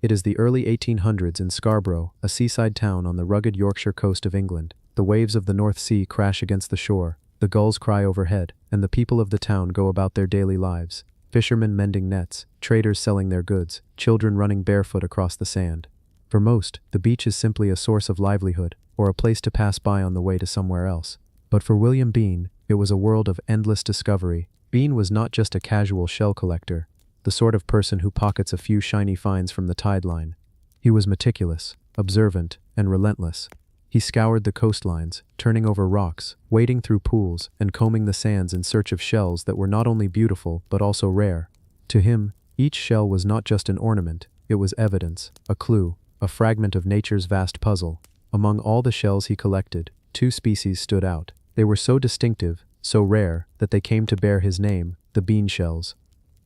[SPEAKER 1] It is the early 1800s in Scarborough, a seaside town on the rugged Yorkshire coast of England. The waves of the North Sea crash against the shore, the gulls cry overhead, and the people of the town go about their daily lives. Fishermen mending nets, traders selling their goods, children running barefoot across the sand. For most, the beach is simply a source of livelihood, or a place to pass by on the way to somewhere else. But for William Bean, it was a world of endless discovery. Bean was not just a casual shell collector, the sort of person who pockets a few shiny finds from the tide line. He was meticulous, observant, and relentless. He scoured the coastlines, turning over rocks, wading through pools, and combing the sands in search of shells that were not only beautiful but also rare. To him, each shell was not just an ornament, it was evidence, a clue, a fragment of nature's vast puzzle. Among all the shells he collected, two species stood out. They were so distinctive, so rare, that they came to bear his name, the bean shells.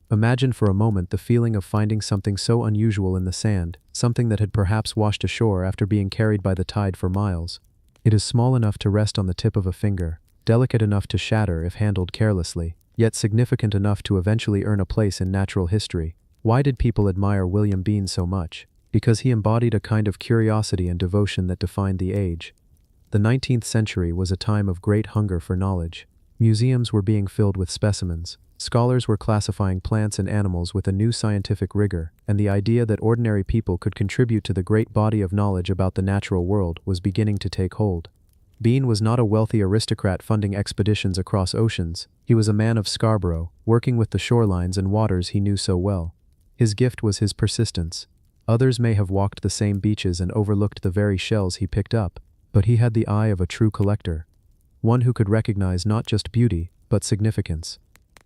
[SPEAKER 1] Imagine for a moment the feeling of finding something so unusual in the sand, something that had perhaps washed ashore after being carried by the tide for miles. It is small enough to rest on the tip of a finger, delicate enough to shatter if handled carelessly, yet significant enough to eventually earn a place in natural history. Why did people admire William Bean so much? Because he embodied a kind of curiosity and devotion that defined the age. The 19th century was a time of great hunger for knowledge. Museums were being filled with specimens. Scholars were classifying plants and animals with a new scientific rigor, and the idea that ordinary people could contribute to the great body of knowledge about the natural world was beginning to take hold. Bean was not a wealthy aristocrat funding expeditions across oceans. He was a man of Scarborough, working with the shorelines and waters he knew so well. His gift was his persistence. Others may have walked the same beaches and overlooked the very shells he picked up, but he had the eye of a true collector, one who could recognize not just beauty, but significance.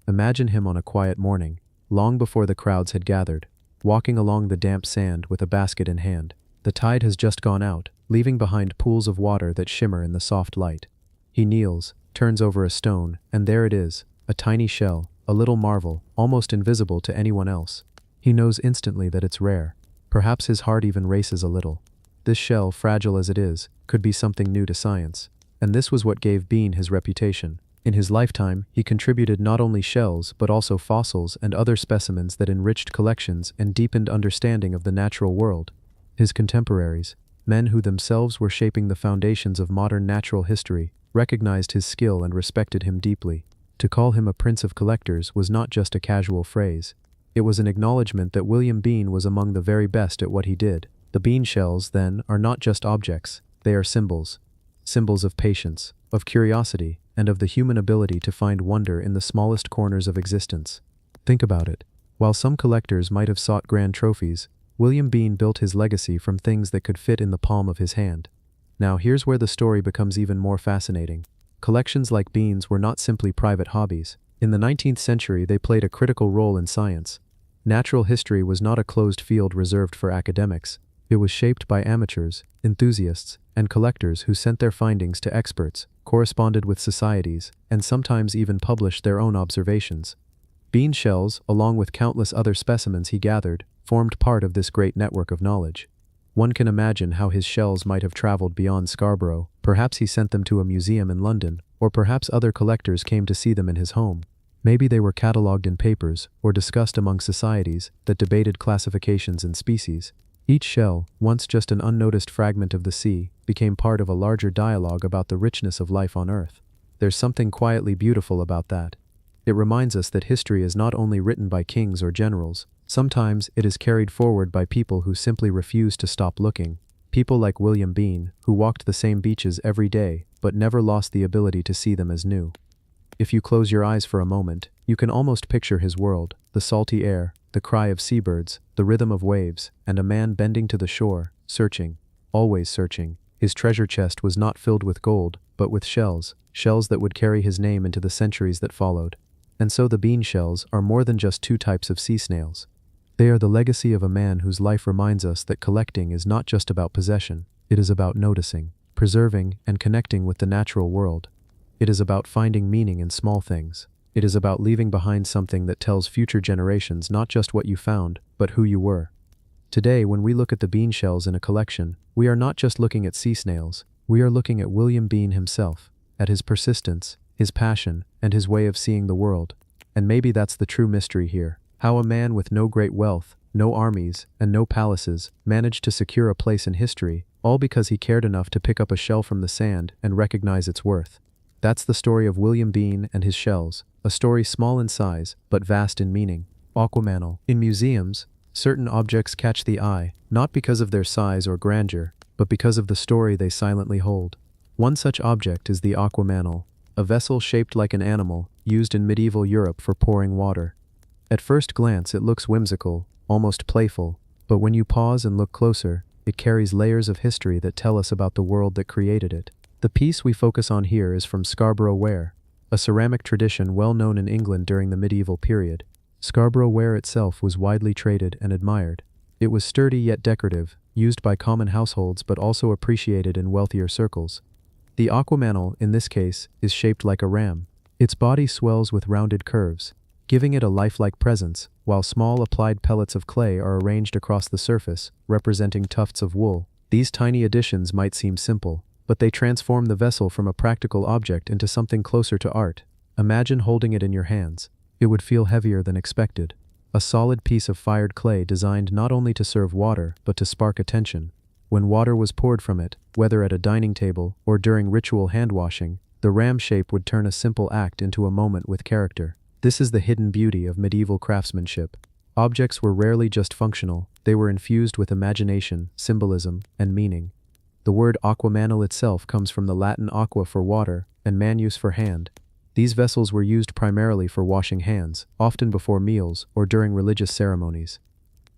[SPEAKER 1] Imagine him on a quiet morning, long before the crowds had gathered, walking along the damp sand with a basket in hand. The tide has just gone out, leaving behind pools of water that shimmer in the soft light. He kneels, turns over a stone, and there it is, a tiny shell, a little marvel, almost invisible to anyone else. He knows instantly that it's rare. Perhaps his heart even races a little. This shell, fragile as it is, could be something new to science. And this was what gave Bean his reputation. In his lifetime, he contributed not only shells but also fossils and other specimens that enriched collections and deepened understanding of the natural world. His contemporaries, men who themselves were shaping the foundations of modern natural history, recognized his skill and respected him deeply. To call him a prince of collectors was not just a casual phrase. It was an acknowledgement that William Bean was among the very best at what he did. The bean shells, then, are not just objects, they are symbols. Symbols of patience, of curiosity, and of the human ability to find wonder in the smallest corners of existence. Think about it. While some collectors might have sought grand trophies, William Bean built his legacy from things that could fit in the palm of his hand. Now here's where the story becomes even more fascinating. Collections like Bean's were not simply private hobbies. In the 19th century, they played a critical role in science. Natural history was not a closed field reserved for academics. It was shaped by amateurs, enthusiasts, and collectors who sent their findings to experts, corresponded with societies, and sometimes even published their own observations. Bean shells, along with countless other specimens he gathered, formed part of this great network of knowledge. One can imagine how his shells might have traveled beyond Scarborough. Perhaps he sent them to a museum in London, or perhaps other collectors came to see them in his home. Maybe they were catalogued in papers, or discussed among societies that debated classifications and species. Each shell, once just an unnoticed fragment of the sea, became part of a larger dialogue about the richness of life on Earth. There's something quietly beautiful about that. It reminds us that history is not only written by kings or generals. Sometimes it is carried forward by people who simply refuse to stop looking. People like William Bean, who walked the same beaches every day, but never lost the ability to see them as new. If you close your eyes for a moment, you can almost picture his world: the salty air, the cry of seabirds, the rhythm of waves, and a man bending to the shore, searching, always searching. His treasure chest was not filled with gold, but with shells, shells that would carry his name into the centuries that followed. And so the bean shells are more than just two types of sea snails. They are the legacy of a man whose life reminds us that collecting is not just about possession. It is about noticing, preserving, and connecting with the natural world. It is about finding meaning in small things. It is about leaving behind something that tells future generations not just what you found, but who you were. Today, when we look at the bean shells in a collection, we are not just looking at sea snails. We are looking at William Bean himself, at his persistence, his passion, and his way of seeing the world. And maybe that's the true mystery here. How a man with no great wealth, no armies, and no palaces managed to secure a place in history, all because he cared enough to pick up a shell from the sand and recognize its worth. That's the story of William Bean and his shells, a story small in size, but vast in meaning. Aquamanal. In museums, certain objects catch the eye, not because of their size or grandeur, but because of the story they silently hold. One such object is the aquamanal, a vessel shaped like an animal, used in medieval Europe for pouring water. At first glance it looks whimsical, almost playful, but when you pause and look closer, it carries layers of history that tell us about the world that created it. The piece we focus on here is from Scarborough ware, a ceramic tradition well known in England during the medieval period. Scarborough ware itself was widely traded and admired. It was sturdy yet decorative, used by common households but also appreciated in wealthier circles. The aquamanal, in this case, is shaped like a ram. Its body swells with rounded curves, giving it a lifelike presence, while small applied pellets of clay are arranged across the surface, representing tufts of wool. These tiny additions might seem simple, but they transform the vessel from a practical object into something closer to art. Imagine holding it in your hands. It would feel heavier than expected. A solid piece of fired clay designed not only to serve water, but to spark attention. When water was poured from it, whether at a dining table or during ritual hand-washing, the ram shape would turn a simple act into a moment with character. This is the hidden beauty of medieval craftsmanship. Objects were rarely just functional, they were infused with imagination, symbolism, and meaning. The word aquamanal itself comes from the Latin aqua for water, and manus for hand. These vessels were used primarily for washing hands, often before meals or during religious ceremonies.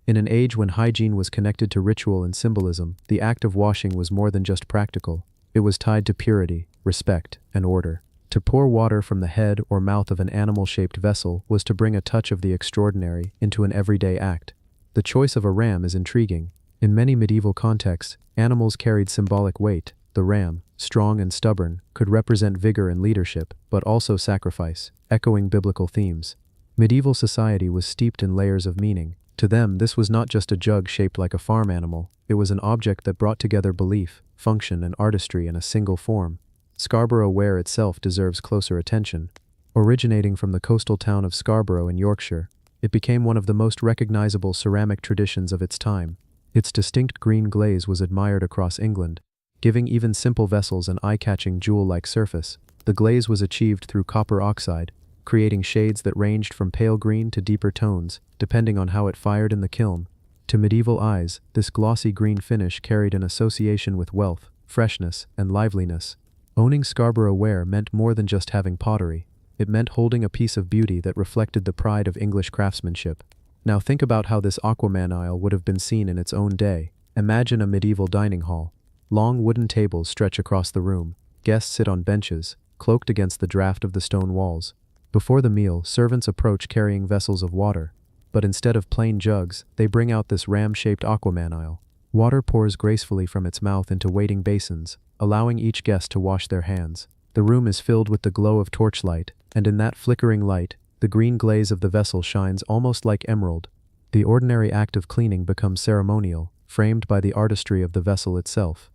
[SPEAKER 1] In an age when hygiene was connected to ritual and symbolism, the act of washing was more than just practical. It was tied to purity, respect, and order. To pour water from the head or mouth of an animal-shaped vessel was to bring a touch of the extraordinary into an everyday act. The choice of a ram is intriguing. In many medieval contexts, animals carried symbolic weight. The ram, strong and stubborn, could represent vigor and leadership, but also sacrifice, echoing biblical themes. Medieval society was steeped in layers of meaning. To them, this was not just a jug shaped like a farm animal, it was an object that brought together belief, function, and artistry in a single form. Scarborough ware itself deserves closer attention. Originating from the coastal town of Scarborough in Yorkshire, it became one of the most recognizable ceramic traditions of its time. Its distinct green glaze was admired across England, giving even simple vessels an eye-catching jewel-like surface. The glaze was achieved through copper oxide, creating shades that ranged from pale green to deeper tones, depending on how it fired in the kiln. To medieval eyes, this glossy green finish carried an association with wealth, freshness, and liveliness. Owning Scarborough ware meant more than just having pottery. It meant holding a piece of beauty that reflected the pride of English craftsmanship. Now think about how this aquamanile would have been seen in its own day. Imagine a medieval dining hall. Long wooden tables stretch across the room. Guests sit on benches, cloaked against the draft of the stone walls. Before the meal, servants approach carrying vessels of water. But instead of plain jugs, they bring out this ram-shaped aquamanile. Water pours gracefully from its mouth into waiting basins, allowing each guest to wash their hands. The room is filled with the glow of torchlight, and in that flickering light, the green glaze of the vessel shines almost like emerald. The ordinary act of cleaning becomes ceremonial, framed by the artistry of the vessel itself.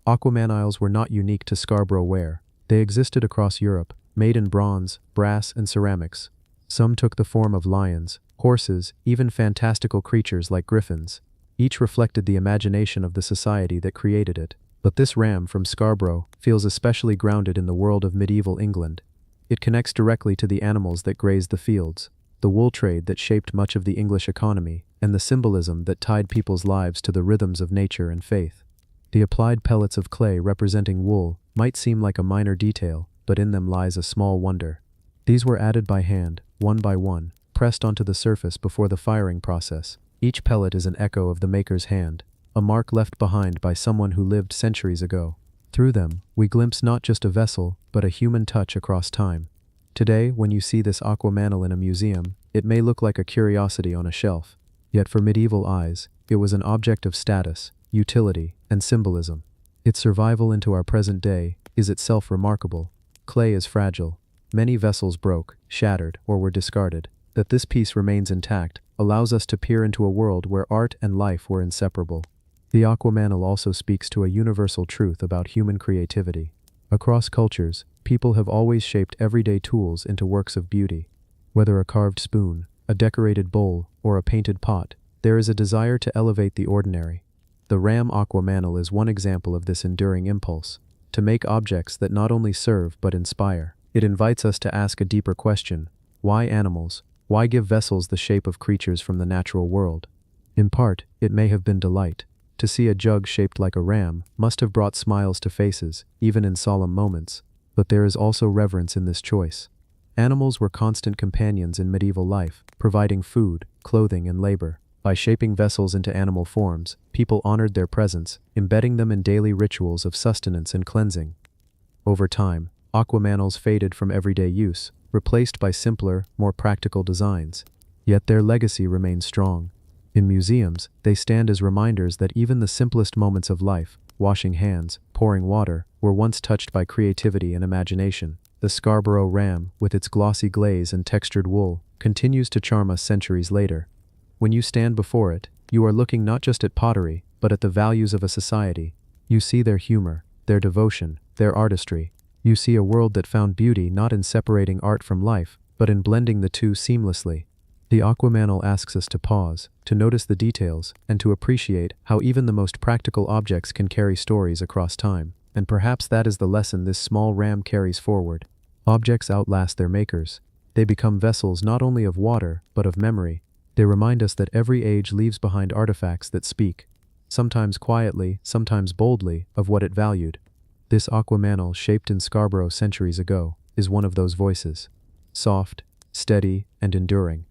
[SPEAKER 1] Aquamaniles were not unique to Scarborough ware. They existed across Europe, made in bronze, brass, and ceramics. Some took the form of lions, horses, even fantastical creatures like griffins. Each reflected the imagination of the society that created it. But this ram from Scarborough feels especially grounded in the world of medieval England. It connects directly to the animals that grazed the fields, the wool trade that shaped much of the English economy, and the symbolism that tied people's lives to the rhythms of nature and faith. The applied pellets of clay representing wool might seem like a minor detail, but in them lies a small wonder. These were added by hand, one by one, pressed onto the surface before the firing process. Each pellet is an echo of the maker's hand, a mark left behind by someone who lived centuries ago. Through them, we glimpse not just a vessel, but a human touch across time. Today, when you see this aquamanile in a museum, it may look like a curiosity on a shelf. Yet for medieval eyes, it was an object of status, utility, and symbolism. Its survival into our present day is itself remarkable. Clay is fragile. Many vessels broke, shattered, or were discarded. That this piece remains intact allows us to peer into a world where art and life were inseparable. The aquamanile also speaks to a universal truth about human creativity. Across cultures, people have always shaped everyday tools into works of beauty. Whether a carved spoon, a decorated bowl, or a painted pot, there is a desire to elevate the ordinary. The ram aquamanile is one example of this enduring impulse, to make objects that not only serve but inspire. It invites us to ask a deeper question: why animals? Why give vessels the shape of creatures from the natural world? In part, it may have been delight. To see a jug shaped like a ram must have brought smiles to faces, even in solemn moments. But there is also reverence in this choice. Animals were constant companions in medieval life, providing food, clothing, and labor. By shaping vessels into animal forms, people honored their presence, embedding them in daily rituals of sustenance and cleansing. Over time, aquamaniles faded from everyday use, replaced by simpler, more practical designs. Yet their legacy remains strong. In museums, they stand as reminders that even the simplest moments of life, washing hands, pouring water, were once touched by creativity and imagination. The Scarborough ram, with its glossy glaze and textured wool, continues to charm us centuries later. When you stand before it, you are looking not just at pottery, but at the values of a society. You see their humor, their devotion, their artistry. You see a world that found beauty not in separating art from life, but in blending the two seamlessly. The aquamanile asks us to pause, to notice the details, and to appreciate how even the most practical objects can carry stories across time. And perhaps that is the lesson this small ram carries forward. Objects outlast their makers. They become vessels not only of water, but of memory. They remind us that every age leaves behind artifacts that speak, sometimes quietly, sometimes boldly, of what it valued. This aquamanile, shaped in Scarborough centuries ago, is one of those voices. Soft, steady, and enduring.